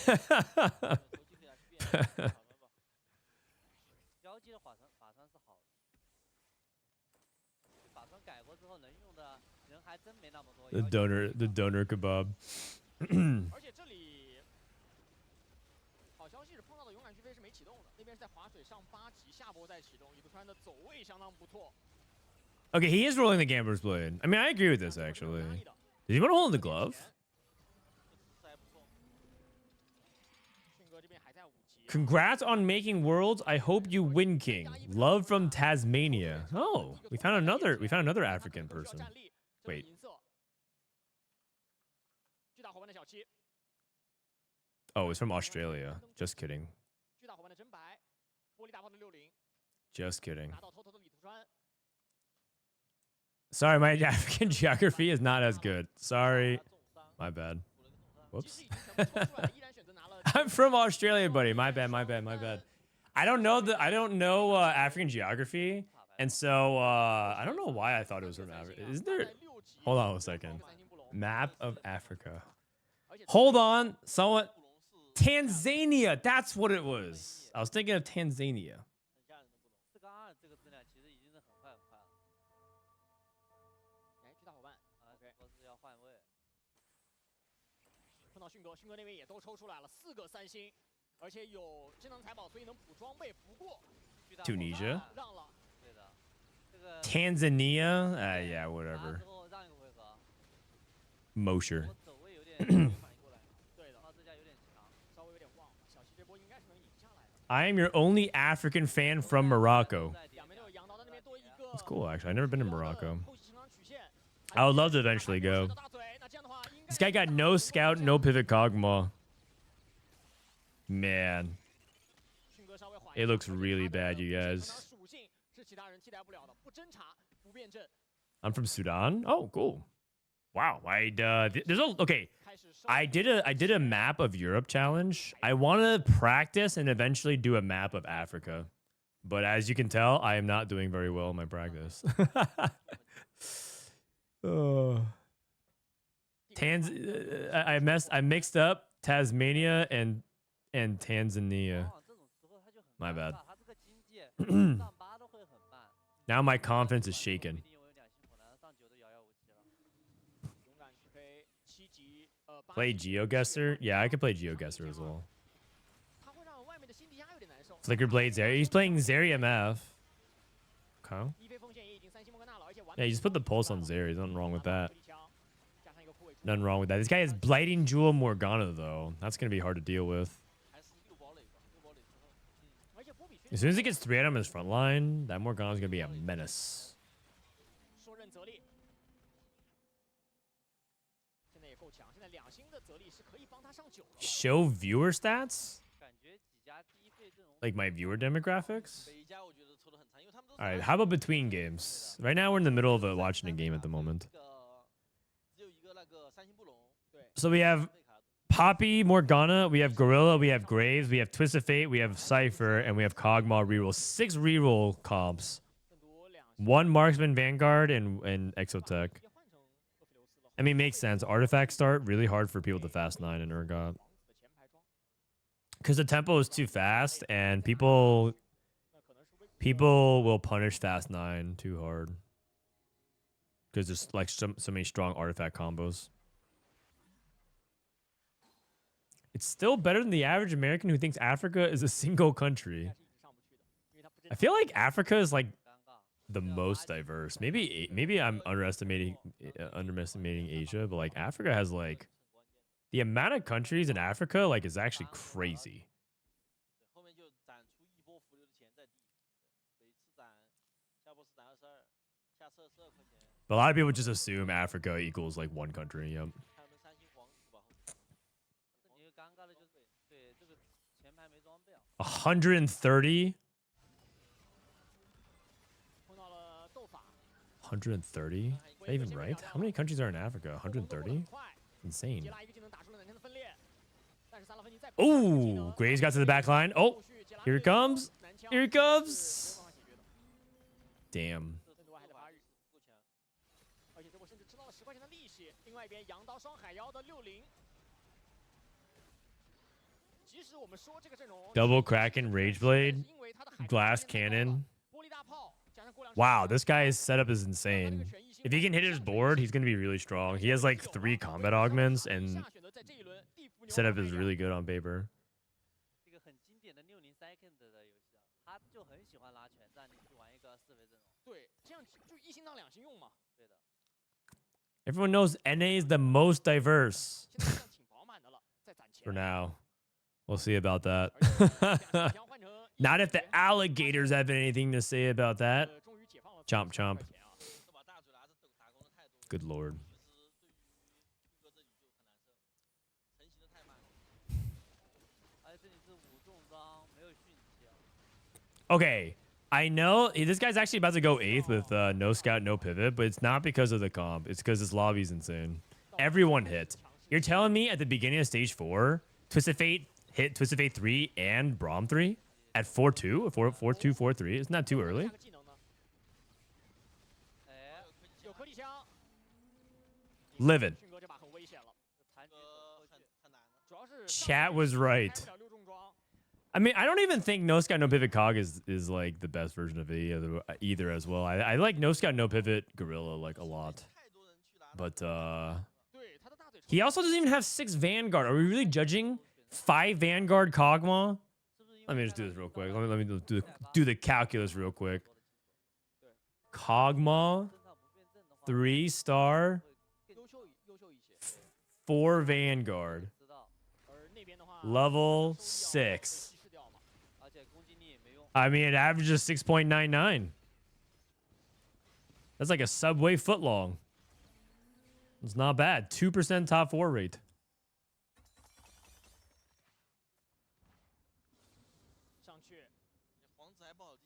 标记的法穿是好的，法穿改过之后能用的人还真没那么多。 the doner kebab. 而且这里好消息是碰到的勇敢去飞是没启动的，那边是在划水上8级，下波再启动。李杜川的走位相当不错。 Okay, he is rolling the Gambler's Blade. I mean, I agree with this actually. Did you want to hold the glove? 还不错。 迅哥这边还在5级。 Congrats on making worlds. I hope you win, King. Love from Tasmania. Oh, we found another African person. Wait. 巨大伙伴的小七， Oh, it's from Australia. Just kidding. 巨大伙伴的ZhenBai，玻璃大炮的60， Just kidding. 拿到偷偷的李杜川。 Sorry, my African geography is not as good. Sorry. 重伤， My bad. 其 Whoops. 实已经全部抽出来了，依然选择拿了。 I'm from Australia, buddy. My bad. I don't know African geography, and so I don't know why I thought it was from Africa. Isn't there? Hold on a second. Map of Africa. Hold on, someone. 布隆是 Tanzania. That's what it was. I was thinking of Tanzania. 很吓人的布隆。 4-2这个质量其实已经是很快了。哎，巨大伙伴啊， ，OK，说是要换位。碰到迅哥，迅哥那边也都抽出来了4个3星，而且有智能财宝，所以能补装备。不过 Tunisia. 让了。 对的，这个 Tanzania. Yeah, 拿 whatever. 之后让一个回合， Mosher. 我走位有点没反应过来，对的然，后这家有点强。稍微有点忘了。小七这波应该是能赢下来的。 I am your only African fan from Morocco. 两边都有羊刀的那边多一个。 That's cool, actually. I've never been to Morocco. 后期成长曲线 I would love to eventually go. 大嘴，那这样的话应该 This guy got no scout, no pivot Kog'Maw. Man, 迅哥稍微缓 it looks really bad, you guys. 属性是其他人替代不了的，不侦查，不辩证， I'm from Sudan. Oh, cool. Wow. There's okay. 开始收 I did a map of Europe challenge. I want to practice and eventually do a map of Africa. But as you can tell, I am not doing very well in my practice. I mixed up Tasmania and Tanzania. 往往这种时候他就很 My 尴 bad. 尬，他这个经济上八都会很慢。 Now my confidence is shaken. 不一定拥有两星火男，上9都遥遥无期了。勇敢去黑7级Play GeoGuessr? Yeah, I could play GeoGuessr as well. 他会让外面的辛迪加有点难受。 Flicker Blade Zeri. He's playing Zeri MF. Okay. 一飞锋线也已经3星莫甘娜了，而且完 Yeah, you just put the pulse on Zeri. There's nothing wrong with that. 加上一个护卫出 Nothing wrong with that. This guy is Blighting Jewel Morgana, though. That's going to be hard to deal with. 还是6堡垒吧，6堡垒之后，而且波比 As soon as he gets 3 on his front line, that Morgana is going to be a menace. 说任泽力，现在也够强，现在2星的泽力是可以帮他上9了。 Show viewer stats? 感觉几家第一费阵容 Like my viewer demographics? 北加我觉得抽的很长，因为他们都是 All right, how about between games? Right now, we're in the middle of watching a game at the moment. 只有一个那个3星布隆，对， So we have 配卡的 Poppy, Morgana, we have Gorilla, we have Graves, we have Twist of Fate, we have Cypher, and we have Kog'Maw reroll. 6 reroll comps. 更多2星 1 Marksman Vanguard and Exotech. 也换成厄斐琉斯了。 I mean, makes sense. Artifacts start really hard for people to fast 9 and Urgot. 王子的前排装， Because the tempo is too fast and people 那可能是微 people will punish fast 9 too hard. Because there's like so many strong artifact combos. It's still better than the average American who thinks Africa is a single country. 是一直上不去的，因为他不 I feel like Africa is like 尴尬。 the most diverse. Maybe I'm underestimating Asia, but like Africa has like the amount of countries in Africa like is actually crazy. 对，后面就攒出一波浮流的钱在地，对，每次攒，下波是攒22，下车12块钱， But a lot of people just assume Africa equals like one country. Yep. 看他们3星皇子吧，后面这你尴尬的就是对这个前排没装备啊。 130? 碰到了斗法， 130? Is that even right? How many countries are in Africa? 130? 快， Insane. 杰拉一个技能打出了2天的分裂，但是萨拉芬尼再 Oh, Graves got to the back line. Oh, here it comes. Here it comes. Damn. 更多还得发育，不够强，而且这波甚至吃到了10块钱的利息。另外一边羊刀双海妖的60，即使我们说这个阵容 Double Kraken Rage Blade, 因为他的海 Glass Cannon. 玻璃大炮加上过量 Wow, this guy's setup is insane. If he can hit his board, he's going to be really strong. He has like 3 combat augments and 下选择在这一轮地府牛 setup is really good on paper. 这个很经典的60second 的游戏啊，他就很喜欢拿全战力去玩一个4费阵容。对，这样就1星当2星用嘛。对的， Everyone knows NA is the most diverse 现在这样挺饱满的了，再攒钱 for。now. We'll see about that. 而且2枪换成 Not if the alligators have anything to say about that. 终于解放了 Chomp chomp. 块钱啊。这把大嘴拿着打工的太多了， Good lord. 其实对于兵哥这里就很难受，成型的太慢了。而且这里是5重装，没有迅奇啊。 Okay, I know this guy's actually about to go 8th with no scout, no pivot, but it's not because of the comp. It's because this lobby's insane. Everyone hit. You're telling me at the beginning of stage 4, Twisted Fate hit Twisted Fate 3 and Braum 3 at 4-2, 4-2, 4-3. Isn't that too early? 下个技能呢？哎，有颗粒枪 Livid. 迅哥这把很危险了，残局走过去。很难的。主要是 Chat was right. 开不了6重装 I mean, I don't even think No Scout No Pivot Cog is like the best version of either as well. I like No Scout No Pivot Gorilla like a lot, 太多人去拿， but 对他的大嘴 he also doesn't even have 6 Vanguard. Are we really judging 5 Vanguard Kog'Maw? 是不是因为 Let me just do 现 this 在 real 是 quick. 说 Let me 2 do the calculus real quick. Kog'Maw, 身上不变阵的话 3-star, 会更优秀一些， 4 Vanguard, 知道，而那边的话 level 收益要被 6. 稀释掉嘛。而且攻击力也没用。 I mean, it averages 6.99. That's like a Subway footlong. It's not bad. 2% top 4 rate. 上去，皇子还不好地，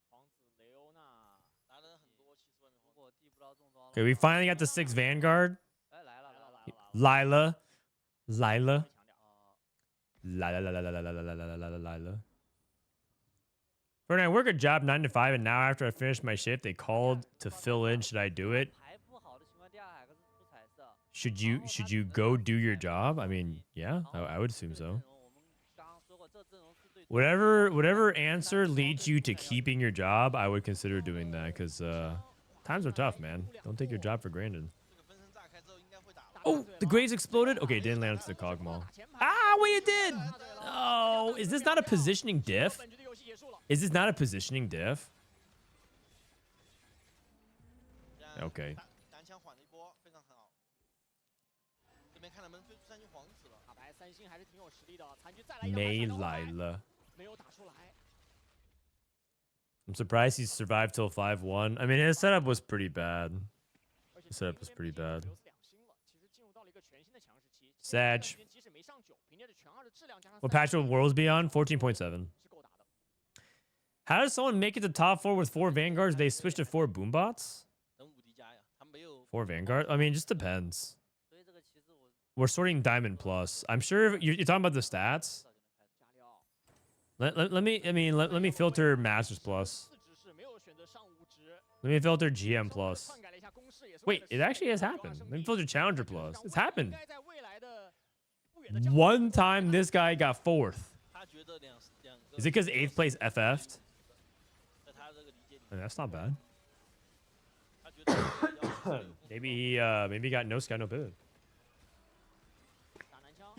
皇子雷欧娜，拿的人很多，其实外面如皇子。果地不到重装了 Okay, we finally got the 6 Vanguard. 哎，来了来了来了， Lila. 强 Lila. 调，啊， Lila. Frodan, I work a job 9 to 5, and now after I finish my shift, they called to fill in. Should I do it? 牌不好的情况下，海克斯出彩色。 Should you go do your job? I mean, yeah, I would assume so. 我们刚刚说过，这阵容是对 Whatever answer leads you to keeping your job, I would consider doing that because times are tough, man. Don't take your job for granted. 这个分身炸开之后应该会打。 Oh, the Graves exploded? Okay, it didn't land into the cog mall. Ah, wait, it did! Oh, is this not a positioning diff? 本局的游戏结束了。 Is this not a positioning diff? 这样 Okay. 单枪缓了一波，非常很好。这边看他们飞出三星皇子了。大白三星还是挺有实力的，残局再来一张没反杀来了。没有打出来。 I'm surprised he survived till 5-1. I mean, his setup was pretty bad. 而且 Setup was pretty bad. 刘两星了，其实进入到了一个全新的强时期。 Sag. 即使没上9，凭借着全2的质量加上 What patch will Worlds be on? 14.7. 是够打的。 How does someone make it to top 4 with 4 Vanguards? They switch to 4 Boombots? 等5D 加呀，他没有。 4 Vanguard? I mean, it just depends. 所以这个其实我 We're sorting Diamond Plus. I'm sure you're talking about the stats. 加料 Let me filter Masters Plus. 4指示没有选择上5值。 Let me filter GM Plus. 篡改了一下公式，也是为 Wait, 了 it actually has happened. Let me filter Challenger Plus. It's happened. 应该在未来的不远的将来 One time this guy got 4th. 他觉得两个。 Is it because 8th place FF'd? 在他这个理解里 I mean, that's not bad. 他觉得 Maybe he got no scout, no pivot. 打南枪，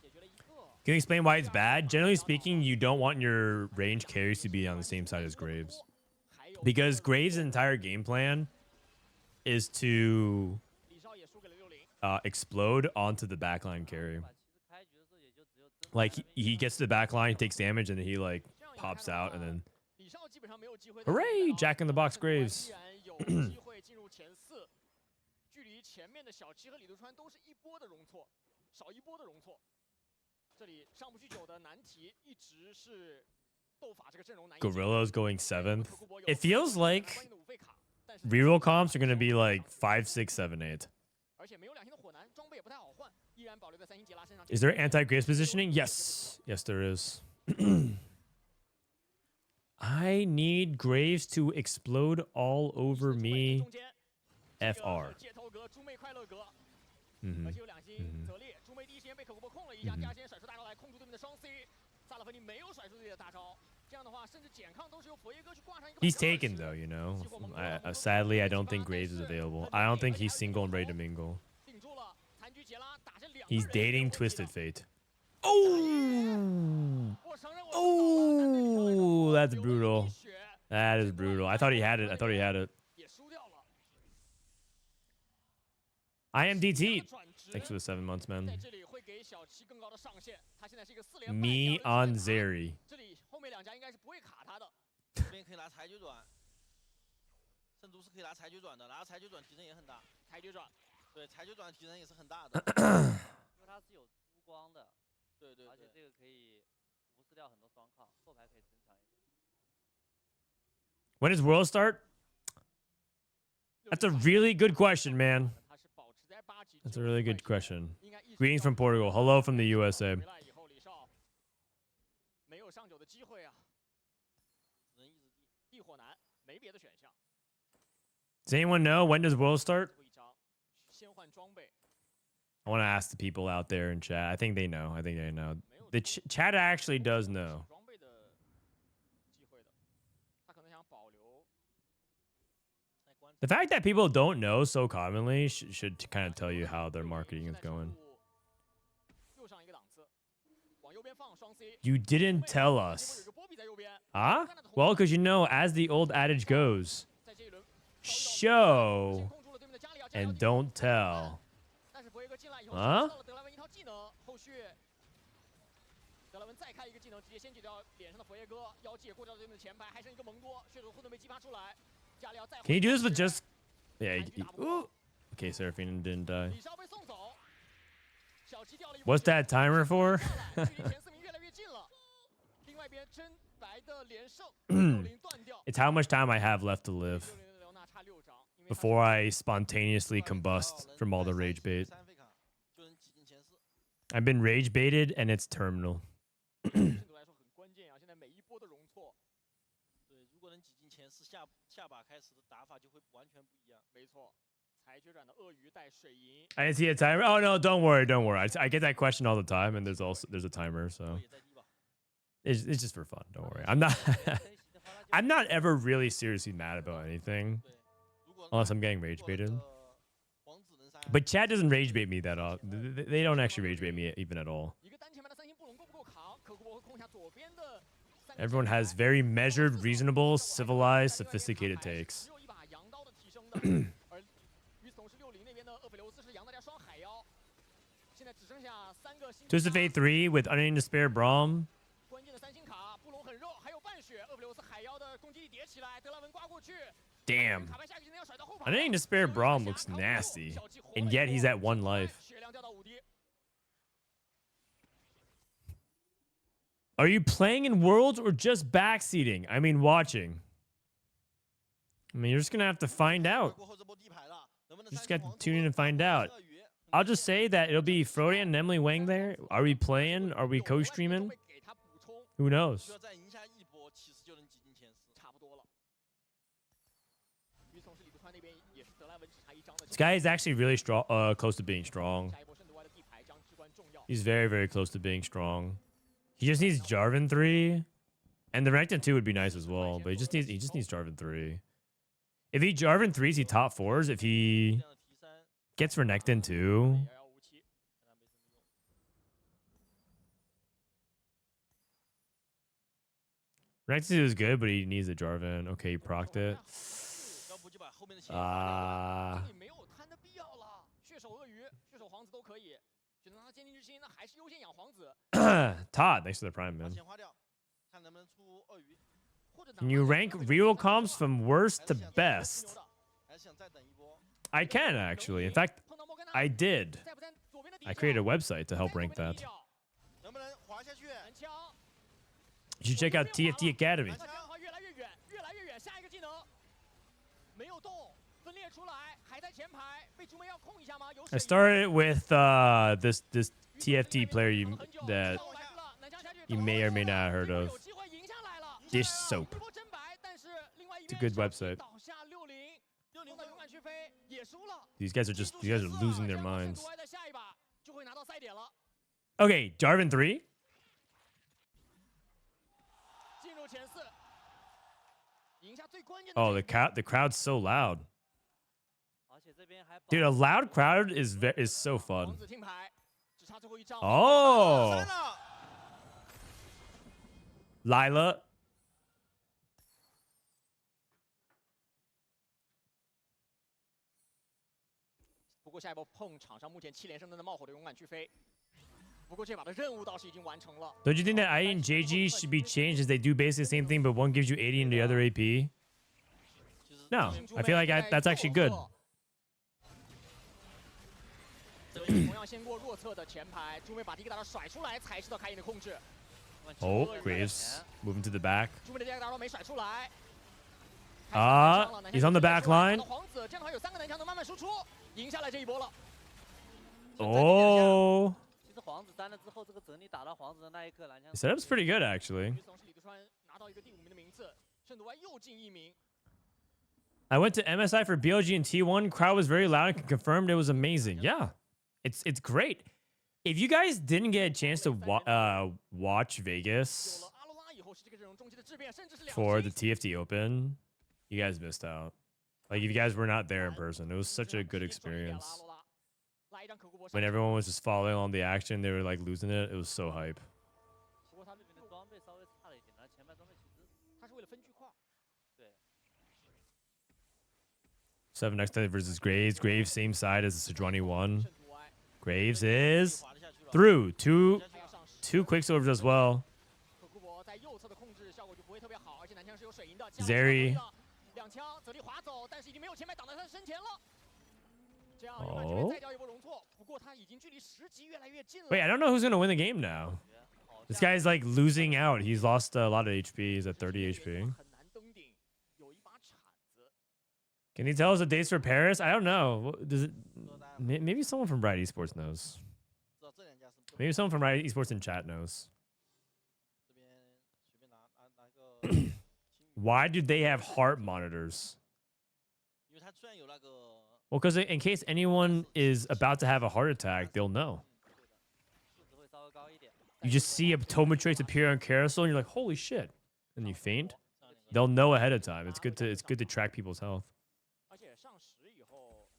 解决了一个。 Can you explain why it's bad? Generally speaking, you don't want your range carries to be on the same side as Graves. 还有 Because Graves' entire game plan is to 李少也输给了60。 explode onto the backline carry. 其实开局的时候也就只有真 Like he gets to the backline, takes damage, and then he like pops out, and then 李少基本上没有机会。 hooray, Jack in the Box Graves. 依然有机会进入前4，距离前面的小七和李杜川都是一波的容错，少一波的容错。这里上不去9的难题一直是斗法这个阵容难以解决。 Gorilla's going 7th. 可库伯有 It feels 关 like 键的5费卡，但是 reroll comps are gonna be like 5, 6, 7, 8. 而且没有2星的火男，装备也不太好换，依然保留在3星杰拉身上。 Is there anti-Graves positioning? Yes. Yes, there is. I need Graves to explode all over me. 中间 FR. 街头格猪妹快乐格， Mhm. 而且有2星泽烈，猪妹第一时间被可库伯控了一下，第二时间甩出大招来控住对面的双 C， 萨勒芬尼没有甩出自己的大招，这样的话甚至减抗都是由佛耶哥去挂上一个。 He's taken though, you know. Sadly, I don't think Graves is available. I don't think he's single and ready to mingle. 定住了，残局杰拉打着2个人 He's dating 没有问题 Twisted 的 Fate. Oh! 我承认我 Oh, 知道 that's brutal. That is brutal. I thought he had it. I thought he had it. 也输掉了。 I am DT. 转职 Thanks for the 7 months, 在 man. 这里会给小七更高的上限，他现在是一个4连败 Me 掉了 on 一个 Zeri. 这里后面2家应该是不会卡他的。这边可以拿裁决转，圣都是可以拿裁决转的，拿裁决转提升也很大。裁决转，对，裁决转提升也是很大的。因为它是有珠光的，对对而且这个可以无视掉很多双抗，后排可以增强一点。 When does World start? That's a really good question, man. 他是保持在8级。 That's a really good question. 应该意识 Greetings 到 from Portugal. Hello from the USA. 回来以后，李少没有上9的机会啊，只能一直地。地火男没别的选项。 Does anyone know when does World start? 最后一张，先换装备， I want to ask the people out there in chat. I think they know. I think they know. 没有 The chat actually does know. 装备的机会的，他可能想保留。 在关 The fact that people don't know so commonly should kind of tell you how their marketing is going. 又上一个档次，往右边放双 C。 You didn't tell 结果有 us. 个波比在右边， Huh? Well, because you know, as the old adage goes, 在这一轮 show 控住了对面的加里奥，加里奥 and don't tell. 但是博耶哥进来以后，啊知道了德莱文一套技能，后续德莱文再开一个技能，直接先解掉脸上的佛耶哥，妖姬也过掉了对面的前排，还剩一个蒙多，血手护盾被激发出来，加里奥再 Can you do this with just... Yeah. Ooh. Okay, Seraphine didn't die. 李少被送走，小七掉了一 What's that timer for? 距离前4名越来越近了。另外一边真白的连胜，60断掉。 It's how much time I have left to live 60的刘娜差6张，因为他 before I spontaneously combust from all the rage bait. 3费卡就能挤进前4。 I've been rage baited and it's terminal. 进度来说很关键啊！现在每一波的容错。对，如果能挤进前四，下把开始的打法就会完全不一样。没错，裁决转的鳄鱼带水银。I didn't see a timer. Oh no, don't worry, don't worry. I get that question all the time, and there's a timer, so 也在低吧。 it's just for fun. Don't worry. I'm not I'm not ever really seriously mad about anything 对，如果 unless I'm getting rage 如果那 baited. 个皇子能杀， But Chad doesn't rage bait me that often. They don't actually rage bait me even at all. 一个单前排的三星布隆够不够扛？可库珀会控下左边的。 Everyone has very measured, reasonable, civilized, sophisticated takes. 只有一把羊刀的提升的，而与此同时，60那边的厄斐琉斯是羊大家双海妖，现在只剩下3个星。 Twist of Fate 3 with Unending Despair Braum. 关键的三星卡，布隆很肉，还有半血，厄斐琉斯海妖的攻击力叠起来，德拉文刮过去。 Damn. 卡牌下一个技能要甩到后排。 Unending Despair Braum looks nasty, and yet he's at 1 life. 血量掉到5滴。 Are you playing in Worlds or just backseating? I mean, watching. I mean, you're just gonna have to find out. 过后这波地牌了，能不能 You just 三 got 星 to 皇子 tune in and find out. 鳄鱼 I'll just say that it'll be Frodan and Emily Wang there. Are we playing? Are we co-streaming? 会给他补充， Who 需 knows? 要再赢下一波，其实就能挤进前四。差不多了。与此同时，李杜川那边也是德莱文只差1张的。 This guy is actually really strong, close to being strong. 下一波圣杜歪的地牌将至关重要。 He's very, very close to being strong. He just needs Jarvan 3. And the Renekton 2 would be nice as well, but he just needs Jarvan 3. If he Jarvan 3s, he top 4s. If he 这样的提升， gets Renekton 2, 1157， 看他没什么用。 Renekton 2 is good, but he needs a Jarvan. Okay, he procced it. 要不就把后面的血划掉。 这里没有贪的必要了。血手鳄鱼、血手皇子都可以，选择他坚定之心，那还是优先养皇子。 Todd, thanks for the prime, 把 man. 钱花掉，看能不能出鳄鱼， 或者 Can you rank real comps from worst to 还是想 best? 还是想再等一波？ I can, actually. In fact, 碰到莫甘娜 I did. 在不在左边的底 I 角 created a website to 在 help 左边 rank 的 that. 底角 能不能滑下去？蓝枪， You should check out TFT Academy. 那江豪越来越远，越来越远。下一个技能没有动，分裂出来，还在前排，被竹梅要控一下吗？有 I 水 started with this TFT player that 上来了南枪下去 you may or may not have heard 这波 of. 有机会赢下来了 Dish Soap. 一波真白，但是另外一 It's a 边 good website. 倒下60，碰到勇敢去飞也输了。 These guys are losing their minds. 圣杜埃的下一把就会拿到赛点了， Okay, Jarvan 3. 进入前四，赢下最关键的 Oh, 这 the 一波 crowd's so loud. 而且这边还 Dude, a loud crowd is so 王 fun. 子听牌，只差最后一张。 Oh, 删了， Lila. 不过下一波碰场上目前7连胜的冒火的勇敢去飞。不过这把的任务倒是已经完成了。 Don't you think that I and JG should be changed as they do basically the same thing, but one gives you 80 and the other AP? 其实 No, I feel like that's actually good. 这边同样先过弱侧的前排，朱梅把第一个大招甩出来，才知道开眼的控制。 Oh, Graves moving to the back. 朱梅的第二个大招没甩出来。 He's on the back line. 皇子这样的话有3个男枪能慢慢输出，赢下来这一波了。 Oh, 其实皇子删了之后，这个整理打到皇子的那一刻，蓝枪 the setup's pretty good actually. 与此同时，李杜川拿到一个第5名的名次，圣杜歪又进1名。 I went to MSI for BLG and T1. Crowd was very loud and confirmed it was amazing. Yeah, it's great. If you guys didn't get a chance to watch 有 Vegas 了阿罗拉以后，是这个阵容中期的质变，甚至是2 for the 星。 TFT Open, you guys missed out. Like if you guys were not there in person, it was such a good experience. 阿罗拉来一张可库珀 When everyone was just following on the action, they were like losing it. It was so hype. 不过他这边的装备稍微差了一点，他前排装备其实他是为了分区块。对 7 next time versus Graves. Graves same side as the Sejuani 1. 圣杜歪 Graves is 滑了下去了， through. Two 他要上10 two quickssilvers as well. 可库珀在右侧的控制效果就不会特别好，而且男枪是有水银的。 Zeri 2枪，泽利滑走，但是已经没有前排挡在他的身前了。这样，哦勇敢这边再掉一波容错，不过他已经距离10级越来越近了。 Wait, I don't know who's gonna win the game now. 好 This 像 guy's like losing out. He's lost a lot of HP. He's at 30 HP. 很难登顶，有一把铲子。 Can you tell us the dates for Paris? I don't know. Does it? 说大家 Maybe someone from Bright Esports knows. 知道这2家是 Maybe someone from Bright Esports in chat knows. 这边随便拿 Why do they have heart monitors? 因为它虽然有那个 Well, because in case anyone is about to have a heart attack, they'll know. 数值会稍微高一点。 You just see optometrists appear on carousel, and you're like, "Holy shit!" And you faint. They'll know ahead of time. It's good to track people's health. 而且上10以后，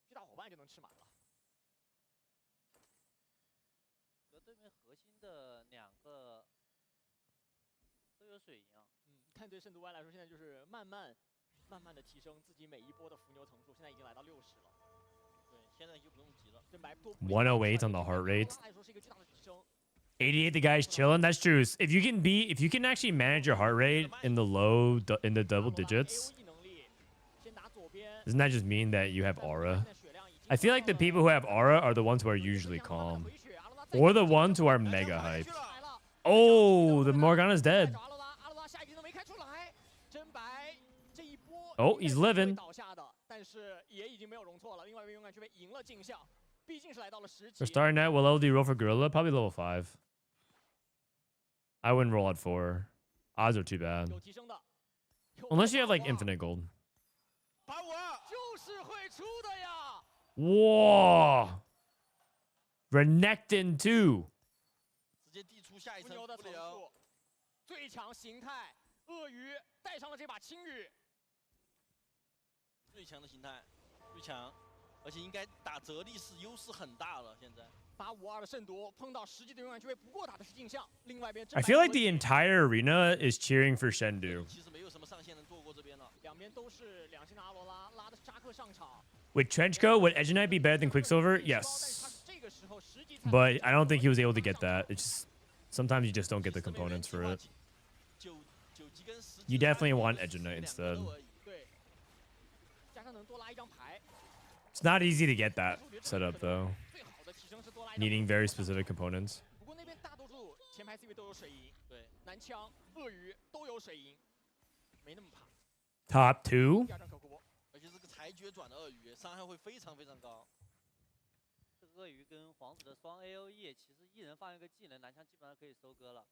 巨大伙伴就能吃满了。觉得对面核心的2个都有水银啊。但对圣都 Y 来说，现在就是慢慢的提升自己每一波的伏牛层数，现在已经来到60了。对，现在就不用急了。ZhenBai 多108 on the heart rate. 对他来说是一个巨大的提升。 88, the guy's chilling. That's true. If you can actually manage your heart rate in the double digits, AOE 能力，先打左边。 doesn't that just mean that you have aura? I feel like the people who have aura are the ones who are usually calm, or the ones who are mega hyped. Oh, the Morgana's dead. 阿罗拉下一局都没开出来，ZhenBai这一波 Oh, he's living. 倒下的，但是也已经没有容错了。另外一位勇敢却被赢了镜像，毕竟是来到了10级。 For starting at, what level do you roll for Gorilla? Probably level 5. I wouldn't roll at 4. Odds are too bad. 有提升的， Unless you have like infinite gold. 85，就是会出的呀。 Whoa! Renekton 2. 直接递出下一层伏牛的层伏流。数，最强形态，鳄鱼带上了这把青羽。最强的形态，最强，而且应该打泽力士优势很大了。现在852的圣夺碰到10级的勇敢却被不过打的是镜像，另外一边 I feel like the entire arena is cheering for Shendu. 其实没有什么上线能做过这边了。两边都是2星的阿罗拉，拉的是扎克上场。 With Trenchcoat, would Edge Knight be better than Quicksilver? Yes. 这个时候10级才 But I don't think he was able to get that. It's just sometimes you just don't get the components for it. 9级跟10级 You definitely want Edge Knight instead. 对，加上能多拉一张牌， It's not easy to get that set up though, 最好的提升是多拉一张。 needing very specific components. 不过那边大多数前排 C 位都有水银，对，男枪、鳄鱼都有水银，没那么怕。 Top 2? 第2张可库博，而且这个裁决转的鳄鱼伤害会非常非常高。这个鳄鱼跟皇子的双 AOE，其实一人放一个技能，蓝枪基本上可以收割了。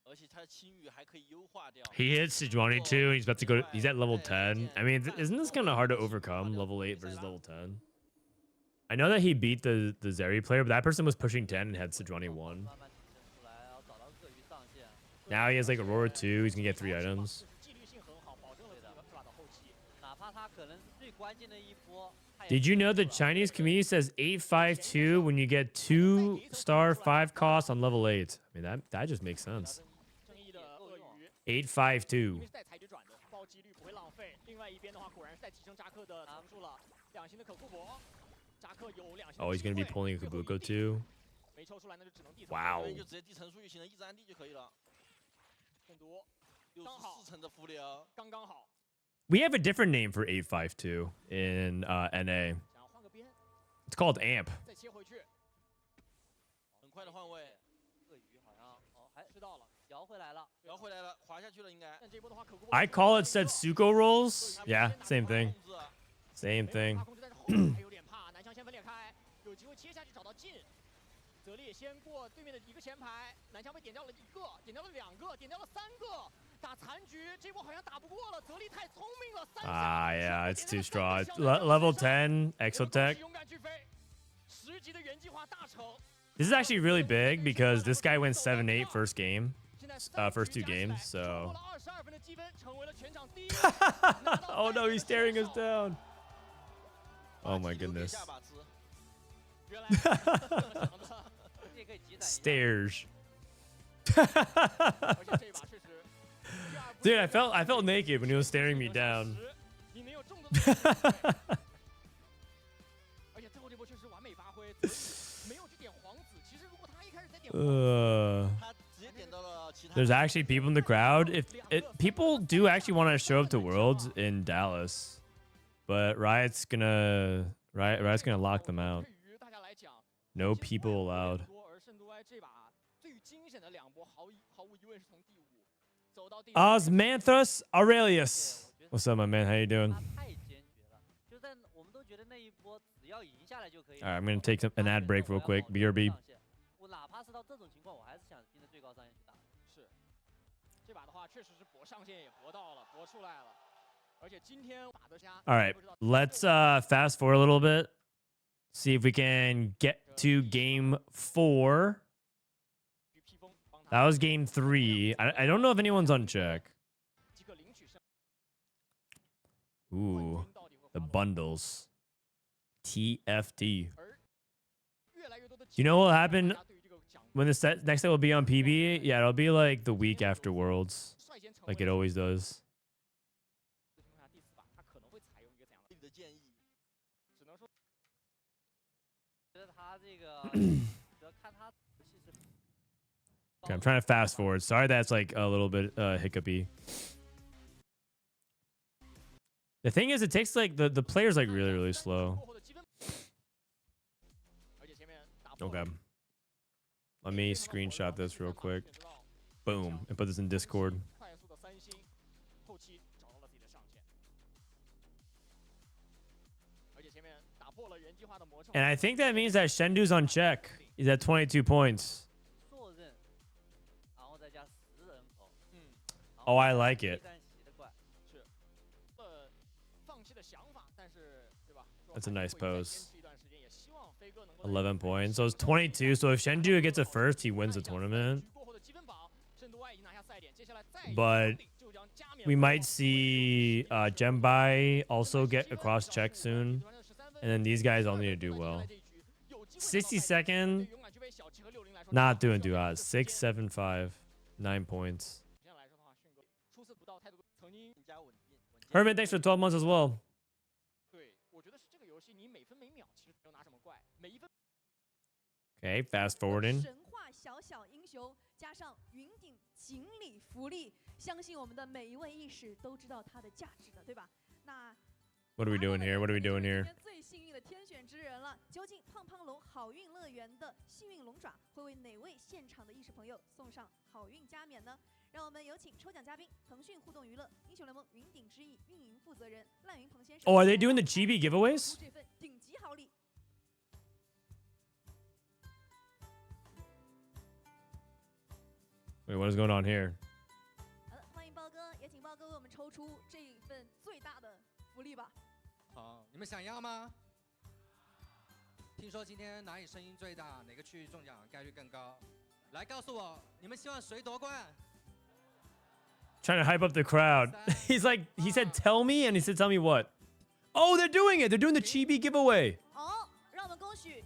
而且他的青羽还可以优化掉。 He hits Sejuani too. He's about to go. He's at level 10. I mean, isn't this kind of hard to overcome? Level 8 versus level 10. I know that he beat the Zeri player, but that person was pushing 10 and had Sejuani 1. 慢慢提升出来，然后找到鳄鱼上线。 Now he has like Aurora 2. He's gonna get 3 items. 纪律性很好，保证了这个是吧的后期。哪怕他可能是最关键的一波。 Did you know the Chinese community says 852 when you get 2-star 5 costs on level 8? I mean, that just makes sense. 正义的鳄鱼， 852. 因为是带裁决转的，暴击率不会浪费。另外一边的话，果然是在提升扎克的层数了。2星的可库博，扎克有2星。 Oh, he's gonna be pulling a Kabuko too. 没抽出来那就只能递层。 Wow. 就直接递层数就行了，一直按地就可以了。圣夺刚好64层的伏流，刚刚好， We have a different name for 852 in NA. 想要换个边， It's called Amp. 再切回去，很快的换位，鳄鱼好像还吃到了。摇回来了。摇回来了，滑下去了应该。但这波的话，可库博 I call it Setsuko rolls. Yeah, same thing. 控制 Same 没有 thing. 大控制，但是后面还有点怕，男枪先分裂开，有机会切下去找到近。泽烈先过对面的一个前排，男枪被点掉了1个，点掉了2个，点掉了3个，打残局，这波好像打不过了。泽烈太聪明了，3下 Ah, yeah, it's too 全 strong. 部点掉了 Level 10 Exotech. 勇敢去飞，10级的原计划大成。 This is actually really big because this guy went 7-8 first game. 现在 First 2 3局加起来 games, so. 超过了22分的积分，成为了全场第一。 Oh no, he's staring us down. Oh my goodness. 下把吃，原来这么想的，这可以积攒一下。 Stairs. 而且这把确实。 Dude, I felt naked when he was staring me down. 你能有众多的而且最后这波确实完美发挥，没有去点皇子。其实如果他一开始在点皇子，他直接点到了其他。 There's actually people in the crowd. If people do actually want to show up to Worlds in Dallas, but Riot's gonna lock them out. 对于大家来讲 No people allowed. 而圣都 Y 这把最惊险的2波，毫无疑问是从第5走到第。 Osmanthus Aurelius. What's up, my man? How you doing? 他太坚决了，就在我们都觉得那一波只要赢下来就可以。 All right, I'm gonna take an ad break real quick. BRB. 我哪怕是到这种情况，我还是想盯着最高上线去打。是，这把的话确实是搏上限也搏到了，搏出来了。而且今天打的家 All right, let's fast forward a little bit. See if we can get to game 4. That was game 3. I don't know if anyone's on check. Ooh, the bundles. TFT. You know what will happen when the next set will be on PB? Yeah, it'll be like the week after Worlds, like it always does. 你的建议，只能说觉得他这个主要看他游戏是 Okay, I'm trying to fast forward. Sorry that's like a little bit hiccupy. The thing is, it takes like the player's like really, really slow. Okay. Let me screenshot this real quick. Boom. And put this in Discord. 快速的3星，后期找到了自己的上限。而且前面打破了原计划的魔咒。 And I think that means that Shendu's on check. He's at 22 points. 坐刃，然后再加10人口。Oh, I like it. 是，放弃的想法，但是对吧？ That's a nice pose. 一段时间，也希望飞哥能够 11 points. So it's 22. So if Shendu gets it first, he wins the tournament. But we might see ZhenBai also get across check soon. And then these guys all need to do well. 60second, not doing too hot. 6, 7, 5, 9 points. Herman, thanks for 12 months as well. Okay, fast forwarding. 神话小小英雄加上云顶锦鲤福利，相信我们的每一位义士都知道它的价值的，对吧？那 What are we doing here? What are we doing here? 最幸运的天选之人了，究竟胖胖龙好运乐园的幸运龙爪会为哪位现场的义士朋友送上好运加冕呢？让我们有请抽奖嘉宾腾讯互动娱乐英雄联盟云顶之翼运营负责人烂云鹏先生。Oh, are they doing the GB giveaways? 这份顶级好礼。 Wait, what is going on here? 好的，欢迎豹哥，也请豹哥为我们抽出这一份最大的福利吧。好，你们想要吗？听说今天哪里声音最大，哪个区域中奖概率更高？来告诉我，你们希望谁夺冠？ Trying to hype up the crowd. He's like, he said, tell me, and he said, tell me what? Oh, they're doing it. They're doing the chibi giveaway. 好，让我们恭喜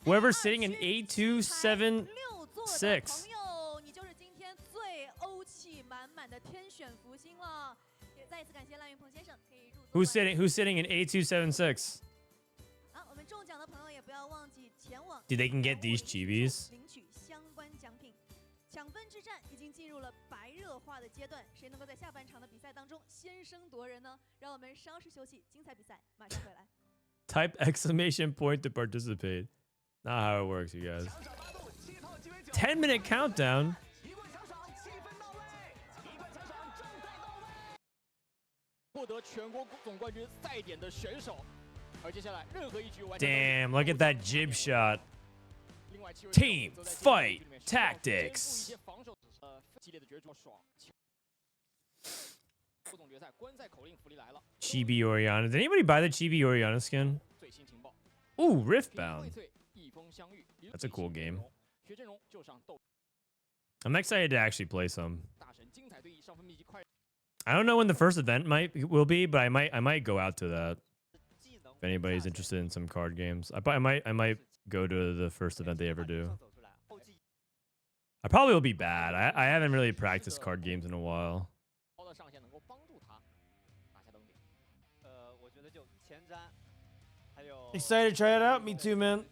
Whoever's sitting in 8276. 朋友，你就是今天最欧气满满的天选福星了。也再一次感谢烂云鹏先生可以入座。Who's sitting in 8276? 好，我们中奖的朋友也不要忘记前往 Dude, they can get these chibis. 领取相关奖品。抢分之战已经进入了白热化的阶段，谁能够在下半场的比赛当中先声夺人呢？让我们稍事休息，精彩比赛马上回来。Type exclamation point to participate. Not how it works, you guys. 10-minute countdown. Damn, look at that jib shot. Team fight tactics. Chibi Oriana. Did anybody buy the Chibi Oriana skin? Ooh, Riftbound. That's a cool game. I'm excited to actually play some. I don't know when the first event will be, but I might go out to that. If anybody's interested in some card games, I might go to the first event they ever do. I probably will be bad. I haven't really practiced card games in a while. Excited to try it out? Me too, man.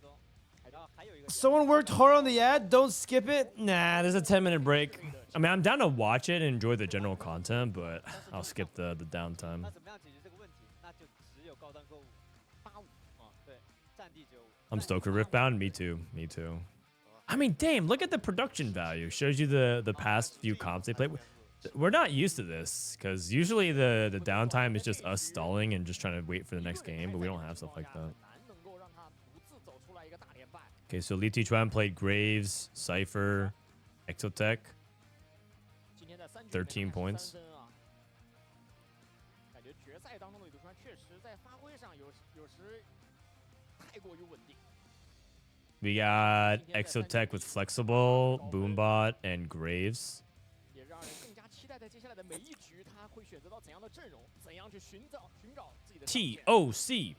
Someone worked hard on the ad. Don't skip it. Nah, there's a 10-minute break. I mean, I'm down to watch it and enjoy the general content, but I'll skip the downtime. I'm stoked for Riftbound. Me too. Me too. I mean, damn, look at the production value. Shows you the past few comps they played. We're not used to this because usually the downtime is just us stalling and just trying to wait for the next game, but we don't have stuff like that. Okay, so LiTuChuan played Graves, Cypher, Exotech. 今天在3局里面13 points 3分啊，感觉决赛当中的李杜川确实在发挥上有时太过于稳定。 We got Exotech with Flexible, Boombot, and Graves. 也让人更加期待在接下来的每一局，他会选择到怎样的阵容，怎样去寻找自己的上限。 TOC.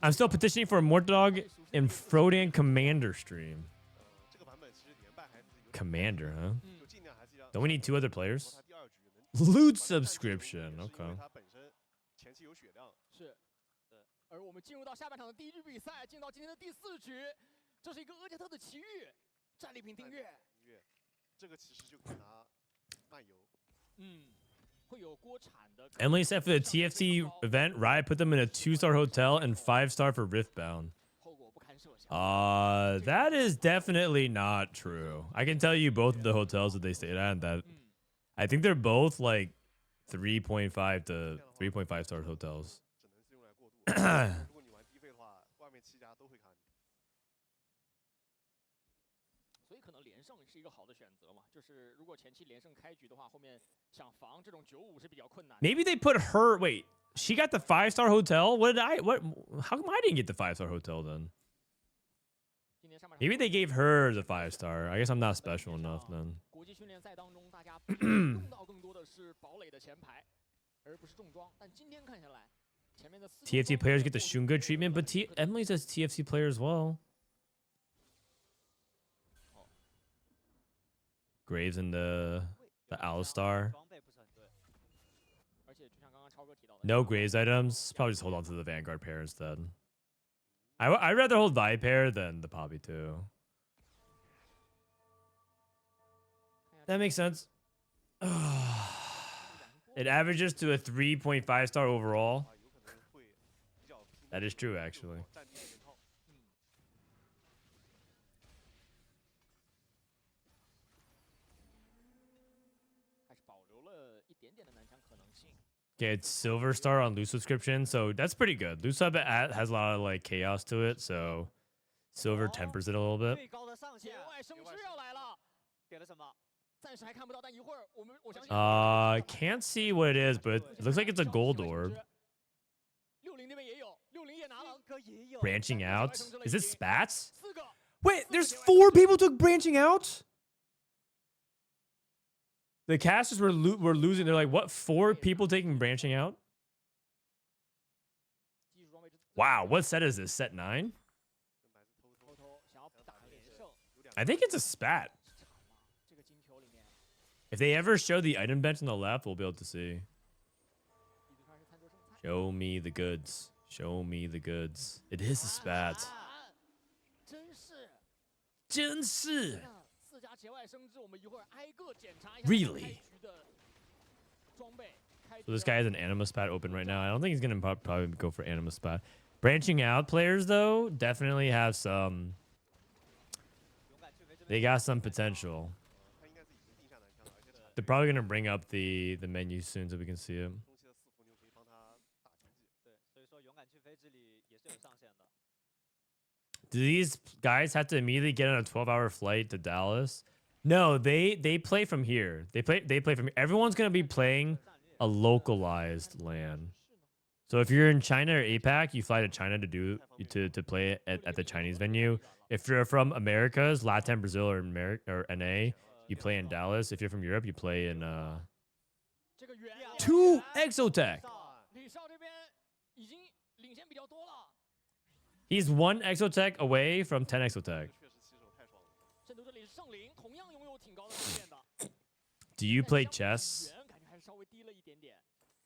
I'm still petitioning for a Mortdog and Frodan Commander stream. 这个版本其实连败还是有点 Commander, huh? 就尽量还是要 Don't we need 2 other players? 他第二局能 Loot subscription. 是因为 Okay. 他本身前期有血量。是，而我们进入到下半场的第一局比赛，进入到今天的第4局，这是一个厄杰特的奇遇，战利品订阅。这个其实就可以拿漫游。会有锅铲的。Emily said for the TFT event, Riot put them in a 2-star hotel and 5-star for Riftbound. 后果不堪设想。That is definitely not true. I can tell you both of the hotels that they stayed at, and that I think they're both like 3.5 to 3.5 star hotels. 只能是用来过渡。如果你玩低费的话，外面7家都会卡你。所以可能连胜是一个好的选择嘛，就是如果前期连胜开局的话，后面想防这种9-5是比较困难的。 Maybe they put her. Wait, she got the 5-star hotel. What did I? What? How come I didn't get the 5-star hotel then? 今年上半场 Maybe they gave her the 5-star. I guess I'm not special enough then. 国际训练赛当中，大家用到更多的是堡垒的前排，而不是重装。但今天看下来，前面的4 TFT players get the XunGe treatment, but Emily says TFT player as well. Graves and the Alistar. 而且就像刚刚超哥提到的， No Graves items. Probably just hold on to the Vanguard pair instead. I'd rather hold Vi pair than the Poppy too. That makes sense. It averages to a 3.5 star overall. 有可能会比较拼。 That is true, actually. 战地连套。还是保留了一点点的南墙可能性。 Yeah, it's Silver Star on loot subscription, so that's pretty good. Loot sub has a lot of like chaos to it, so Silver tempers it a little bit. 最高的上限野外生之要来了，给了什么？暂时还看不到，但一会儿我相信。Can't see what it is, but it looks like it's a gold orb. 60那边也有，60也拿了，也有 Branching out. Is it spats? 4个。 Wait, there's 4 people took branching out? The casters were losing. They're like, what? 4 people taking branching out? 技术装备之 Wow, what set is this? Set 9? 偷偷想要打连胜， I think it's a spat. 这场嘛，这个金球里面， If they ever show the item bench on the left, we'll be able to see. 李杜川是餐桌剩菜。 Show me the goods. Show me the goods. It is a spat. 真是。真是。 4家节外生枝，我们一会儿挨个检查一下 Really? 开局的装备。 So this guy has an anima spat open right now. I don't think he's gonna probably go for anima spat. Branching out players though definitely have some. They got some potential. 他应该是已经定下南墙了，而且产 They're probably gonna bring up the menu soon so we can see it. 中期的4伏牛可以帮他打经济。对，所以说勇敢去飞之旅也是有上限的。 Do these guys have to immediately get on a 12-hour flight to Dallas? No, they play from here. They play from here. Everyone's gonna be playing a localized LAN. So if you're in China or APAC, you fly to China to play at the Chinese venue. If you're from Americas, Latin, Brazil, or NA, you play in Dallas. If you're from Europe, you play in 这个远 2 Exotech. 李少这边已经领先比较多了。 He's 1 Exotech away from 10 Exotech. 确实起手太爽了。圣徒这里是圣灵，同样拥有挺高的上限的。 Do you play chess? 远感觉还是稍微低了一点点。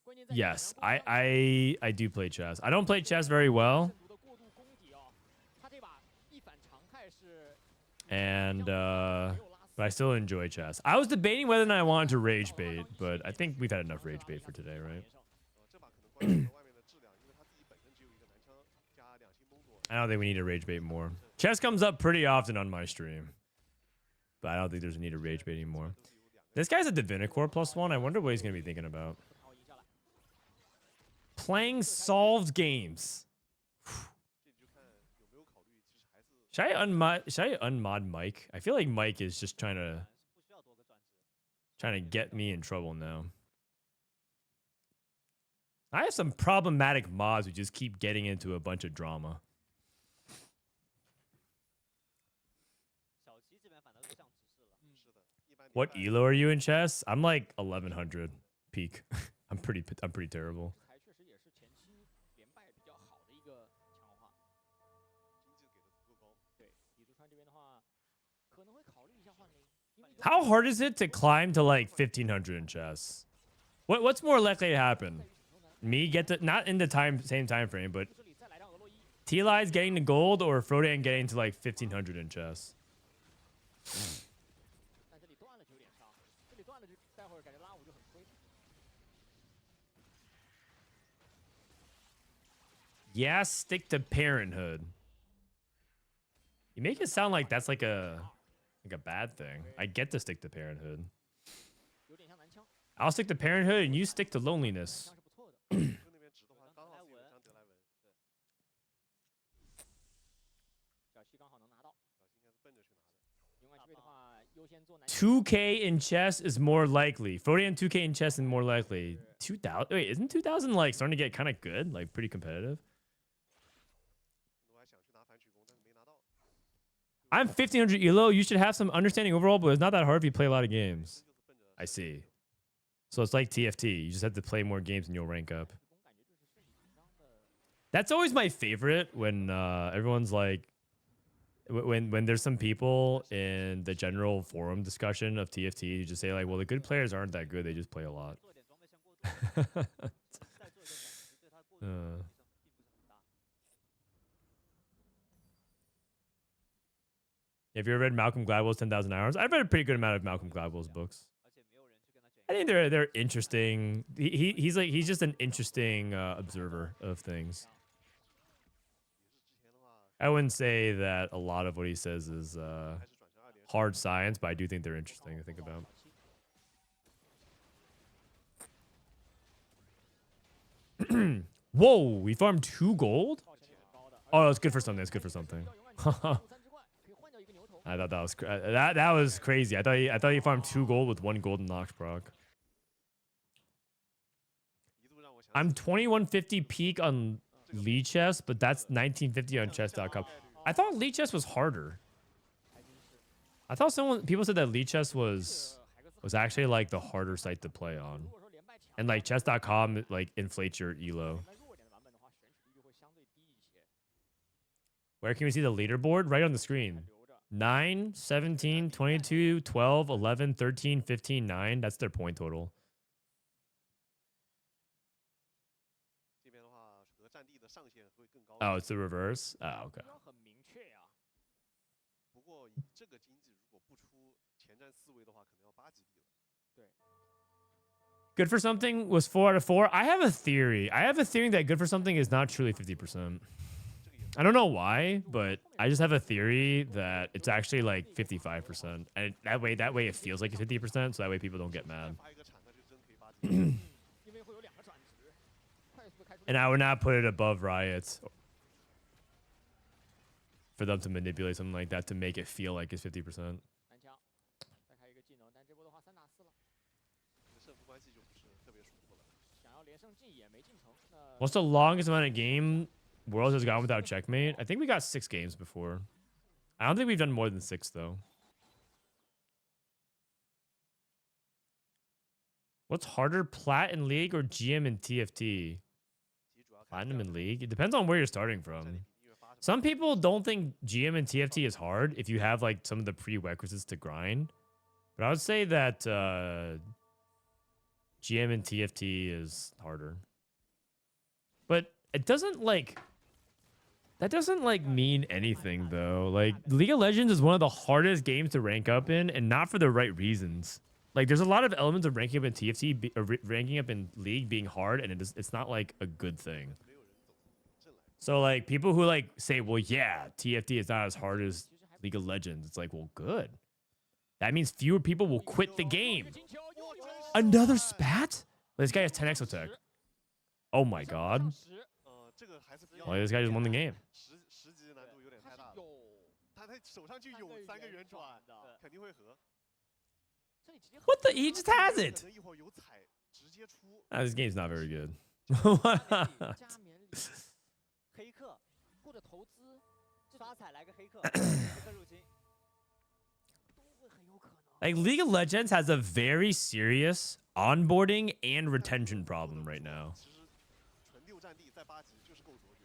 关键在 Yes, I do play chess. I don't play chess very well, 圣徒的过度攻底哦，他这把一反常态是 and but I still enjoy chess. I was debating whether or not I wanted to rage bait, but I think we've had enough rage bait for today, right? 这把可能关键是外面的质量，因为他自己本身只有一个南枪加2星崩座。 I don't think we need to rage bait more. Chess comes up pretty often on my stream, but I don't think there's a need to rage bait anymore. This guy's a Divinicore +1. I wonder what he's gonna be thinking about. 好赢下来。 Playing solved games. 这你就看有没有考虑，其实还是 Should I unmod Mike? I feel like Mike is just trying Trying to get me in trouble now. I have some problematic mods who just keep getting into a bunch of drama. 小棋这边反倒是像直视了。是的，一般 What elo are you in chess? I'm like 1100 peak. I'm pretty terrible. 才确实也是前期连败比较好的一个强化。经济给的足够高。对，李杜川这边的话，可能会考虑一下换雷。因为 How hard is it to climb to like 1500 in chess? What's more likely to happen? Me get to not in the same time frame, but 这里再来让俄洛伊 T-Lies getting to gold or Frodan getting to like 1500 in chess? 但这里断了就有点伤，这里断了就待会儿感觉拉五就很亏。 Yeah, stick to parenthood. You make it sound like that's like a bad thing. I get to stick to parenthood. 有点像南枪， I'll stick to parenthood and you stick to loneliness. 枪是不错的。哥那边直的话，刚好是有一张德莱文，小七刚好能拿到。小新应该是奔着去拿的。勇敢七位的话，优先做南。 2K in chess is more likely. Frodan 2K in chess is more likely. 2000. Wait, isn't 2000 like starting to get kind of good? Like pretty competitive? 我还想去拿反曲弓，但是没拿到。 I'm 1500 elo. You should have some understanding overall, but it's not that hard if you play a lot of games. 就是奔着 I see. So it's like TFT. You just have to play more games and you'll rank up. 攻感觉就是顺理成章的。 That's always my favorite when everyone's like, when there's some people in the general forum discussion of TFT who just say like, well, the good players aren't that good. They just play a lot. 做一点装备先过渡，再做一个转职，对他过渡嗯并不是很大。 Have you ever read Malcolm Gladwell's 10,000 Hours? I've read a pretty good amount of Malcolm Gladwell's books. 而且没有人去跟他卷。 I think they're interesting. He's just an interesting observer of things. 也是之前的话， I wouldn't say that a lot of what he says is 开始转成2.0。 hard science, but I do think they're interesting to think about. Whoa, we farmed 2 gold? 爆潜力很高的。 Oh, it's good for something. It's good for something. 勇敢七位3只怪可以换掉一个牛头。 I thought that was that was crazy. I thought he farmed 2 gold with 1 golden Nox proc. 一度让我想 I'm 2150 peak on Lee Chess, but that's 1950 on chess.com. I thought Lee Chess was harder. 还真是。 I thought people said that Lee Chess was actually like the harder site to play on. 如果说连败强， And like chess.com like inflates your elo. 那弱一点的版本的话，选取率就会相对低一些。 Where can we see the leaderboard? Right on the screen. 留着。 9, 17, 22, 12, 11, 13, 15, 9. That's their point total. 这边的话和战地的上限会更高。 Oh, it's the reverse? Oh, okay. 目标很明确呀。不过以这个经济如果不出前站4位的话，可能要8级地了。 Good for something was 4 out of 4. I have a theory. That good for something is not truly 50%. I don't know why, but I just have a theory that it's actually like 55%. And that way it feels like it's 50%, so that way people don't get mad. 发一个铲，那就真可以8级地。因为会有2个转职，快速的开出。 And I would not put it above Riot for them to manipulate something like that to make it feel like it's 50%. 南枪，再开一个技能，但这波的话3打4了，这个胜负关系就不是特别舒服了。想要连胜进也没进成。那 What's the longest amount of game Worlds has gone without checkmate? I think we got 6 games before. I don't think we've done more than 6 though. What's harder, Plat in League or GM in TFT? 其实主要看 Platinum in League? It depends on where you're starting 战 from. 力比例会发生。 Some people don't think GM and TFT is hard if you have like some of the prerequisites to grind. But I would say that GM and TFT is harder. But it doesn't like... That doesn't like mean anything though. Like League of Legends is one of the hardest games to rank up in, and not for the right reasons. Like there's a lot of elements of ranking up in TFT or ranking up in League being hard, and it's not like a good thing. 没有人走正来。 So like people who like say, well, yeah, TFT is not as hard as League of Legends. It's like, well, good. That means fewer people will quit the game. 金球又有 Another spat? This guy has 10 exotech. Oh my god. 这个还是比较 Well, this guy just won the game. 十级难度有点太大了。有他手上就有3个圆转，肯定会合。这 What the? He just has 可 it. 能一会儿有踩直接出， This game's not very good. 加冕礼、黑客或者投资，刷彩来个黑客，黑客入侵。都会很有可能。 Like League of Legends has a very serious onboarding and retention problem right now. 其实纯六战地在8级就是够卓绝。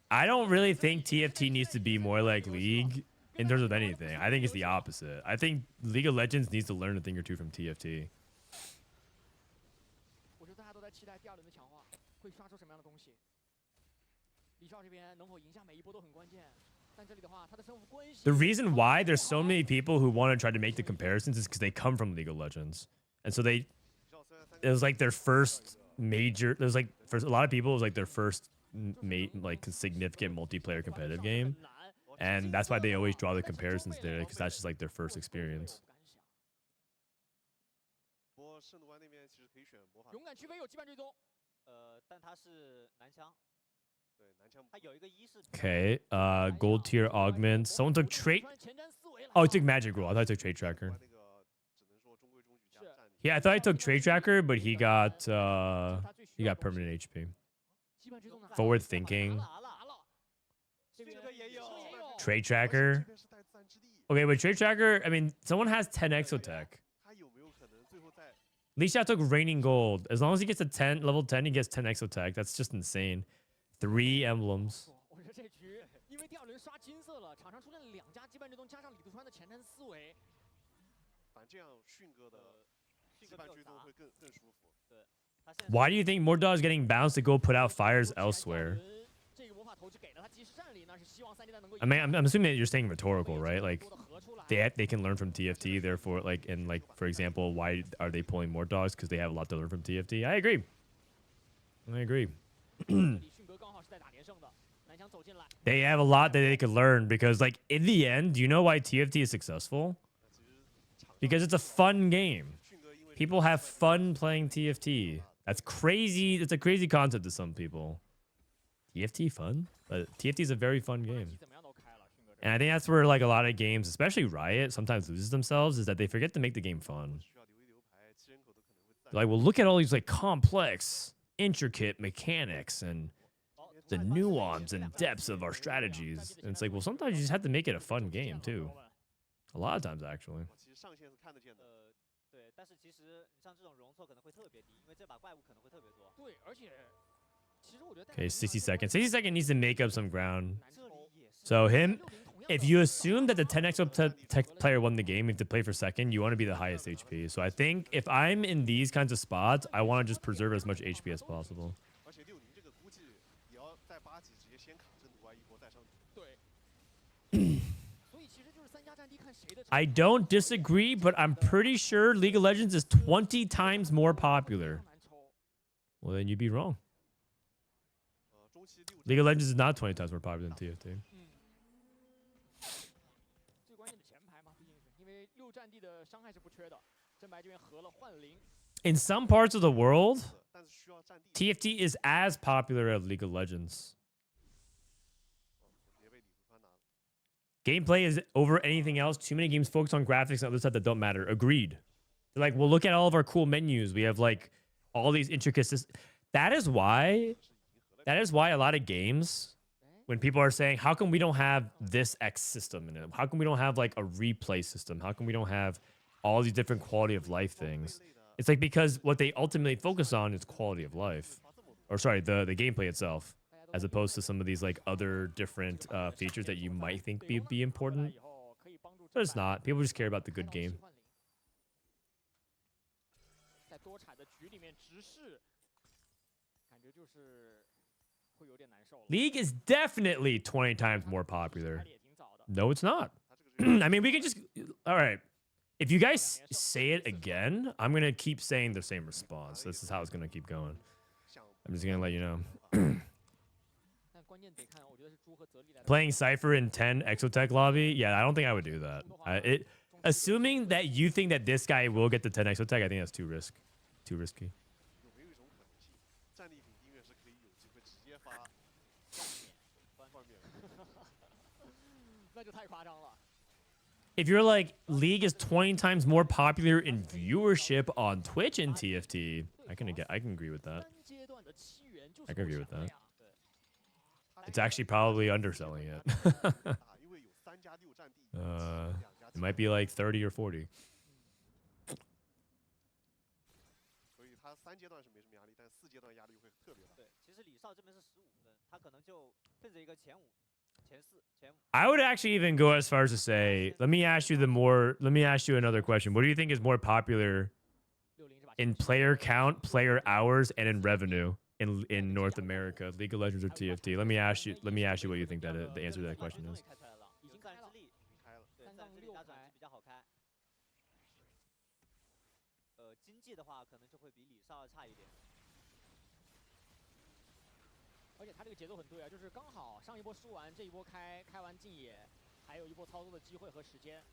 I don't really think TFT needs to be more like League in terms of anything. I think it's the opposite. I think League of Legends needs to learn a thing or two from TFT. 我觉得大家都在期待第2轮的强化会刷出什么样的东西。李少这边能否赢下每一波都很关键，但这里的话，他的胜负关系。 The reason why there's so many people who want to try to make the comparisons is because they come from League of Legends. And so it was like their first major, it was like, for a lot of people, it was like their first like significant multiplayer competitive game. And that's why they always draw the comparisons there, because that's just like their first experience. 不过圣毒湾那边其实可以选魔法，勇敢区分有羁绊追踪，但他是男枪，对男枪。他有一个一是 Okay, gold tier augment. Someone took trait. 前瞻思维。 Oh, he took magic roll. I thought he took trait tracker. 那个只能说中规中矩加战力。 Yeah, I thought he took trait tracker, but he got permanent HP. 羁绊追踪呢 Forward thinking. 拿了，这边这个也有 Trait tracker. 这边是带自然之力， Okay, but trait tracker, I mean, someone has 10 exotech. 他有没有可能最后在 LiShao took raining gold. As long as he gets a 10, level 10, he gets 10 exotech. That's just insane. 3 emblems. 我觉得这局因为第2轮刷金色了，场上出现了2家羁绊追踪，加上李杜川的前瞻思维，反正这样迅哥的羁绊追踪会更舒服。 他现在 Why do you think Mordor is getting bounced to go put out fires elsewhere? 这个魔法投掷给了他及时战力，那是希望3D弹能够。 I mean, I'm assuming that you're saying rhetorical, right? Like, they can learn from TFT, therefore, like, and like, for example, why are they pulling more dogs? Because they have a lot to learn from TFT. I agree. I agree. 李迅哥刚好是在打连胜的，南墙走进来， They have a lot that they could learn because, like, in the end, do you know why TFT is successful? 那其实场 Because it's a fun game. 迅哥因为 People have fun playing TFT. That's crazy. It's a crazy concept to some people. TFT fun? But TFT is a very fun 题 game. 怎么样都开了，迅哥这 And I think that's where like a lot of games, especially Riot, sometimes loses themselves is that they forget to make the game fun. 需要留一留牌，7人口都可能会在。 Like, well, look at all these like complex, intricate mechanics and the nuance and depths of our strategies. And it's like, well, sometimes you just have to make it a fun game too. A lot of times, actually. 其实上限是看得见的。对，但是其实你像这种容错可能会特别低，因为这把怪物可能会特别多。对，而且其实我觉得 Okay, 60 seconds. 60 seconds needs to make up some ground. 这里也是 So him, if you assume that the 10x tech player won the game, you have to play for second, you want to be the highest HP. So I think if I'm in these kinds of spots, I want to just preserve as much HP as possible. 而且60这个估计也要在8级直接先卡圣毒湾一波再上去。对，所以其实就是3家战地看谁的。 I don't disagree, but I'm pretty sure League of Legends is 20 times more popular. 难抽， Well, then you'd be wrong. 中期6 League of Legends is not 20 times more popular than TFT. 最关键的前排嘛，毕竟是因为6战地的伤害是不缺的，真白这边合了换灵， In some parts of the world, 但是需要战地。 TFT is as popular as League of Legends. 别被李杜川拿了。 Gameplay is over anything else. Too many games focus on graphics and other stuff that don't matter. Agreed. They're like, well, look at all of our cool menus. We have like all these intricacies. That is why a lot of games, when people are saying, how come we don't have this X system in it? How come we don't have like a replay system? How come we don't have all these different quality of life things? It's like because what they ultimately focus on is quality of life. Or sorry, the gameplay itself. As opposed to some of these like other different features that you might think be important. 以后可以帮助 But it's not. People just care about the good game. 在多彩的局里面直视，感觉就是会有点难受了。 League is definitely 20 times more popular. 开的也挺早的， No, it's not. 他这个人 I mean, we can just... All right. If you guys say it again, I'm going to keep saying the same response. This is how it's going to keep going. 想 I'm just going to let you know. 但关键得看，我觉得是猪和泽力来。 Playing Cypher in 10 Exotech lobby? Yeah, I don't think I would do that. Assuming that you think that this guy will get the 10 Exotech, I think that's too risky. 有没有一种可能性，战利品音乐是可以有机会直接发冠冕？那就太夸张了。if you're like League is 20 times more popular in viewership on Twitch and TFT, I can agree with that. 单阶段的7元就 I 是 can 够 agree with 强了 that. 呀。 It's actually probably underselling it. 因为有3+6战地， It might be like 30 or 40. 所以他3阶段是没什么压力，但4阶段压力会特别大。对，其实李少这边是15分，他可能就奔着一个前5、前4、前5。 I would actually even go as far as to say, let me ask you another question. What do you think is more popular 60是吧 in player count, player hours, and in revenue in North America, League of Legends or TFT? Let me ask you what you think that is, the answer to that question is. 开出来了，已经个人之力，开了，对， 3个人之力杠6打转是排比较好开。经济的话可能就会比李少要差一点。 而且他这个节奏很对啊，就是刚好上一波输完，这一波开完竞野，还有一波操作的机会和时间。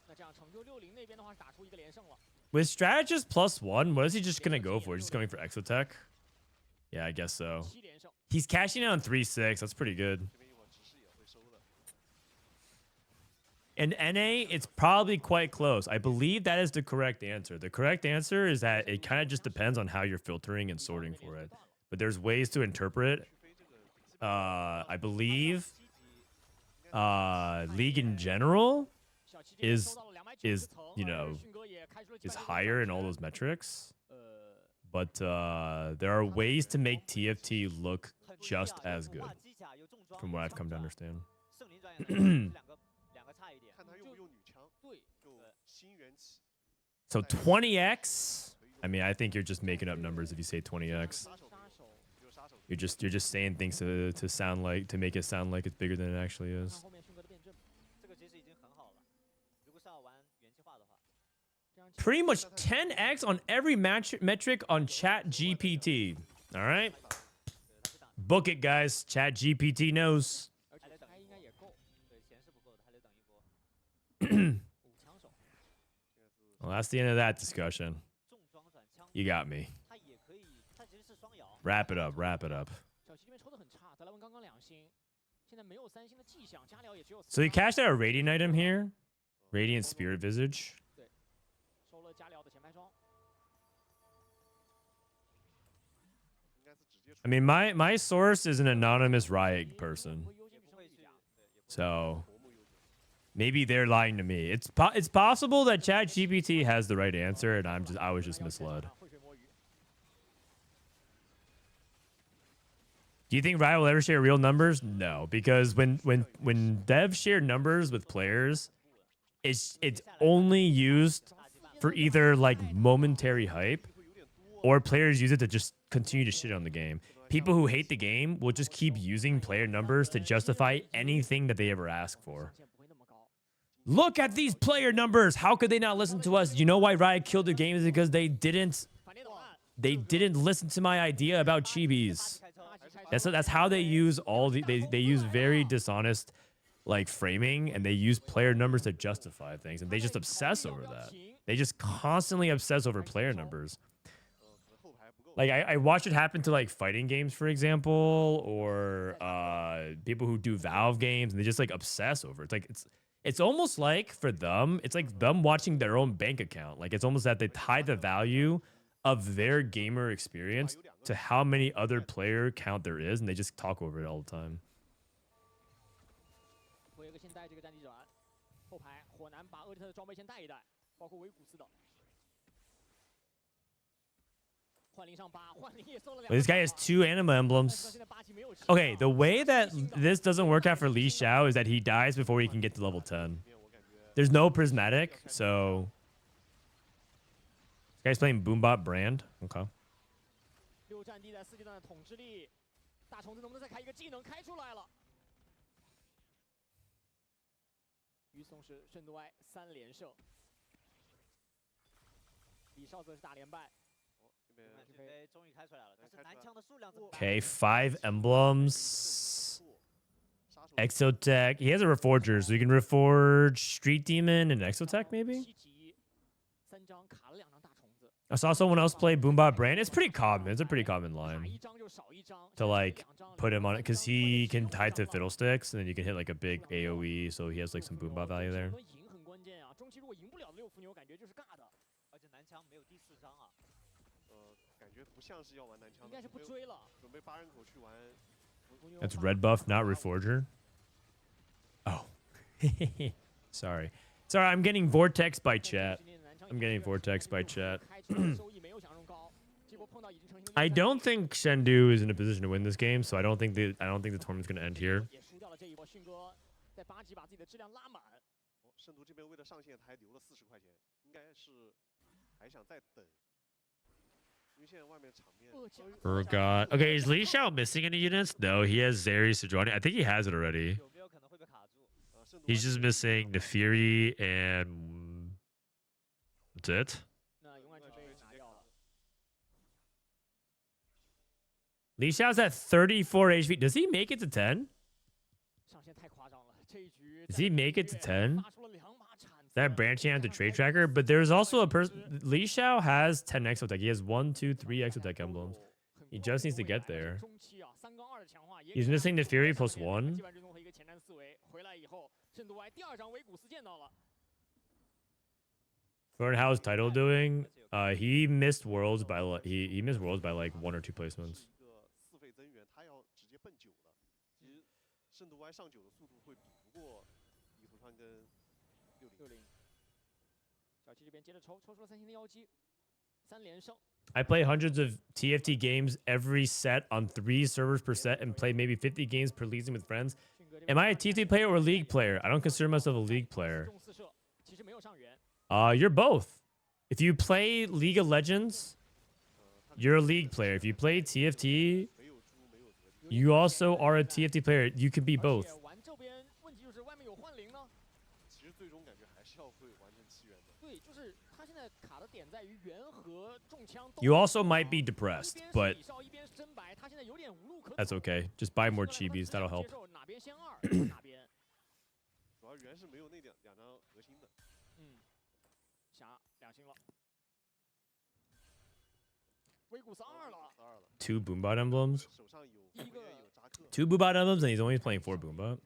那这样成就60那边的话是打出一个连胜了。 With strategist +1, what is he just gonna go for? Just going for Exotech? Yeah, I guess so. 7连胜， He's cashing out on 3-6. That's pretty good. 这边一会儿直视也会收的。 In NA, it's probably quite close. I believe that is the correct answer. The correct answer is that it kind of just depends on how you're filtering and sorting for it. But there's ways to interpret. I believe League in general 小七这边 is 收到了290 is 层 you 而 know 迅哥也开出了 is 760 higher in all those metrics. 呃， But there are ways to make TFT look just as good, from what I've come to understand. 圣灵转眼两个差一点。看他用不用女枪，对，就新缘起。 So 20x. I mean, I think you're just making up numbers if you say 20x. 杀手 You're just saying things to sound like to make it sound like it's bigger than it actually 看 is. 后面迅哥的辩证，这个其实已经很好了。如果是要玩元气化的话，这样 Pretty much 10x on every metric on Chat GPT. All right, book it, guys. Chat GPT knows. 而且开应该也够。对，钱是不够的，还得等一波。 5枪手， Well, that's the end of that discussion. 重装转枪， You got me. 它也可以，它其实是双摇。 Wrap it up. Wrap it up. 小七这边抽的很差，德莱文刚刚2星，现在没有3星的迹象，加疗也只有4 So you 张 cashed out a radiant item here. Radiant Spirit Visage. 收了加疗的前排装。 应该是直接出 I mean, my source is an anonymous Riot person, 会优先也不会去，去加。对，也不会。 so 头目优点。 maybe they're lying to me. It's possible that Chat GPT has the right answer, and I was just misled. 浑水摸鱼。 Do you think Riot will ever share real numbers? No, because when devs share numbers with players, it's only used for either like momentary hype, or players use it to just continue to shit on the game. People who hate the game will just keep using player numbers to justify anything that they ever ask for. 上限不会那么高。 Look at these player numbers. How could they not listen to us? You know why Riot killed the game is because they didn't 反电导弹， listen to my idea about chibis. 开车， 大旗开 That's how they use all the they use very dishonest like framing, and they use player numbers to justify things, and they just obsess over that. They just constantly obsess over player numbers. 可能后排不够。 Like I watch it happen to like fighting games, for example, or people who do Valve games, and they just like obsess over it. It's like it's almost like for them, it's like them watching their own bank account. Like it's almost that they tie the value of their gamer experience to how many other player count there is, and they just talk over it all the time. 回个先带这个战地转，后排火男把厄利特的装备先带一带，包括维古斯的。幻灵上8，幻灵也收了2。 But this guy has 2 anima 但是 emblems. 到现在8级没有吃 Okay, 到 the way that this doesn't work out for LiShao is that he dies before he can get to level 10. 面我感觉 There's no prismatic, so this guy's playing Boombot brand. Okay. 6战地在4阶段的统治力，大虫子能不能再开一个技能开出来了？于松是圣度埃3连胜，李少则是大连败。这边满军杯终于开出来了，但是男枪的数量这么 Okay, 5 emblems. Exotech. He has a Reforger, so you can Reforge Street Demon and Exotech, maybe? 7级3张卡了2张大虫子， I saw someone else play Boombot Brand. It's pretty common. It's a pretty common line to like put him on it because he can tie to Fiddlesticks and then you can hit like a big AoE, so he has like some Boombot value there. 赢很关键啊，中期如果赢不了的六伏牛，感觉就是尬的。而且南枪没有第4张啊。感觉不像是要玩南枪的，应该是不追了。准备8人口去玩。That's red buff, not Reforger. Oh, sorry. Sorry, I'm getting vortex by chat. I'm getting vortex by chat. I don't think Shendu is in a position to win this game, so I don't think the tournament's gonna end here. 在8级把自己的质量拉满。圣徒这边为了上线还留了40块钱，应该是还想再等。 Oh god. Okay, is LiShao missing any units? No, he has Zeri Sejuani. I think he has it already. He's just missing the Fury and that's it. LiShao's at 34 HP. Does he make it to 10? Does he make it to 10? That branching out to trade tracker, but there's also a person. LiShao has 10 exotech. He has 1, 2, 3 exotech emblems. He just needs to get there. He's missing the Fury +1. Frodan, how's title doing? He missed worlds by he missed worlds by like 1 or 2 placements. I play hundreds of TFT games every set on 3 servers per set and play maybe 50 games per season with friends. Am I a TFT player or a league player? I don't consider myself a league player. You're both. If you play League of Legends, you're a league player. If you play TFT, you also are a TFT player. You could be both. You also might be depressed, but that's okay. Just buy more chibis. That'll help. Two Boombot emblems. 2 Boombot emblems, and he's only playing 4 Boombot.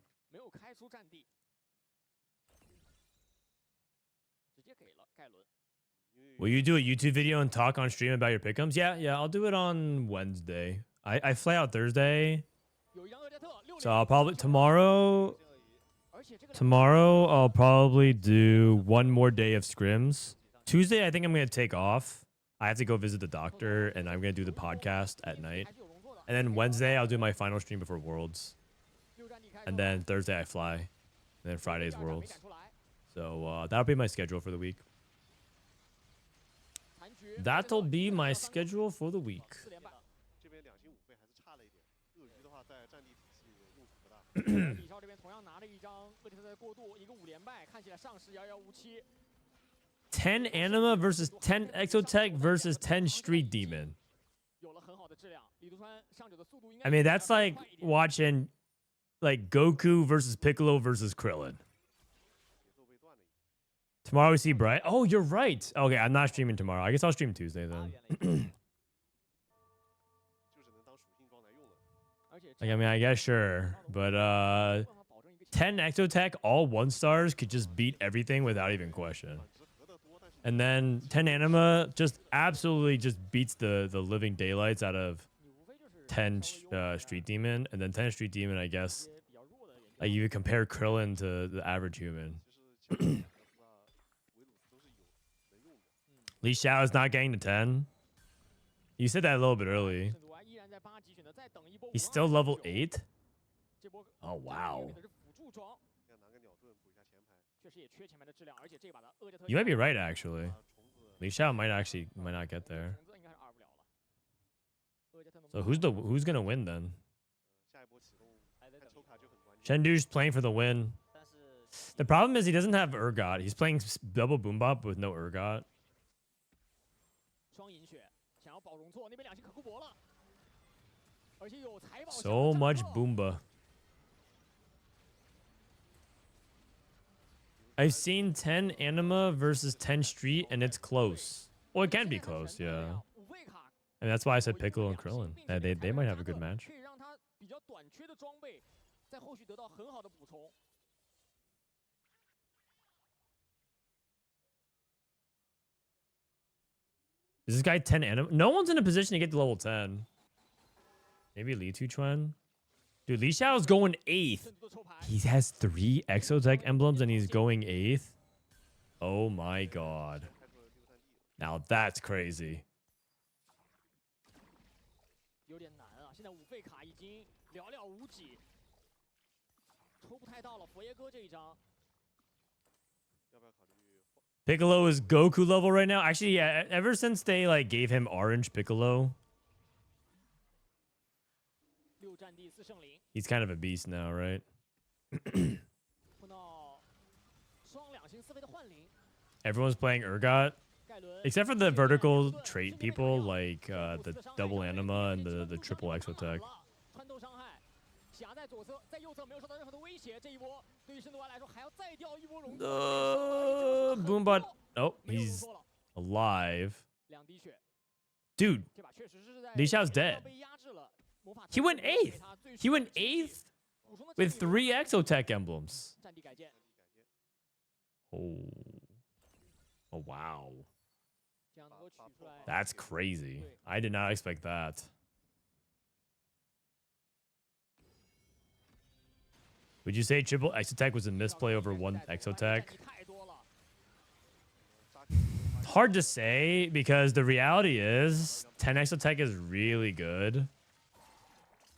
Will you do a YouTube video and talk on stream about your pick'ems? Yeah, I'll do it on Wednesday. I fly out Thursday, so I'll probably tomorrow I'll probably do 1 more day of scrims. Tuesday, I think I'm gonna take off. I have to go visit the doctor, and I'm gonna do the podcast at night. And then Wednesday, I'll do my final stream before Worlds. And then Thursday, I fly. And then Friday's Worlds. So that'll be my schedule for the week. That'll be my schedule for the week. Ten Anima versus 10 Exotech versus 10 Street Demon. I mean, that's like watching like Goku versus Piccolo versus Krillin. Tomorrow we see Bright. Oh, you're right. Okay, I'm not streaming tomorrow. I guess I'll stream Tuesday then. Like, I mean, I guess sure. But 10 Exotech, all 1-stars could just beat everything without even question. And then 10 Anima just absolutely just beats the living daylights out of 10 Street Demon. And then 10 Street Demon, I guess, like you would compare Krillin to the average human. LiShao is not getting to 10. You said that a little bit early. He's still level 8? Oh, wow. You might be right, actually. LiShao might not get there. So who's gonna win then? Shendu's playing for the win. The problem is he doesn't have Urgot. He's playing double Boombop with no Urgot. So much Boomba. I've seen 10 Anima versus 10 Street, and it's close. Well, it can be close, yeah. And that's why I said Piccolo and Krillin. They might have a good match. 可以让他比较短缺的装备在后续得到很好的补充。 Is this guy 10 anim? No one's in a position to get to level 10. Maybe LiTuChuan? Dude, LiShao's going 8th. He has 3 Exotech emblems and he's going 8th. Oh my god. Now that's crazy. 有点难啊！现在五费卡已经寥寥无几，抽不太到了佛爷哥这一张。 要不要考虑换？ Piccolo is Goku level right now. Actually, yeah, ever since they like gave him orange Piccolo, 6战地4胜0， he's kind of a beast now, right? 碰到双两星4费的幻灵， Everyone's playing Urgot, 盖伦 except for the vertical trait people like the double anima and the triple exotech. 穿透伤害，夹在左侧，在右侧没有受到任何的威胁。这一波对于深度湾来说还要再掉一波荣耀。 Boombot. Oh, he's alive. 2滴血， Dude, 这把确实是在 LiShao's dead. 被压制了。魔法 He went 8th. He went 8th with 3 exotech emblems. 战地改建， Oh. Oh, wow. 这样能够取出来。 That's crazy. I did not expect that. Would you say triple exotech was a misplay over 1 exotech? 太多了。 Hard to say because the reality is 10 exotech is really good.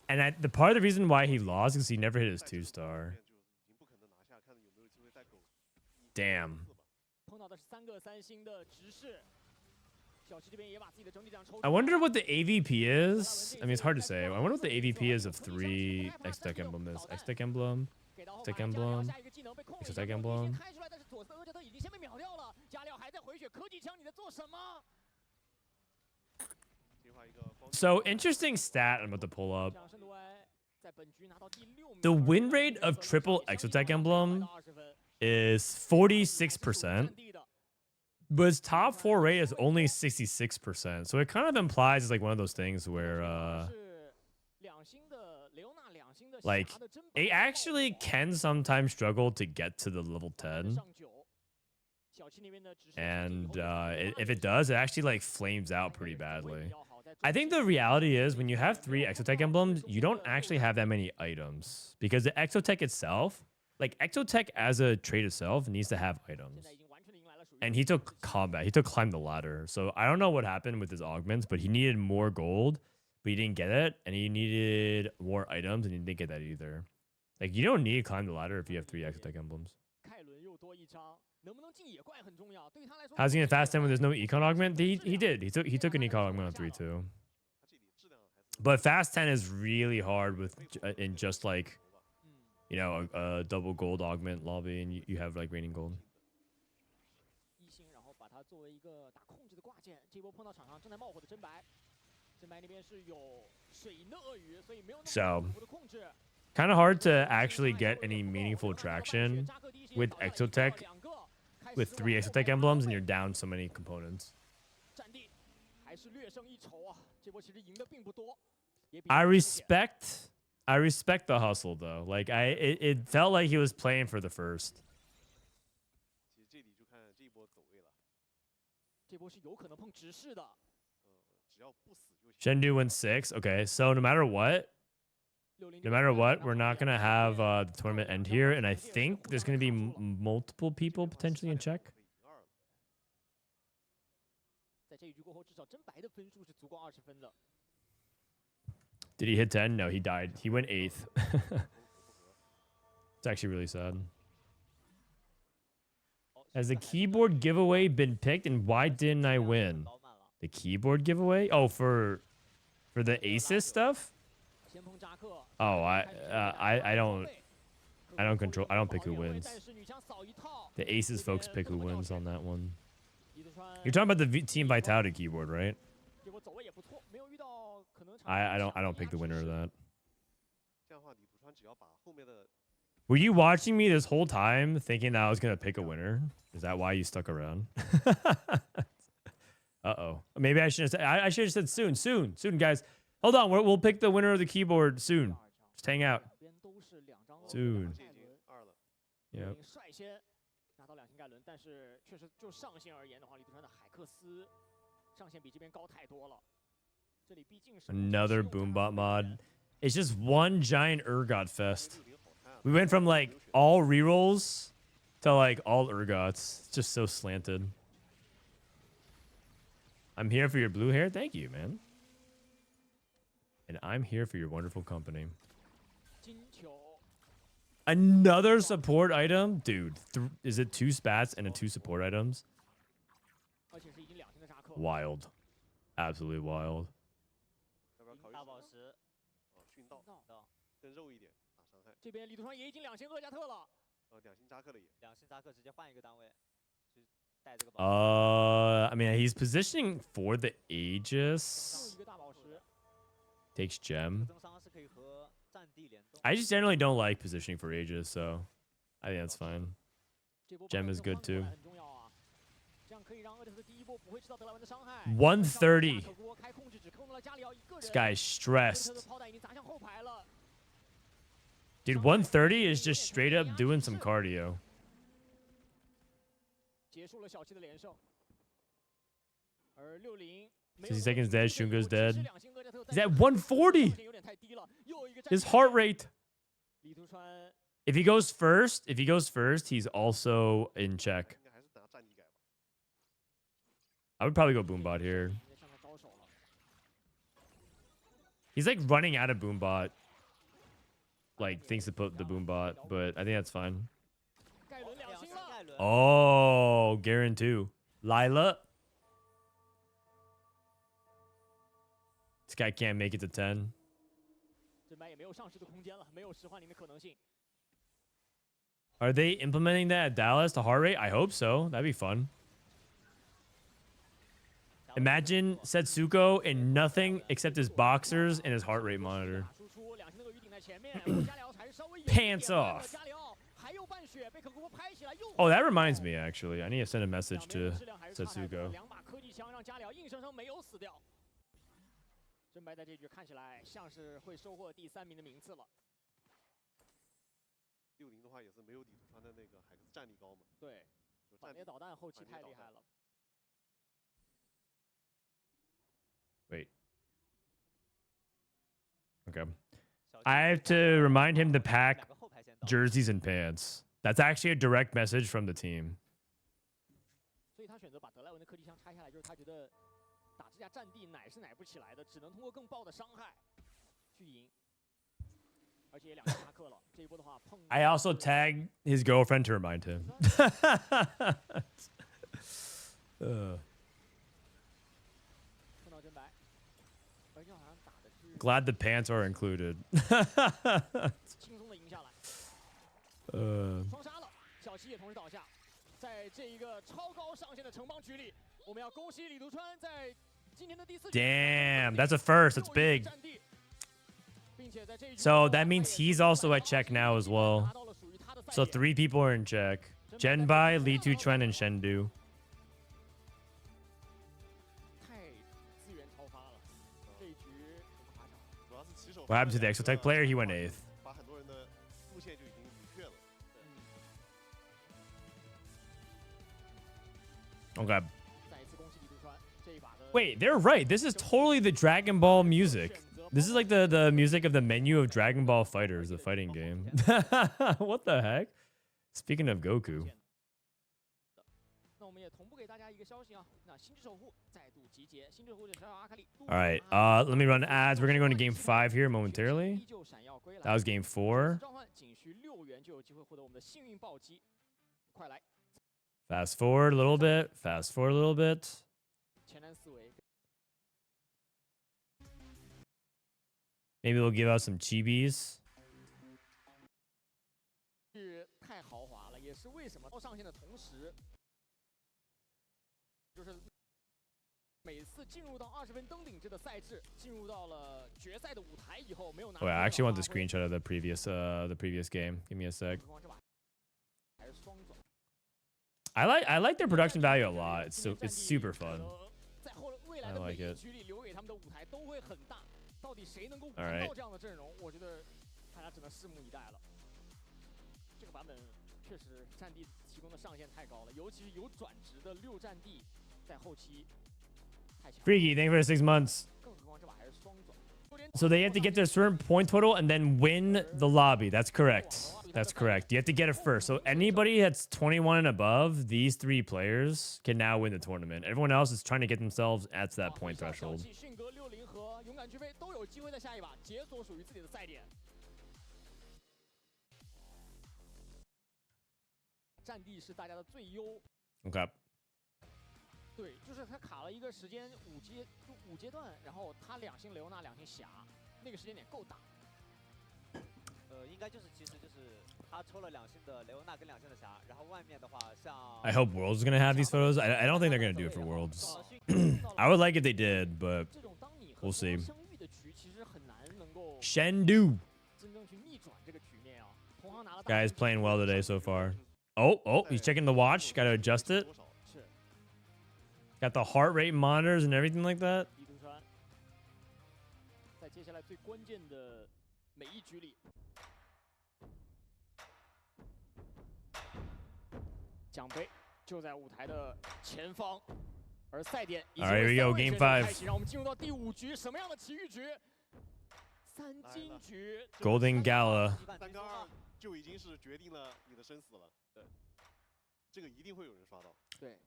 And the part of the reason why he lost is he never hit his 2-star. 已经不可能拿下，看有没有机会再苟。 Damn. 碰到的是3个3星的直视，小七这边也把自己的整体量抽出来。 I wonder what the AVP is. I mean, it's hard to say. I wonder what the AVP is of 3 exotech emblem is. Exotech emblem. 给到后 Exotech 排，加料 emblem. 下一个技能被控了一下 Exotech 被 emblem. 先开出来，但是左侧的特已经先被秒掉了，加料还在回血，科技枪你在做什么？ 计划一个光 So, interesting stat I'm about to pull up. 像深度湾在本局拿到第6名 The win rate of triple exotech emblem is 46%, but its top 4 rate is only 66%. So it kind of implies it's like one of those things where, 是2星的雷欧娜2星的 like, 侠的真 it actually can sometimes struggle to get to the level 10. 上9，小七那边的直视 And if it does, it actually like flames out pretty badly. I think the reality is when you have 3 exotech emblems, you don't actually have that many items because the exotech itself, like exotech as a trait itself, needs to have items. 现在已经完全的迎来了属于 And he took combat. He took climb the ladder. So I don't know what happened with his augments, but he needed more gold, but he didn't get it. And he needed more items, and he didn't get that either. Like you don't need to climb the ladder if you have 3 exotech emblems. 凯伦又多一张，能不能进野怪很重要，对于他来说。 How's he gonna fast 10 when there's no econ augment? He did. He took an econ augment on 3 too. 它这里质量还是 But fast 10 is really hard with in just like 嗯， you know a double gold augment lobby, and you have like raining gold. 一星，然后把它作为一个打控制的挂件。这波碰到场上正在冒火的真白，真白那边是有水银的鳄鱼，所以没有那么 So 恐怖的控制。 kind of hard to actually get any meaningful traction with exotech with 3 exotech emblems, and you're down so many components. 战地还是略胜一筹啊！这波其实赢的并不多。也比 I 较明显 respect the hustle though. Like it felt like he was playing for the first. 其实这里就看这一波走位了。这波是有可能碰直视的。只要不死就行。 Shendu went 6. Okay, so no matter what, we're not gonna have the tournament end here, and I think there's gonna be multiple people potentially in check. 在这一局过后，至少真白的分数是足够20分的。 Did he hit 10? No, he died. He went 8th. It's actually really sad. Has the keyboard giveaway been picked, and why didn't I win? The keyboard giveaway? Oh, for the Aces stuff? 先碰扎克， Oh, I don't pick who wins. 但是女枪扫一套。 The Aces folks pick who wins on that one. 李子川 You're talking about the Team Vitality keyboard, right? 这波走位也不错，没有遇到可能。I don't pick the winner of that. 这样的话，李图川只要把后面的 Were you watching me this whole time thinking that I was gonna pick a winner? Is that why you stuck around? Uh-oh. Maybe I should have said, I should have said soon, guys. Hold on, we'll pick the winner of the keyboard soon. Just hang out. Soon. Yep. 率先拿到2000盖伦，但是确实就上限而言的话，李杜川的海克斯上限比这边高太多了。这里毕竟是 Another boombot mod. It's just one giant ergot fest. We went from like all rerolls to like all ergots. It's just so slanted. I'm here for your blue hair. Thank you, man. And I'm here for your wonderful company. 金球 Another support item? Dude, is it 2 spats and 2 support items? 而且是已经2000的扎克。 Wild. Absolutely wild. 要不要考虑大宝石，训道更肉一点打伤害？这边李杜川也已经2000厄加特了。 2星扎克了也。 2星扎克直接换一个单位，去带这个宝石。I mean, he's positioning for the Aegis. 一个大宝石。 Takes gem. 增伤是可以和战地联动。 I just generally don't like positioning for Aegis, so I think that's fine. 这波 Gem is good too. 很重要啊，这样可以让厄特斯第一波不会吃到德莱文的伤害。 130. 开控制只控制了加里奥一个人。 This guy's stressed. 炮弹已经砸向后排了。 Dude, 130 is just straight up doing some cardio. 结束了小七的连胜。而60 60 seconds dead, XunGe's dead. 2星厄加特 He's at 140. 有点太低了，又一个 His heart rate. 李杜川 If he goes first, he's also in check. 应该还是拿战力改吧。 I would probably go boombot here. 向他招手了。 He's like running out of boombot. Like thinks to put the boombot, but I think that's fine. 盖伦2星了。 盖伦， Oh, Garen too. Lila. This guy can't make it to 10. 这边也没有上市的空间了，没有10换0的可能性。 Are they implementing that at Dallas, the heart rate? I hope so. That'd be fun. Imagine Setsuko in nothing except his boxers and his heart rate monitor. 输出2星能够预顶在前面，加里奥还是稍微 Pants off. 加里奥还有半血被可库拍起来又。 Oh, that reminds me, actually. I need to send a message to 2 Setsuko. 把科技枪让加里奥硬生生没有死掉。真白在这局看起来像是会收获第3名的名次了。 60的话也是没有李杜川的那个海克斯战力高嘛。对，反列导弹后期太厉害了。 Wait. Okay. I have to remind him to pack 2个后排先到。 jerseys and pants. That's actually a direct message from the team. 所以他选择把德莱文的科技枪拆下来，就是他觉得打这架战地奶是奶不起来的，只能通过更爆的伤害去赢。而且也2个扎克了，这一波的话碰。 I also tagged his girlfriend to remind him. 碰到真白，而且好像打的是 Glad the pants are included. 轻松的赢下来。 uh, 双杀了，小七也同时倒下。在这一个超高上限的城邦局里，我们要恭喜李杜川在今天的第4局。 damn, that's a first. That's big. 战地，并且在这一局 So that means he's also at check now as well. 拿到了属于他的赛 So 点 3 people are in check. ZhenBai, LiTuChuan, and Shendu. 太资源超发了，这一局很夸张。主要是起手。 What happened to the Exotech player? He went 8th. 把很多人的路线就已经捋却了。 Okay. 再一次恭喜李杜川这一把的。 Wait, they're right. This is totally the Dragon Ball music. This is like the music of the menu of Dragon Ball Fighters, the fighting game. What the heck? Speaking of Goku. 那我们也同步给大家一个消息啊，那星之守护再度集结，星之守护的小小阿卡丽。 All right, let me run ads. We're going to go into game 5 here momentarily. 依旧闪耀归来。 That was game 4. 召唤仅需6元就有机会获得我们的幸运暴击，快来！ Fast forward a little bit. Fast forward a little bit. 前瞻思维。 Maybe they'll give out some chibis. 是太豪华了，也是为什么上线的同时，就是每次进入到20分登顶制的赛制，进入到了决赛的舞台以后，没有拿。 Oh, I actually want the screenshot of the previous game. Give me a sec. 还是双走。 I like their production value a lot. It's super fun. 每 like 一 it. 局里留给他们的舞台都会很大，到底谁能够 All 玩 right. 到这样的阵容，我觉得大家只能拭目以待了。这个版本确实战地提供的上限太高了，尤其是有转职的6战地，在后期太强了。 Freaky, thank you for the 6 months. 更何况这把还是双转。 So they have to get their certain point total and then win the lobby. That's correct. That's correct. You have to get it first. So anybody that's 21 and above, these 3 players can now win the tournament. Everyone else is trying to get themselves at that point threshold. 迅哥60和勇敢巨飞都有机会在下一把解锁属于自己的赛点。战地是大家的最优。 Okay. 对，就是他卡了一个时间5阶段，然后他2星雷欧娜2星霞，那个时间点够大。应该就是其实就是他抽了2星的雷欧娜跟2星的霞，然后外面的话像 I hope Worlds is going to have these photos. I don't think they're going to do it for Worlds. I would like if they did, but 这种当你 we'll see. 相遇的局，其实很难能够 Shendu. 真正去逆转这个局面啊。同行拿了 Guys playing well today so far. Oh, he's checking the watch. Got to adjust it. 是 Got the heart rate monitors and everything like that. 李杜川，在接下来最关键的每一局里，奖杯就在舞台的前方，而赛点已经 All right, here we go, 为 Game 3位选手 5. 开启，让我们进入到第5局，什么样的奇遇局？3金局 Golden Gala. 3跟2就已经是决定了你的生死了。对，这个一定会有人刷到。对。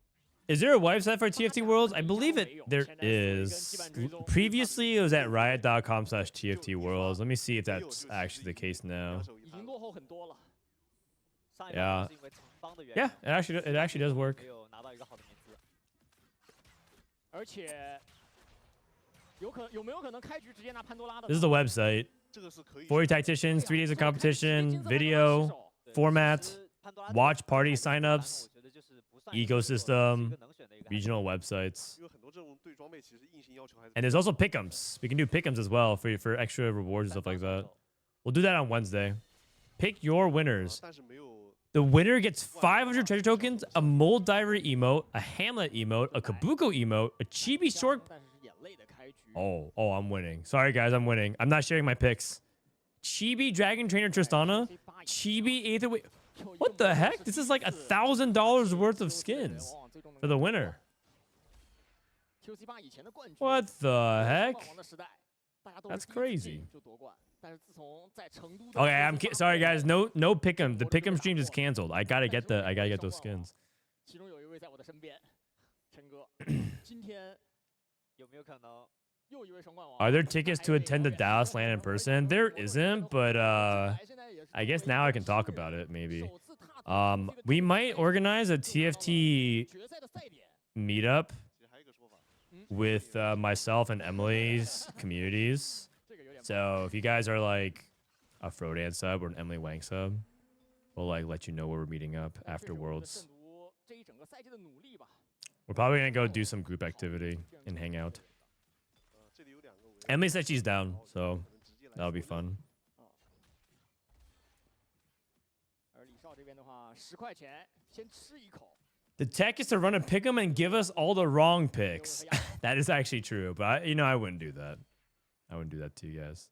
Is there a website for TFT Worlds? I believe there is. Previously, it was at riot.com/TFT Worlds. Let me see if that's actually the case now. 已经落后很多了。 Yeah. Yeah, it actually does work. 没有拿到一个好的名字。而且有没有可能开局直接拿潘多拉的 This is the website. 这个是可以。 40 tacticians, 3 days of competition, video, format, watch party signups, ecosystem, regional websites. 因为很多这种对装备其实硬性要求还是。 And there's also pick'ems. We can do pick'ems as well for extra rewards and stuff like that. We'll do that on Wednesday. Pick your winners. 但是没有。 The winner gets 500 treasure tokens, a Mold Diver emote, a Hamlet emote, a Kabuko emote, a Chibi short. 但是眼泪的开局。 Oh, I'm winning. Sorry, guys, I'm winning. I'm not sharing my picks. Chibi Dragon Trainer Tristana, Chibi Aether. What the heck? This is like $1,000 worth of skins for the winner. QC8 以前的冠军。 What the heck? 冠王的时代，大家都 That's 是第一次 crazy. 就夺冠。但是自从在成都的 Okay, sorry, guys. No pick'em. The pick'em stream is canceled. I gotta get those skins. 其中有一位在我的身边，陈哥，今天有没有可能？ 又一位双冠王。 Are there tickets to attend the Dallas LAN in person? There isn't, but I guess now I can talk about it. Maybe. We might organize a TFT 决赛的赛点。 meetup 其实还有一个说法， with myself and Emily's communities. 这个有点 So if you guys are like a Frodan sub or an Emily Wang sub, we'll like let you know where we're meeting up 这 after 是我们的 Worlds. 圣徒这一整个赛季的努力吧。 We're probably gonna go do some group activity and hang out. 这里有2个围。 Emily said she's down, so that'll be fun. 而李少这边的话，10块钱先吃一口。 The tech is to run a pick'em and give us all the wrong picks. That is actually true, but I wouldn't do that. I wouldn't do that to you guys.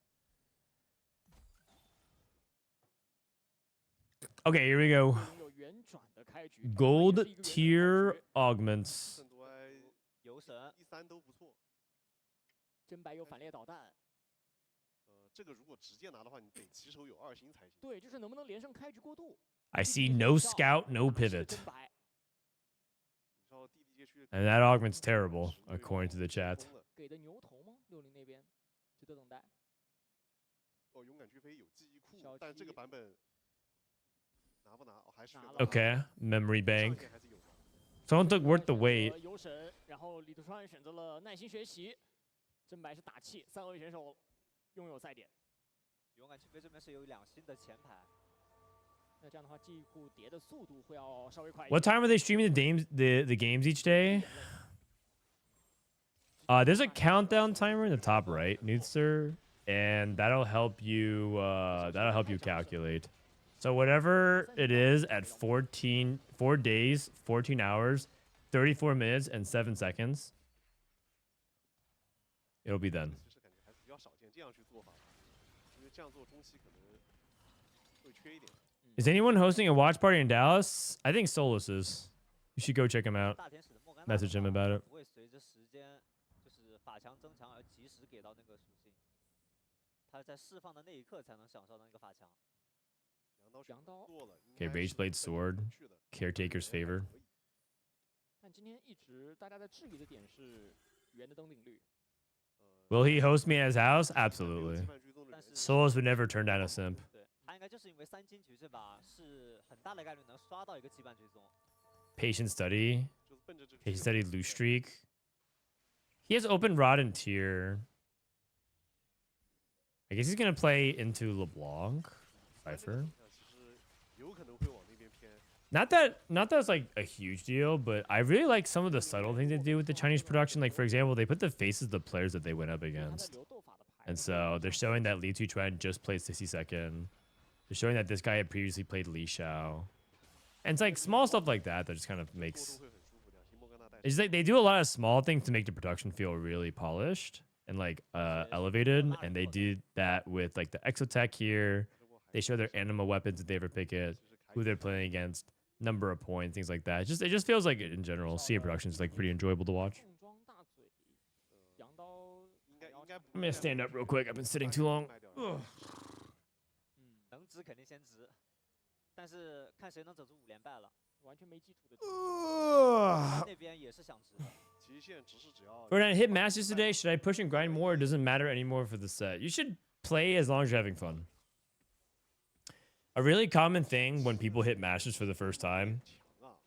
Okay, here we go. 有圆转的开局 Gold tier augments. 圣都埃游神1、3都不错。真白有反列导弹。这个如果直接拿的话，你得起手有2星才行。对，就是能不能连胜开局过渡。 I see no scout, no pivot. 真白 你知道地街区的 And that augment's terrible, according to the chat. 给的牛头吗？60那边值得等待。哦，勇敢巨飞有记忆库小，但这个鸡版本拿不拿？哦，还是选拿了 Okay, memory 上 bank. 限还是有的。 Someone took worth the wait. 游神，然后李杜川选择了耐心学习，真白是打气，3位选手拥有赛点。勇敢清飞这边是有2星的前排。 那这样的话，记忆库叠的速度会要稍微快一点。 What time are they streaming the games each day? There's a countdown timer in the top right, Newtster, and that'll help you calculate. So whatever it is at 4 days, 14 hours, 34 minutes, and 7 seconds. It'll be then. 其实感觉还是比较少见这样去做法的，因为这样做中期可能会缺一点。 Is anyone hosting a watch party in Dallas? I think Solus is. You should go check him out. 大天使的莫甘娜 Message him 的话 about it. 不会随着时间就是法强增强而及时给到那个属性，他在释放的那一刻才能享受到那个法强。羊刀 Okay, Rageblade Sword. Caretaker's favor. 但今天一直大家在质疑的点是圆的登顶率。 Will he host me at his house? Absolutely. 但是 Solus would never turn down a simp. 对他应该就是因为3金局这把是很大的概率能刷到一个羁绊追踪。 Patient study. Patient study loose streak. He has open rod and tier. I guess he's gonna play into LeBlanc. Cypher. 其实有可能会往那边偏。 Not that it's like a huge deal, but I really like some of the subtle things they do with the Chinese production. Like, for example, they put the faces of the players that they went up 他的 against. 流斗法的牌， And so they're showing that LiTuChuan just played 60second. They're showing that this guy had previously played LiShao. And it's like small stuff like that that just kind of 过渡 makes... 会很舒服，两星莫甘娜带 It's just like they do a lot of small things to make the production feel really polished and like elevated. And they did that with like the Exotech here. They show their anima weapons if they ever pick it, who they're playing against, number of points, things like that. It just feels like in general, CA production is like pretty enjoyable to watch. 重装大嘴，羊刀应该不 I'm gonna stand up real quick. I've been sitting too long. 卖掉了。能值肯定先值，但是看谁能整出5连败了。完全没基础的。他那边也是想值的。极限只是只要 Frodan, hit Masters today. Should I push and grind more? Or does it matter anymore for the set? You should play as long as you're having fun. A really common thing when people hit Masters for the first time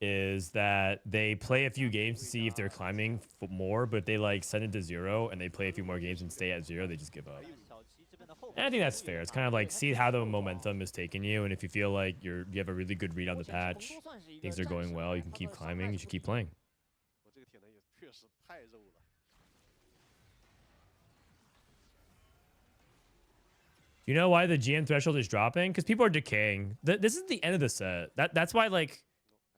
is that they play a few games to see if they're climbing more, but they like send it to 0 and they play a few more games and stay at 0, they just give up. 小七这边的后 And I think that's fair. It's kind of like see how the momentum is taking you, and if you feel like you have a really good read on the patch, things are going well, you can keep climbing, you should keep playing. 我这个铁男也确实太肉了。 You know why the GM threshold is dropping? Because people are decaying. This is the end of the set. That's why like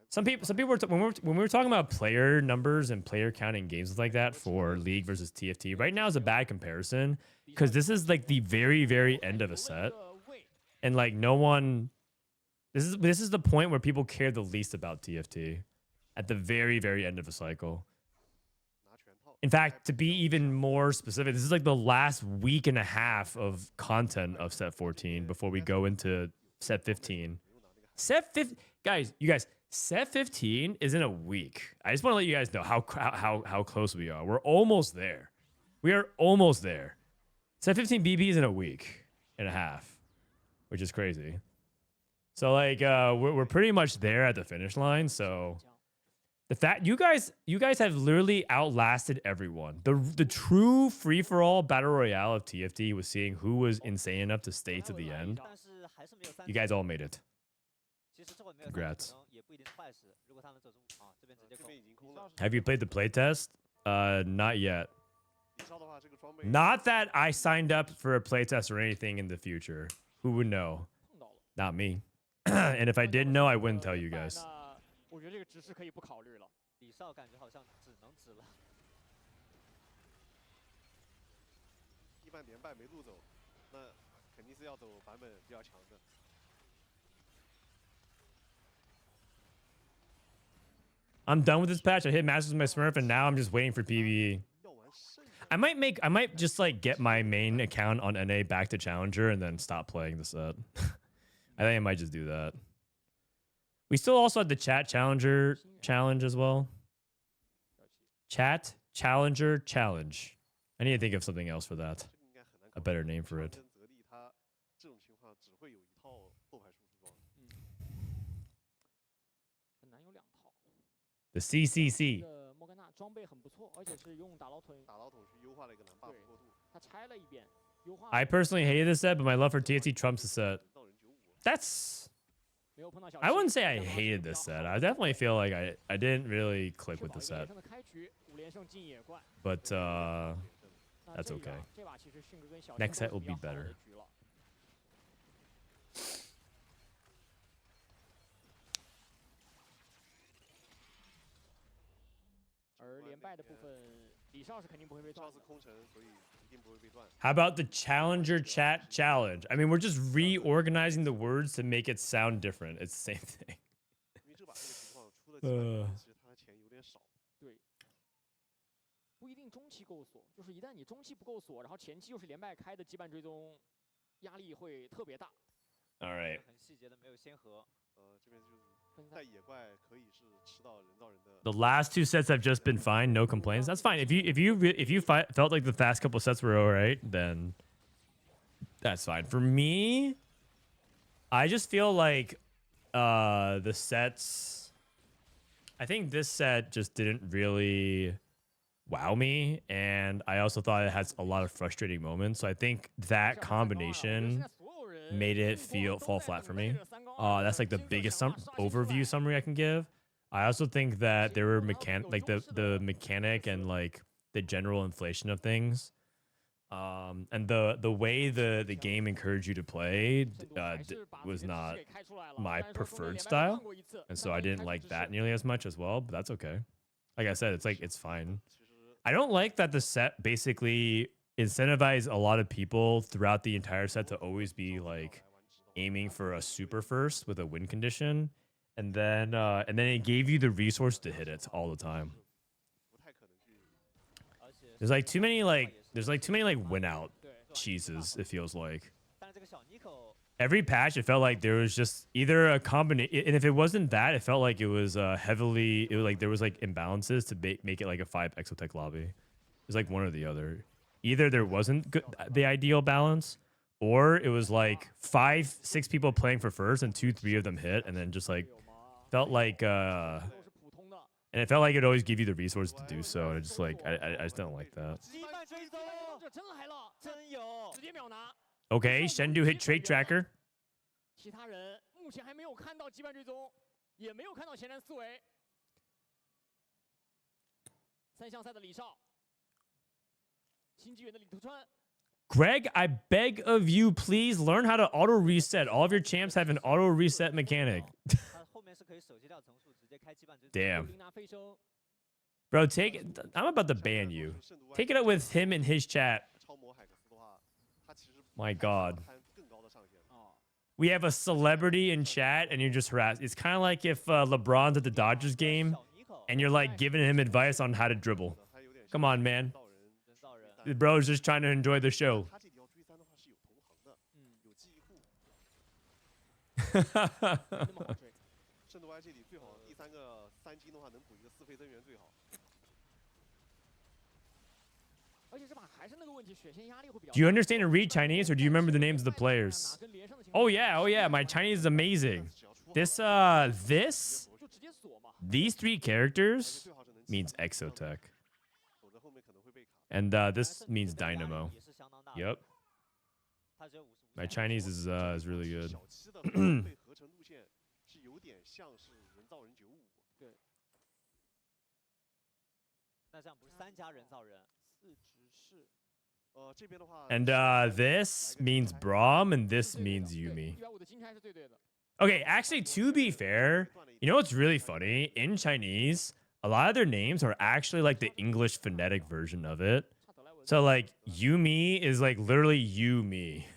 some people were when we were talking about player numbers and player count in games like that for League versus TFT. Right now is a bad comparison because this is like the very end of a set, and like no one. This is the point where people care the least about TFT, at the very end of a cycle. 拿全套。 In fact, to be even more specific, this is like the last week and a half of content of set 14 before we go into set 15. Set 15, guys, set 15 is in a week. I just want to let you guys know how close we are. We're almost there. We are almost there. Set 15 BP is in a week and a half, which is crazy. So like we're pretty much there at the finish line. So the fact you guys have literally outlasted everyone. The true free for all battle royale of TFT was seeing who was insane enough to stay to the end. 但是还是没有3 You guys all made it. 其实这会没有 Congrats. 可能也不一定是坏事。如果他能整出这边直接这狗。边已经空了。 Have you played the playtest? Not yet. 李超的话，这个装备 Not that I signed up for a playtest or anything in the future. Who would know? 碰到了。 Not me. And if I didn't know, I wouldn't tell you guys. 那我觉得这个直视可以不考虑了。李少感觉好像只能值了。一般连败没路走，那肯定是要走版本比较强的。 I'm done with this patch. I hit Masters with my Smurf, and now I'm just waiting for PvE. 要玩胜利 I might just like get my main account on NA back to Challenger and then stop playing the set. I think I might just do that. We still also had the Chat Challenger challenge as well. Chat Challenger challenge. I need to think of something else for that. 这个应该很难 A 考虑。 better name for it. 长征泽利他这种情况只会有一套后排输出装。很难有2套。 The CCC. 这莫甘娜装备很不错，而且是用打捞臀，打老桶去优化了一个蓝 buff 过渡，他拆了一遍，优化。 I personally hated this set, but my love for TFT trumps the set. 到人95。 That's. 没有碰到小 I 七 wouldn't say I 这样 hated 比较 this 好 set. I definitely feel like I didn't really click 确 with 保 the 一个连 set. 胜的开局，5连胜进野怪。 But 那 that's 这把 okay. 这把其实迅哥跟小 Next 千 set 都 will 是 be 比较好 better. 的局了。而连败的部分，李少是肯定不会被断的。上是空城，所以一定不会被断。 How about the challenger chat challenge? I mean, we're just reorganizing the words to make it sound different. It's the same thing. 因为这把这个情况出了几万点，其实他的钱有点少。对，不一定中期够锁，就是一旦你中期不够锁，然后前期又是连败开的羁绊追踪，压力会特别大。 All right. 很细节的没有先河。这边就是带野怪可以是吃到人造人的。 The last 2 sets have just been fine, no complaints. That's fine. If you felt like the past couple sets were all right, then that's fine. For me, I just feel like the sets. I think this set just didn't really wow me, and I also thought it has a lot of frustrating moments. So I think that combination made it fall flat for me. That's like the biggest overview summary I can give. I also think that there were the mechanic and like the general inflation of things, and the way the game encouraged you to play was not my preferred style, and so I didn't like that nearly as much as well. But that's okay. Like I said, it's fine. I don't like that the set basically incentivized a lot of people throughout the entire set to always be like aiming for a super first with a win condition, and then it gave you the resource to hit it all the time. There's like too many win out cheeses, it feels like. Every patch, it felt like there was just either a combination, and if it wasn't that, it felt like it was there was like imbalances to make it like a 5 exotech lobby. It was like one or the other. Either there wasn't the ideal balance, or it was like 5, 6 people playing for first and 2, 3 of them hit, and then just like felt like and it felt like it always give you the resources to do so, and it's just like I just don't like that. Okay, Shendu hit trait tracker. 其他人目前还没有看到羁绊追踪，也没有看到前瞻思维。3项赛的李少，新纪元的LiTuChuan。 Greg, I beg of you, please learn how to auto reset. All of your champs have an auto reset mechanic. Damn. Bro, take it. I'm about to ban you. Take it up with him in his chat. My God. We have a celebrity in chat and you're just harassed. It's kind of like if LeBron's at the Dodgers game and you're like giving him advice on how to dribble. Come on, man. The bro's just trying to enjoy the show. 圣斗 Y 这里最好第3个3金的话能补一个4费增援最好。 Do you understand and read Chinese, or do you remember the names of the players? Oh yeah, my Chinese is amazing. These 3 characters means Exotech. And this means Dynamo. Yep. My Chinese is really good. 那这样不是3家人造人，4执事。And this means Braum, and this means Yumi. Okay, actually, to be fair, you know what's really funny? In Chinese, a lot of their names are actually like the English phonetic version of it. So like Yumi is like literally you me.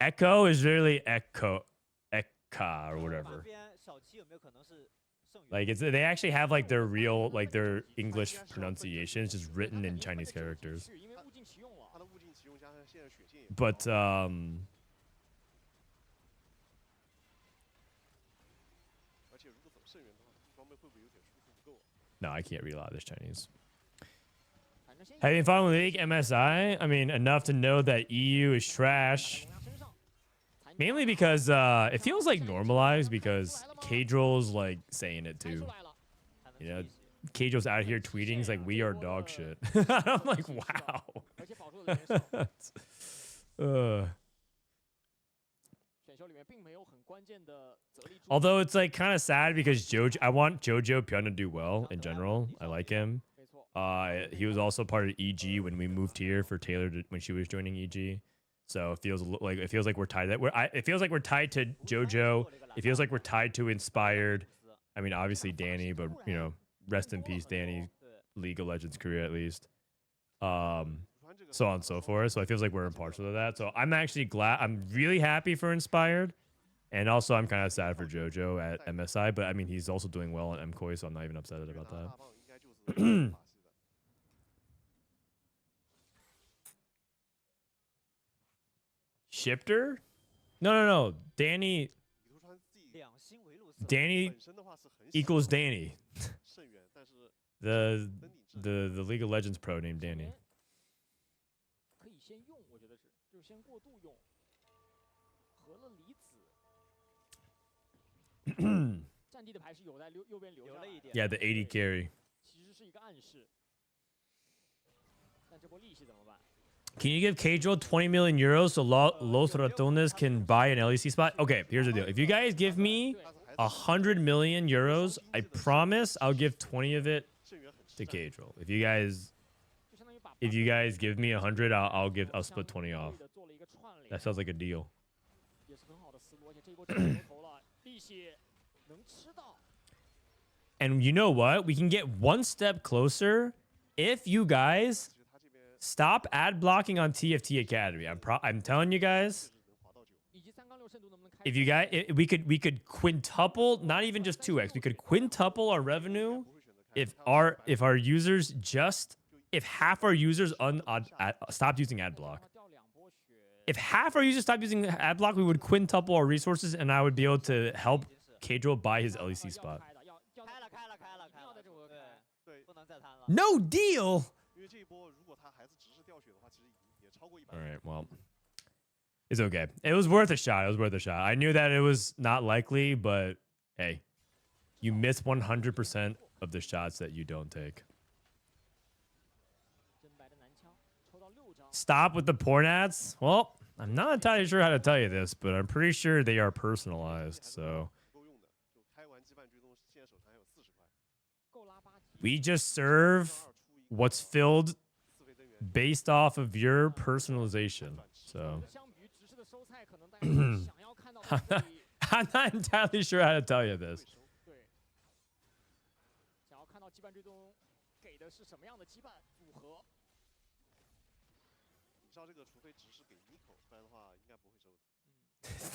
Echo is literally Echo, Eka or whatever. Like they actually have like their real their English pronunciations just written in Chinese characters. But no, I can't read a lot of this Chinese. Have you been following the league MSI? I mean, enough to know that EU is trash. Mainly because it feels like normalized because Kadrol's like saying it too. You know, Kadrol's out here tweeting, he's like, we are dog shit. I'm like, wow. Although it's like kind of sad because I want Jojo Pion to do well in general. I like him. He was also part of EG when we moved here for Taylor when she was joining EG. So it feels like we're tied. It feels like we're tied to JoJo. It feels like we're tied to Inspired, I mean, obviously Danny, but you know, rest in peace, Danny. 对， League of Legends career at least. So on and so forth. So it feels like we're impartial to that. So I'm actually glad. I'm really happy for Inspired. And also, I'm kind of sad for JoJo at MSI. But I mean, he's also doing well at MKOI, so I'm not even upset about that. Shifter? No. Danny 两星为路色。 Danny equals Danny. The League of Legends pro named Danny. 可以先用，我觉得是，就是先过渡用。合了离子，战地的牌是有在右边留下来的。 Yeah, the 80 carry. 其实是一个暗示。但这波利息怎么办？ Can you give Keijo 20 million euros so Los Ratones can buy an LEC spot? Okay, here's the deal. If you guys give me 100 million euros, I promise I'll give 20 of it to Keijo. If you guys give me 100, I'll split 20 off. That sounds like a deal. 也是很好的思路，而且这一波真的投了，利息能吃到。 And you know what? We can get one step closer if you guys stop ad blocking on TFT Academy. I'm telling you guys. 以及3杠6深度能不能开？ If you guys, we could quintuple, not even just 2x. We could quintuple our revenue if our users if half our users stopped using ad block. 掉2波血， If half our users stopped using ad block, we would quintuple our resources, and I would be able to help Keijo buy his LEC spot. 开了，要在这波开，对，不能再贪了。 No deal. 因为这一波如果他还是只是掉血的话，其实也超过100。 All right, well, it's okay. It was worth a shot. It was worth a shot. I knew that it was not likely, but hey, you miss 100% of the shots that you don't take. 真白的男枪抽到6张， Stop with the porn ads. Well, I'm not entirely sure how to tell you this, but I'm pretty sure they are personalized. So 不够用的，就开完羁绊追踪，现在手上还有40块。 够拉8级。 we just serve what's filled 4费增援， based off of your personalization. So 相比于直视的收菜，可能大家想要看到的会 I'm not entirely sure how to tell you this. 对，想要看到羁绊追踪给的是什么样的羁绊组合？ 你知道这个，除非只是给 Nico， 不然的话应该不会收的。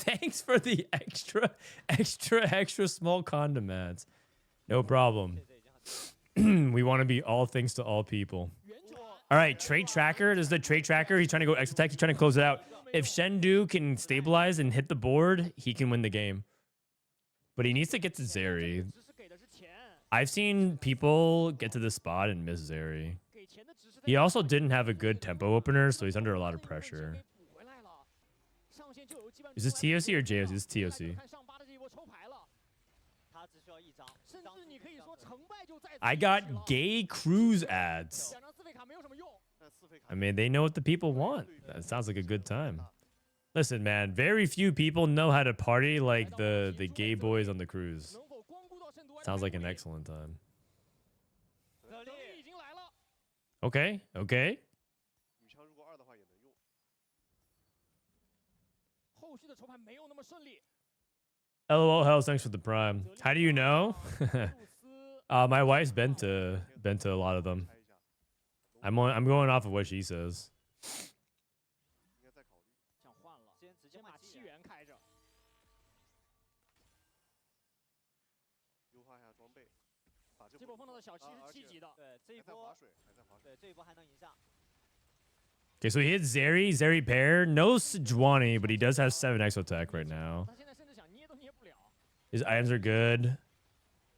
Thanks for the extra small condiments. No problem. 这已经很 We want to be all things to all people. 原传 All right, trade tracker. This is the trade tracker. He's trying to go extra tech. He's trying to close it out. If Shendu can stabilize and hit the board, he can win the game. But he needs to get to Zeri. 只是给的是钱， I've seen people get to this spot and miss Zeri. 给钱的只是 He also didn't have a good tempo opener, so he's under a lot of pressure. 补回来了，上线就有羁绊 Is this TOC or JOC? This is TOC. 看上8的这一波抽牌了，他只需要1张，甚至你可以说成败就在此 I 一举了 got gay cruise ads. 2张自费卡没有什么用， 但4费卡 I mean, they know what the people want. That sounds like a good time. Listen, man, very few people know how to party like the gay boys on the cruise. 能否光顾到圣都 Sounds like an excellent time. 能力已经来了， Okay, okay. 女枪如果2的话也能用。后续的抽牌没有那么顺利。 LOL, Hells, thanks for the prime. How do you know? 露丝 My wife's been to a lot of them. 拆一下， I'm going off of what she says. 应该再考虑。想换了，先直接先把换7元开着，优化一下装备，把这这波碰到的小七是7级的，对，这一还在划波，水，还在划水。对，这一波还能赢下。 Okay, so he hits Zeri pair. No Sejuani, but he does have 7 exo tech right now. 他现在甚至想捏都捏不了， His items are good.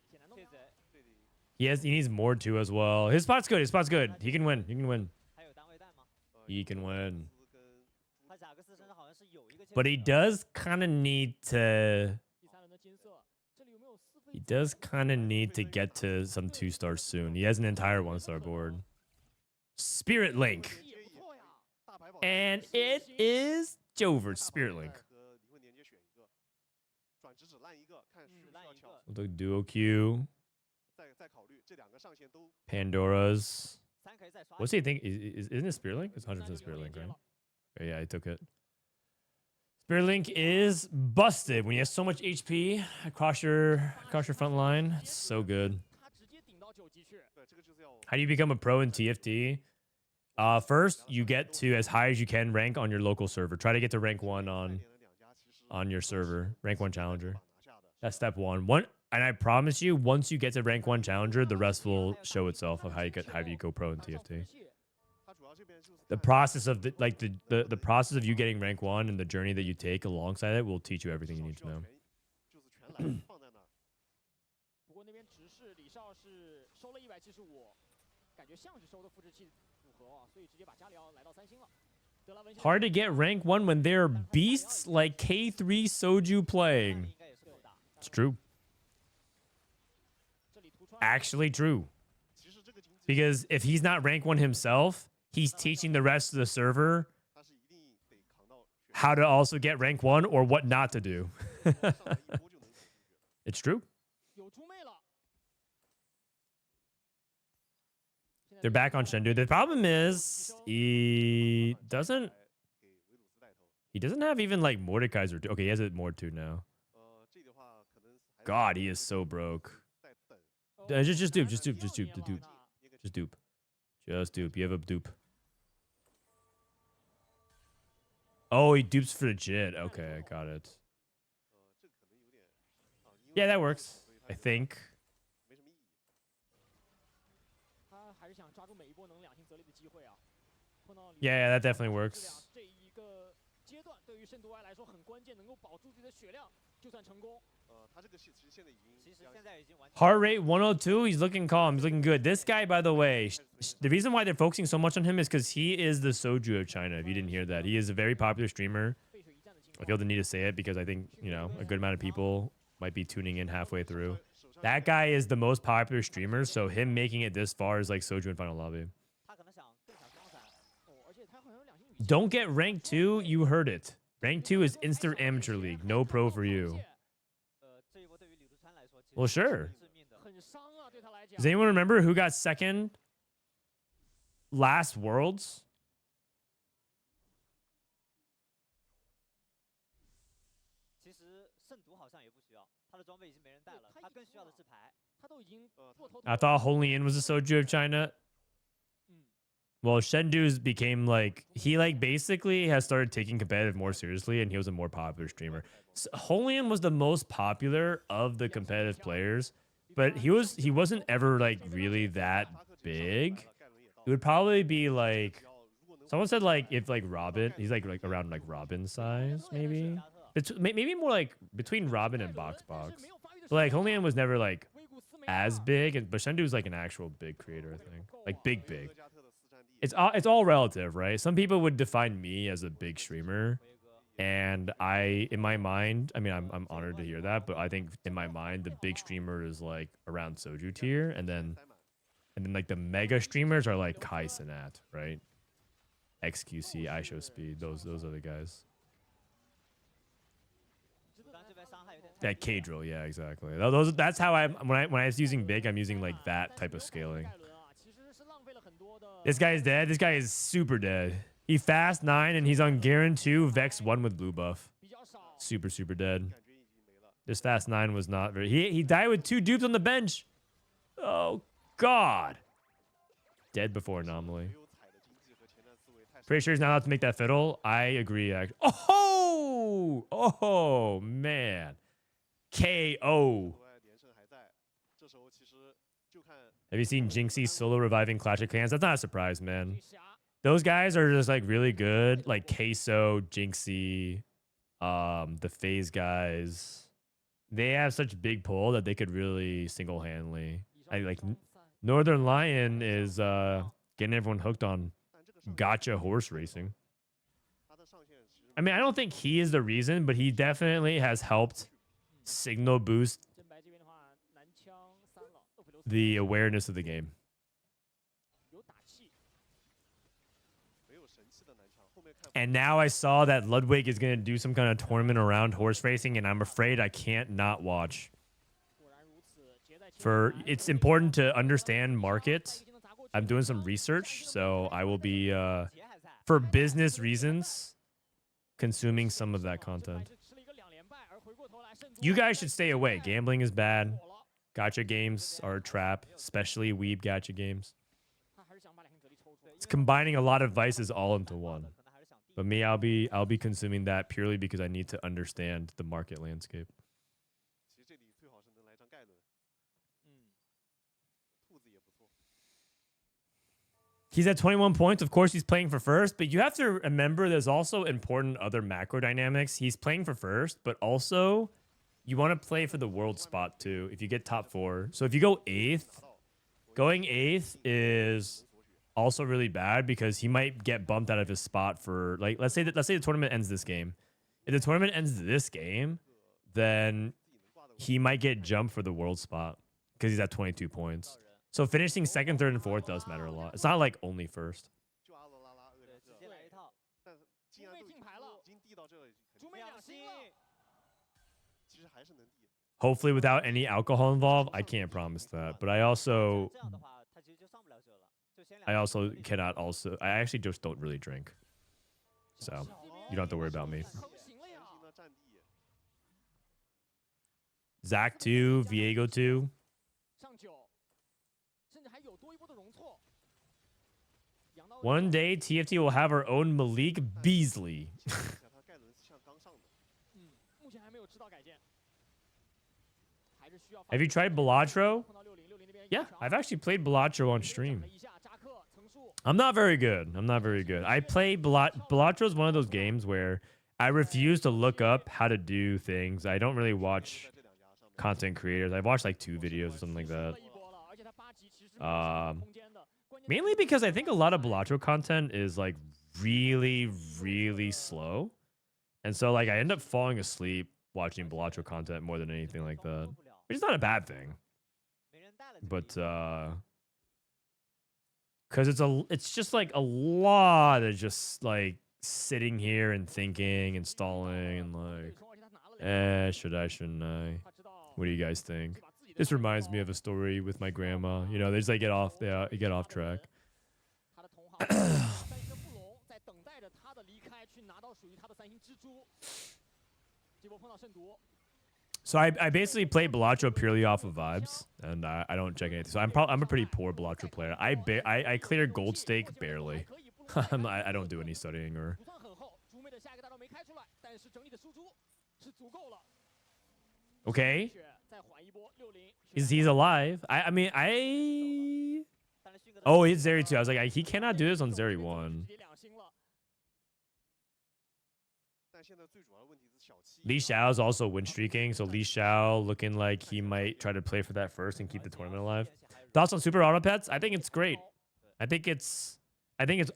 铁男动这他贼，这里 He needs more too as well. His spot's good. His spot's good. He can win. He can win. 还有单位带吗？ He can win. 跟 他贾克斯身上好像是有一个。 But he does kind of need to. 第3轮的金色，这里有没有4费？ He does kind of need to get to some 2 stars soon. He has an entire 1-star board. Spirit Link. 也不错呀，大牌宝 And it is Jover Spirit Link. 和灵魂连接选一个，转职只烂一个，看需不需要抢。 We'll do Duo Q. 再考虑这2个上线都 Pandora's. 3可以再刷。 What's he think? Isn't it Spirit Link? It's 100% Spirit Link, right? Okay, yeah, I took it. Spearlink is busted when you have so much HP across your front line. It's so good. 他直接顶到9级去。 对，这个就是要 How do you become a pro in TFT? First, you get to as high as you can rank on your local server. Try to get to rank 1 on your server, rank 1 challenger. That's step 1. And I promise you, once you get to rank 1 challenger, the rest will show itself of how you go pro in TFT. 它主要这边就是 The process of the process of you getting rank 1 and the journey that you take alongside it will teach you everything you need to know. 就是全蓝放在那儿。不过那边直视李少是收了175，感觉像是收的复制器组合啊，所以直接把加里奥来到3星了。德拉文 Hard to get rank 1 when there are beasts like K3 Soju playing. 应该也是够大。 It's true. 这里突穿 Actually true. 其实这个经济 Because if he's not rank 1 himself, he's teaching the rest of the server 它是一定得扛到选 how to also get rank 1 or what not to do. 上来一波就能走出去。 It's true. 有猪妹了。 They're back on Shendu. The problem is he doesn't 给维鲁斯带头。 have even like Mordekaiser. Okay, he has a Mord 2 now. 这的话可能还是 God, he is so broke. 在等。 Just dupe. Just dupe. Just dupe. You have a dupe. Oh, he dupes for legit. Okay, I got it. 这个可能有点因为 Yeah, that works. 所以 I 它 think. 没什么意义。他还是想抓住每一波能2星择利的机会啊。碰到李 Yeah, that definitely 质量 works. 这一个阶段对于圣毒 Y 来说很关键，能够保住自己的血量，就算成功。他这个其实现在已经 其实现在已经完全 Heart rate 102. He's looking calm. He's looking good. This guy, by the way, the reason why they're focusing so much on him is because he is the Soju of China. If you didn't hear that, he is a very popular streamer. 背水一战的情 I 况 feel the need to say it because I think, you know, a good amount of people might be tuning in halfway through. That guy is the most popular streamer, so him making it this far is like Soju in Final Lobby. 他可能想更想双闪。哦，而且他好像有2星语气。 Don't get rank 2. You heard it. Rank 2 is instant amateur league. No pro for you. 这一波对于李图川来说，其实 Well, sure. 是致命的。很伤啊，对他来讲。 Does anyone remember who got second last Worlds? 其实圣毒好像也不需要，他的装备已经没人带了，他更需要的是牌。他都已经做头。 I thought Holy In was the Soju of China. 嗯， Well, Shendu's became like he like basically has started taking competitive more seriously, and he was a more popular streamer. So, Holian was the most popular of the competitive players, but he wasn't ever like really that big. It would probably be like someone said like if like Robin, he's like around like Robin size maybe. It's maybe more like between Robin and Box. But like Holian was never like as big, but Shendu's like an actual big creator, I think. Like big. 格加特的四战地 It's all relative, right? Some people would define me as a big streamer, and in my mind, I mean, I'm honored to hear that, but I think in my mind, the big streamer is like around Soju tier, and then like the mega streamers are like Kai Sinat, right? XQC, ISHO Speed, those are the guys. 图川这边伤害有点太 That 低了 K drill, yeah, exactly. That's how when I was using big, I'm using like that type of scaling. 盖伦啊，其实是浪费了很多的。 This guy's dead. This guy is super dead. He fast 9 and he's on Garen 2, Vex 1 with blue buff. 比较少。 Super dead. 感觉已经没了。 This fast 9 was not very. He died with 2 dupes on the bench. Oh God. Dead before anomaly. 没有踩的经济和前瞻思维太少。 Pretty sure he's not allowed to make that fiddle. I agree. Oh man. KO. 国外连胜还在，这时候其实就看 Have you seen Jinxie solo reviving Clash of Clans? That's not a surprise, man. 女侠 Those guys are just like really good. Like Queso, Jinxie, the FaZe guys. They have such big pull that they could really single-handedly. I like Northern Lion is getting everyone hooked on 但这个上 gotcha horse racing. 他的上限其实 I mean, I don't think he is the reason, but he definitely has helped signal boost 真白这边的话，男枪3了，厄普留斯 the awareness of the game. 有打气。 没有神器的男枪，后面看 And now I saw that Ludwig is going to do some kind of tournament around horse racing, and I'm afraid I can't not watch. 果然如此，劫在前 For 排 it's important to understand 在 market. 一个技能砸过去 I'm doing some research, so I will be 杰还在， for business reasons. consuming some of that content. You guys should stay away. Gambling is bad. Gacha games are a trap, especially weeb gacha games. It's combining a lot of vices all into one. But me, I'll be consuming that purely because I need to understand the market landscape. 其实这里最好是能来张盖伦，兔子也不错。 He's at 21 points. Of course, he's playing for first, but you have to remember there's also important other macro dynamics. He's playing for first, but also you want to play for the world spot too if you get top 4. So if you go 8th, going 8th is also really bad because he might get bumped out of his spot for, like, let's say the tournament ends this game. If the tournament ends this game, then he might get jumped for the world spot because he's at 22 points. So finishing 2nd, 3rd, and 4th does matter a lot. It's not like only first. 就阿罗拉拉厄连这，来一套，但是既然都已经递到这里，肯定两星，其实还是能递。 Hopefully without any alcohol involved. I can't promise that. But I also 这样的话，他其实就上不了这了，就先 I also cannot also I actually just don't really drink. So you don't have to worry about me. 成型了呀！ 的战地， Zach 2, Viego 2. 上9，甚至还有多一波的容错。养到 One day TFT will have our own Malik Beasley. 想一下他盖伦是像刚上的，目前还没有吃到改建，还是需要。 Have you tried Balatro? 碰到60那边 Yeah, I've actually played Balatro on stream. 了一下扎克层数 I'm not very good. I'm not very good. I play Balatro is one of those games where I refuse to look up how to do things. I don't really watch 在这两家上面。 content creators. I've watched like 2 videos or something like that. 一波了，而且他8级其实没有什么空间的。关键 Mainly because I think a lot of Balatro content is like really, really slow. And so like I end up falling asleep watching Balatro content more than anything like that. 不了， Which is not a bad thing. 没人带了这个 But cause it's just like a lot of just like sitting here and thinking and stalling and like, 而且他拿了 should I, shouldn't I? 他知道 What do you guys think? 把自己的 This reminds me of a story with my grandma. You know, they just like get off track. 他的同行三星的布隆在等待着他的离开，去拿到属于他的3星蜘蛛。这波碰到圣毒， So I basically play Balatro purely off of vibes, and I don't check anything. So I'm a pretty poor Balatro player. I clear gold stake barely. I don't do any studying or. 不算很厚。猪妹的下一个大招没开出来，但是整体的输出是足够了。 Okay, 血再缓一波60。 he's alive. I mean I. 但是迅哥的 Oh, it's Zeri 2. I was like, he cannot do this on Zeri 1. 直接2星了。但现在最主要的问题是小七。 LiShao is also win streaking, so LiShao looking like he might try to play for that first and keep the tournament alive. Thoughts on Super Auto Pets? I think it's great. I think it's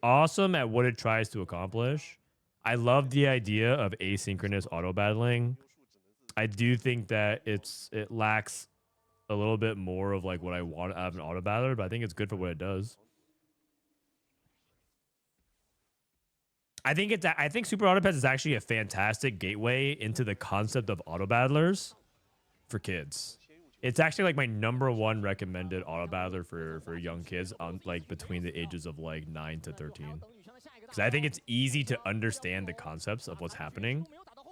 awesome at what it tries to accomplish. I love the idea of asynchronous auto battling. 优数只能是 I do think that it lacks a little bit more of like what I want out of an auto battler, but I think it's good for what it does. I think Super Auto Pets is actually a fantastic gateway into the concept of auto battlers for kids. It's actually like my #1 recommended auto battler for young kids on like between the ages of like 9 to 13. Because I think it's easy to understand the concepts of what's happening.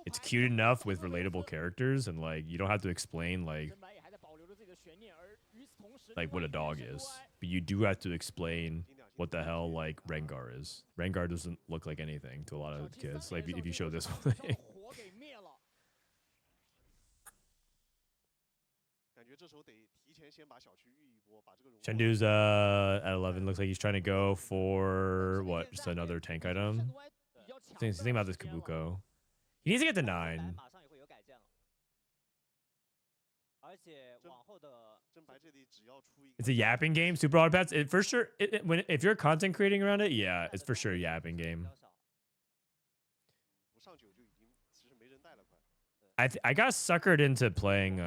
It's cute enough with relatable characters, and like you don't have to explain like ZhenBai 也还在保留着自己的悬念，而与此同时， what a dog is, but you do have to explain what the hell like Rengar is. Rengar doesn't look like anything to a lot of kids. Like if you show this one. 火给灭了。感觉这时候得提前先把小区遇一波，把这个容。 Shendu's at 11. Looks like he's trying to go for what? Just another tank item. 比较强 Think about this Kabuko. He needs to get to 9. 马上也会有改建了，而且往后的真白这里只要出一个 It's a yapping game. Super Auto Pets. It for sure. If you're content creating around it, yeah, it's for sure a yapping 比 game. 较少，不上9就已经其实没人带了快。 I got suckered into playing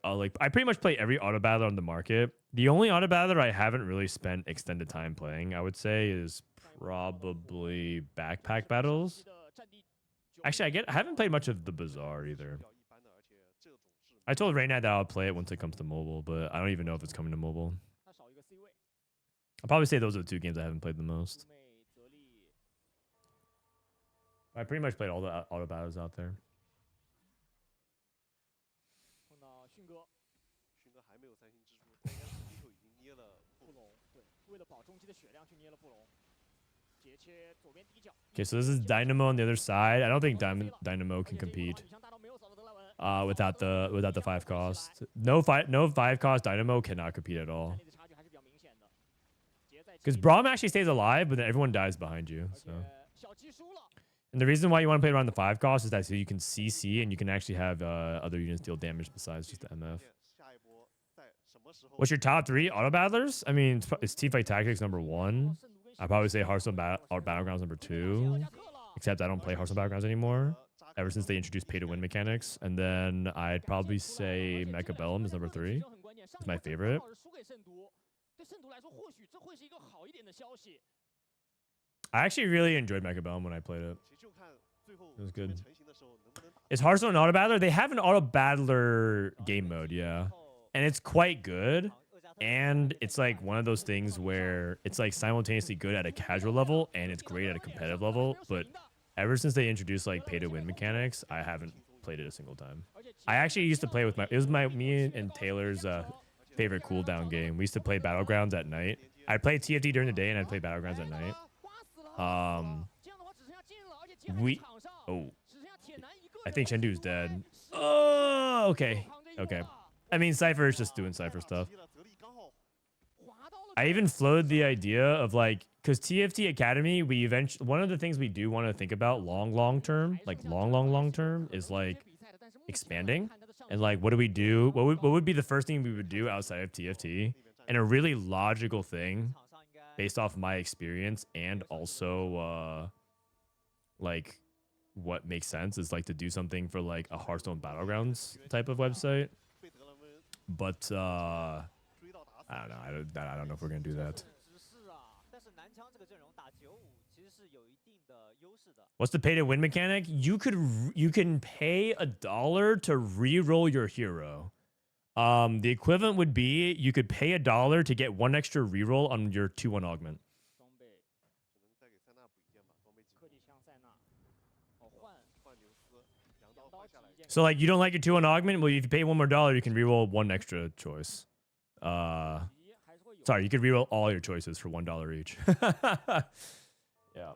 like I pretty much play every auto battler on the market. The only auto battler I haven't really spent extended time playing, I would say, is probably backpack battles. 的战地 Actually, I haven't played much of the Bazaar either. 比较一般的，而且这种是 I told Reyna that I'll play it once it comes to mobile, but I don't even know if it's coming to mobile. 他少一个 C 位， I'll probably say those are the 2 games I haven't played the most. 猪妹泽利 I pretty much played all the auto battles out there. 碰到迅哥，迅哥还没有三星蜘蛛，他应该是第一口已经捏了布隆，对，为了保中期的血量去捏了布隆。截切左边低角。Okay, so this is Dynamo on the other side. I don't think Dynamo can compete without the 5 cost. No 5 cost Dynamo cannot compete at all. Because Braum actually stays alive, but then everyone dies behind you. So. And the reason why you want to play around the 5 cost is that so you can CC and you can actually have other units deal damage besides just the MF. What's your top 3 auto battlers? I mean, it's Teamfight Tactics #1. I'd probably say Hearthstone Battlegrounds #2. Except I don't play Hearthstone Battlegrounds anymore. Ever since they introduced pay-to-win mechanics. And then I'd probably say Mechabellum is #3. It's my favorite. I actually really enjoyed Mechabellum when I played it. It was good. Is Hearthstone an auto battler? They have an auto battler game mode, yeah. And it's quite good. And it's like one of those things where it's like simultaneously good at a casual level and it's great at a competitive level. But ever since they introduced like pay-to-win mechanics, I haven't played it a single time. I actually used to play with me and Taylor's favorite cooldown game. We used to play Battlegrounds at night. I'd play TFT during the day and I'd play Battlegrounds at night. I think Shendu's dead. Oh, okay. Okay. I mean, Cypher is just doing Cypher stuff. I even floated the idea of like, because TFT Academy, one of the things we do want to think about long term, like long term, is like expanding. And like, what do we do? What would be the first thing we would do outside of TFT? And a really logical thing, based off my experience and also like what makes sense, is like to do something for like a Hearthstone Battlegrounds type of website. But I don't know. I don't know if we're gonna do that. What's the pay-to-win mechanic? You can pay $1 to re-roll your hero. The equivalent would be you could pay $1 to get 1 extra reroll on your 2/1 augment. So like you don't like your 2/1 augment? Well, if you pay $1 more, you can reroll 1 extra choice. Sorry, you could reroll all your choices for $1 each. Yeah.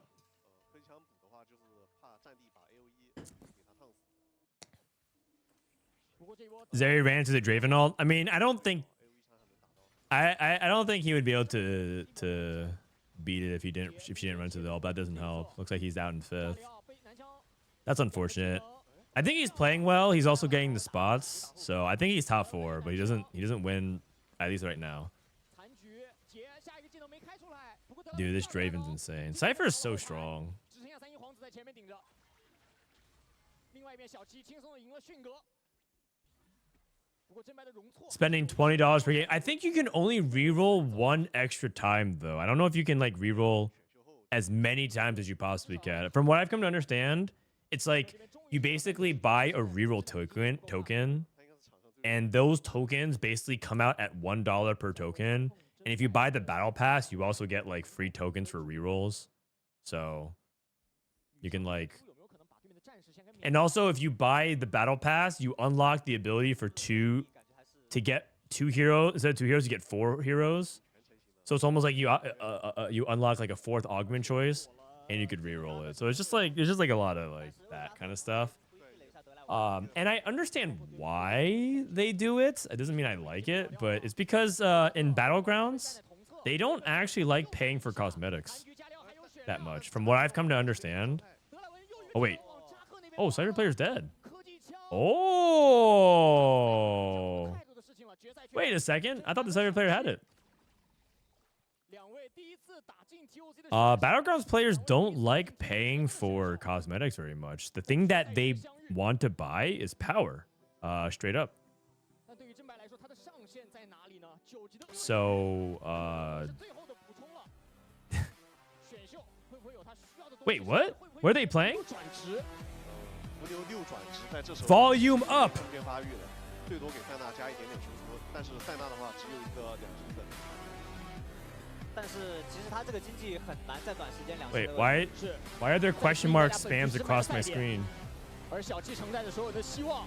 Zeri ran into the Dravenalt. I mean, I don't think he would be able to beat it if she didn't run to the ult. That doesn't help. Looks like he's out in 5th. That's unfortunate. I think he's playing well. He's also getting the spots, so I think he's top 4, but he doesn't win, at least right now. Dude, this Draven's insane. Cypher is so strong. Spending $20 per game. I think you can only reroll 1 extra time, though. I don't know if you can like reroll as many times as you possibly can. From what I've come to understand, it's like you basically buy a reroll token, and those tokens basically come out at $1 per token. And if you buy the battle pass, you also get like free tokens for rerolls. So you can like, and also if you buy the battle pass, you unlock the ability for to get 2 heroes. Instead of 2 heroes, you get 4 heroes. So it's almost like you unlock like a 4th augment choice, and you could reroll it. So it's just like a lot of like that kind of stuff. And I understand why they do it. It doesn't mean I like it, but it's because in Battlegrounds, they don't actually like paying for cosmetics that much, from what I've come to understand. Oh, wait. Oh, Cypher player's dead. Oh. Wait a second. I thought the Cypher player had it. Battlegrounds players don't like paying for cosmetics very much. The thing that they want to buy is power, straight up. So, wait, what? What are they playing? Volume up. 但是其实他这个经济很难在短时间两。 Wait, 是 why are there question mark spams across my screen? 而小七承载着所有的希望。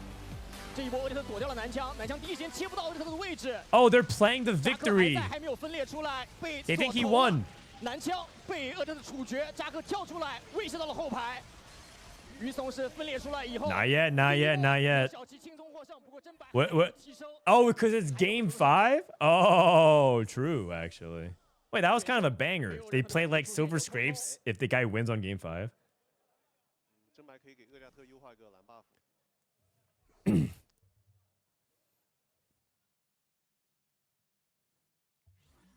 这一波厄迪特躲掉了男枪，男枪第一时间切不到厄迪特的位置。Oh, they're playing the 扎克 victory. 还没有分裂出来，被 They think he 锁头了 won. 男枪被厄迪特处决，扎克跳出来威胁到了后排。于松是分裂出来以后 Not yet, not yet, not yet. 小七轻松获胜，不过真白 What? 提升。 Oh, because it's game 5? Oh, true, actually. Wait, that was kind of a banger. They play like silver scrapes if the guy wins on game 5. 真白可以给厄加特优化一个蓝 buff。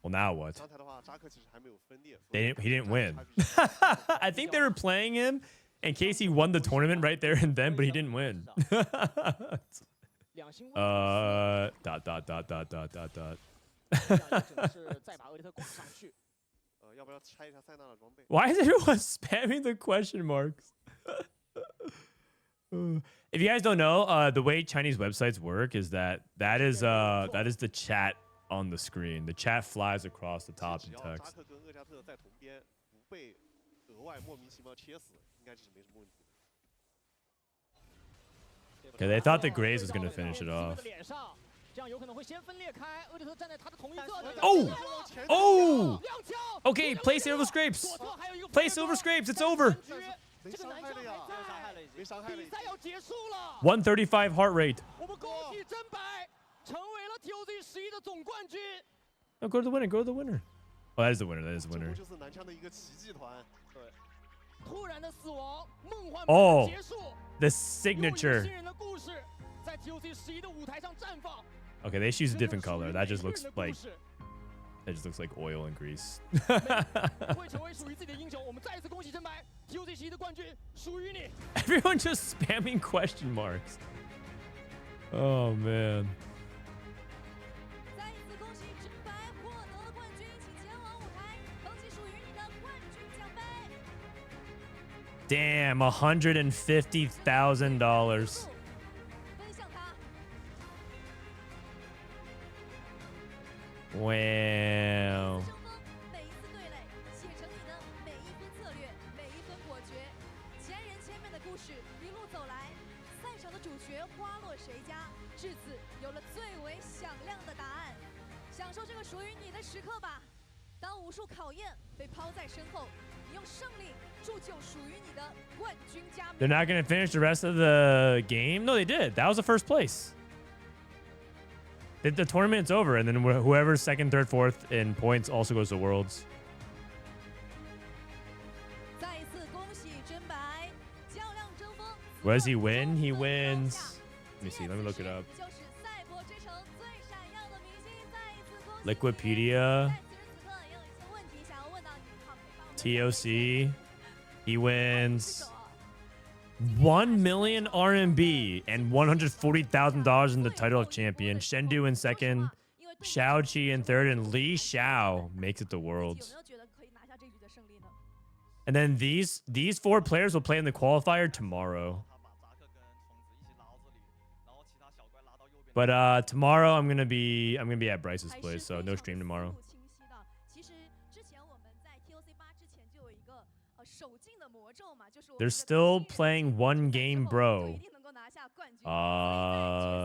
Well, now what? 刚才的话，扎克其实还没有分裂。 He didn't win. I think they were playing him in case he won the tournament right there and then, but he didn't win. Dot, dot, dot, dot, dot, dot, dot. 是再把厄迪特挂上去。要不要拆一下塞纳的装备？ Why is everyone spamming the question marks? If you guys don't know, the way Chinese websites work is that is the chat on the screen. The chat flies across the top in 只要扎 text. 克跟厄加特在同边，不被额外莫名其妙切死，应该这是没什么问题的。 Okay, they thought the Grays was gonna finish it off. 这样有可能会先分裂开，厄迪特站在他的同一个。 Oh! Oh! Okay, play silver scrapes. Play silver scrapes. It's over. 没伤害了呀，没伤害了。比赛要结束了。 135 heart rate. 我们恭喜真白成为了 TOC 11的总冠军。 No, go to the winner. Go to the winner. Oh, that is the winner. That is the 这 winner. 不就是南枪的一个奇迹团？对。突然的死亡，梦幻哦结束。 The 又一个 signature. 新人的故事在 TOC 11的舞台上绽放。 Okay, they choose a different color. That just 真的 looks 属于每 like 个人的故事 that just looks like oil and grease. 会成为属于自己的英雄。我们再一次恭喜真白 TOC 11的冠军属于你。 Everyone just spamming question marks. Oh man. 再一次恭喜真白获得了冠军，请前往舞台，捧起属于你的冠军奖杯。 Damn, $150,000. 分享他。 Wow. 争锋，每一次对垒，写成你的每一分策略，每一分果决。前人千面的故事一路走来，赛场的主角花落谁家？至此有了最为响亮的答案。享受这个属于你的时刻吧。当无数考验被抛在身后，你用胜利铸就属于你的冠军加冕。 They're not going to finish the rest of the game? No, they did. That was the first place. The tournament's over, and then whoever's second, third, fourth in points also goes to Worlds. 再一次恭喜真白，较量争锋。 What does he win? He wins. Let me see. Let me look it up. 就是赛博之城最闪耀的明星，再一次恭喜。 Liquipedia, 在此时此刻，也有一些问题想要问到你，好，可以帮我们 TOC. He wins 手啊 1 million RMB and $140,000 in the title of champion. Shendu in second, XiaoQi in third, and LiShao makes it to 有 Worlds. 没有觉得可以拿下这局的胜利呢？ And then these 4 players will play in the qualifier tomorrow. 他把扎克跟虫子一起拉到这里，然后其他小怪拉到右边。 But tomorrow I'm gonna be at Bryce's 还是 place, so 非 no 常 stream 思 tomorrow. 路清晰的。其实之前我们在 TOC 8之前就有一个手劲的魔咒嘛，就是我们 They're 的 still 新人 playing one game, 就 bro. 一定能够拿下冠军。所以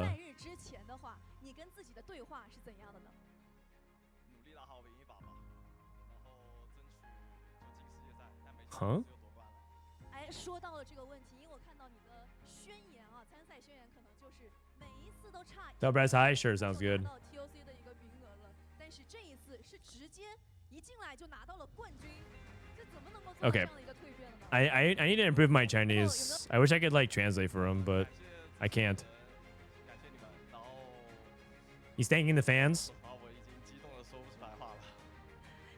在决赛日之前的话，你跟自己的对话是怎样的呢？努力打好赢一把吧，然后争取就进世界赛，但没huh? 就夺冠了。哎，说到了这个问题，因为我看到你的宣言啊，参赛宣言可能就是每一次都差 Tell Bryce hi. Sure, sounds good. 拿到 TOC 的一个名额了，但是这一次是直接一进来就拿到了冠军，这怎么能够做到这 Okay. 样的一个蜕变的呢？ I need to improve my Chinese. I wish I could like translate for him, but I can't. 感谢你们，然后 He's thanking the fans. 我已经激动的说不出来话了。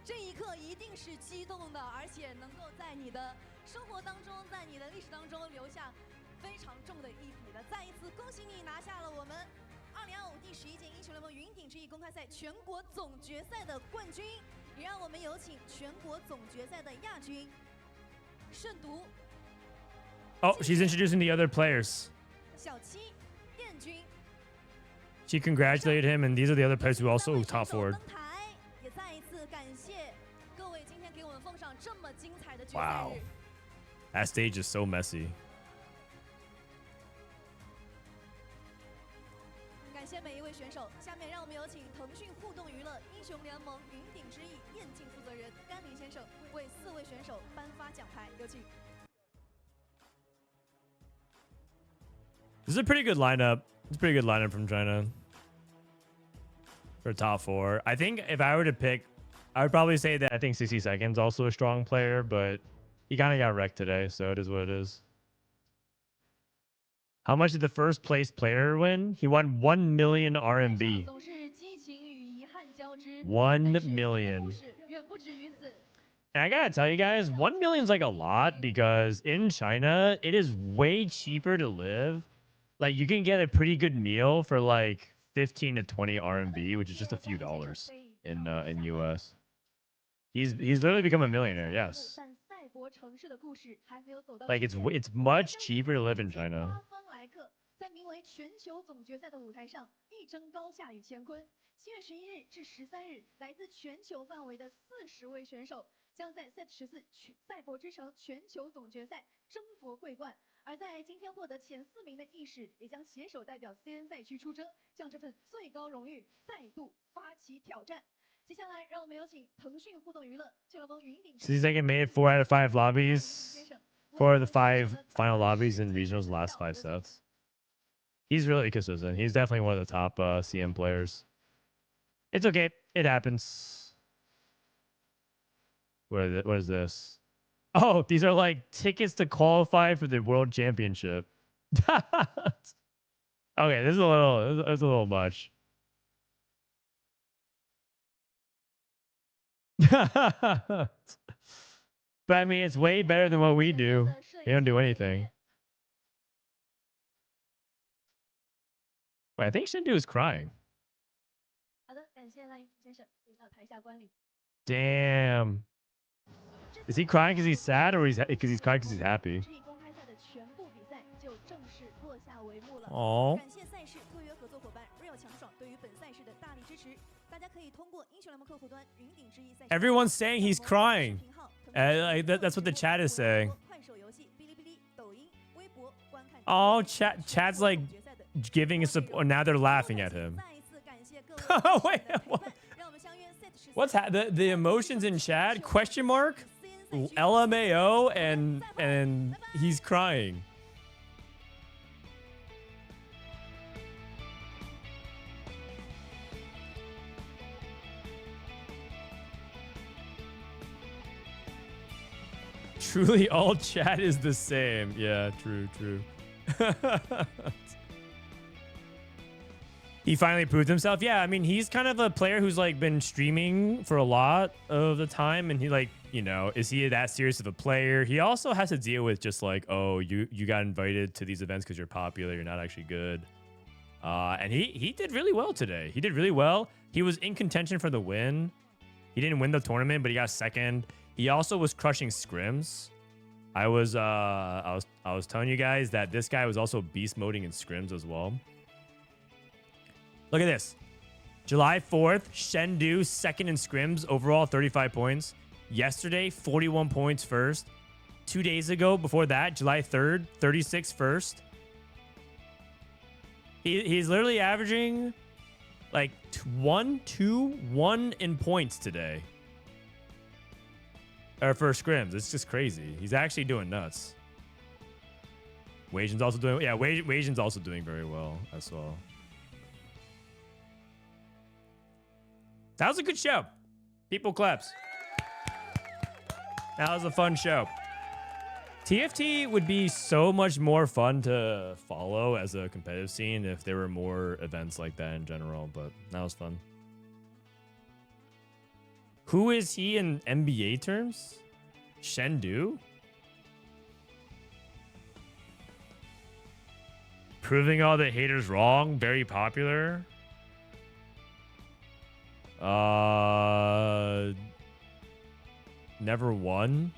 这一刻一定是激动的，而且能够在你的生活当中，在你的历史当中留下非常重的一笔的。再一次恭喜你拿下了我们2025第11届英雄联盟云顶之弈公开赛全国总决赛的冠军，也让我们有请全国总决赛的亚军慎独、 Oh, she's introducing the other players. 小七、燕军。 She congratulated him, and these are the other players who also top 选手 forward. 登台，也再一次感谢决赛 Wow. 日。 That stage is so messy. 感谢每一位选手。下面让我们有请腾讯互动娱乐英雄联盟云顶之翼电竞负责人甘霖先生为4位选手颁发奖牌，有请。 This is a pretty good lineup. It's a pretty good lineup from China for top 4. I think if I were to pick, I would probably say that I think 60 Seconds also a strong player, but he kind of got wrecked today, so it is what it is. How much did the first place player win? He won 1 million RMB. 1 million. And I gotta tell you guys, 1 million is like a lot because in China, it is way cheaper to live. Like you can get a pretty good meal for like 15 to 20 RMB, which is just a few dollars in US. He's literally become a millionaire. Yes. Like it's much cheaper to live in China. 在名为全球总决赛的舞台上，一争高下与乾坤。7月11日至13日，来自全球范围的40位选手将在 Set 14赛博之城全球总决赛争夺桂冠。而在今天获得前4名的意识，也将携手代表 CN 赛区出征，向这份最高荣誉再度发起挑战。接下来，让我们有请腾讯互动娱乐俱乐部云顶。 60 Second made it 4 out of 5 lobbies. 4 of the 5 final lobbies in regionals last 5 sets. He's really consistent. He's definitely one of the top CM players. It's okay. It happens. What is this? Oh, these are like tickets to qualify for the World Championship. Okay, this is a little much. But I mean, it's way better than what we do. We don't do anything. Wait, I think Shendu is crying. Damn. Is he crying because he's sad or because he's crying because he's happy? Oh. Everyone's saying he's crying. That's what the chat is saying. Oh, chat's like giving us a. Now they're laughing at him. Wait, what? What's the emotions in chat? Question mark? LMAO and he's crying. Truly, all chat is the same. Yeah, true. He finally proved himself. Yeah, I mean, he's kind of a player who's like been streaming for a lot of the time, and he like, you know, is he that serious of a player? He also has to deal with just like, oh, you got invited to these events because you're popular, you're not actually good. And he did really well today. He did really well. He was in contention for the win. He didn't win the tournament, but he got second. He also was crushing scrims. I was telling you guys that this guy was also beast moding in scrims as well. Look at this. July 4th, Shendu second in scrims, overall 35 points. Yesterday, 41 points first. 2 days ago, before that, July 3rd, 36 first. He's literally averaging like 1, 2, 1 in points today. Or for scrims. It's just crazy. He's actually doing nuts. Weijin's also doing, yeah, Weijin's also doing very well as well. That was a good show. People claps. That was a fun show. TFT would be so much more fun to follow as a competitive scene if there were more events like that in general, but that was fun. Who is he in NBA terms? Shendu? Proving all the haters wrong. Very popular. Never won.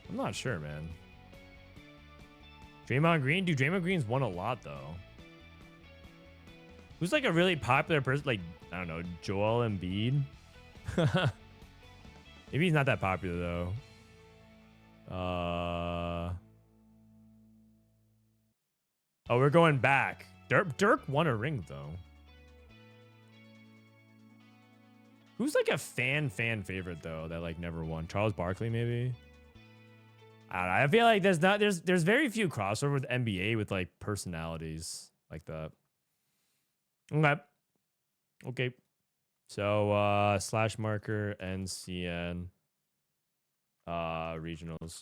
I'm not sure, man. Draymond Green? Dude, Draymond Green's won a lot, though. Who's like a really popular person? Like, I don't know, Joel Embiid? Maybe he's not that popular though. Oh, we're going back. Dirk won a ring though. Who's like a fan favorite though that like never won? Charles Barkley maybe. I don't know. I feel like there's very few crossover with NBA with like personalities like that. Okay. Okay. So slash marker NCN regionals.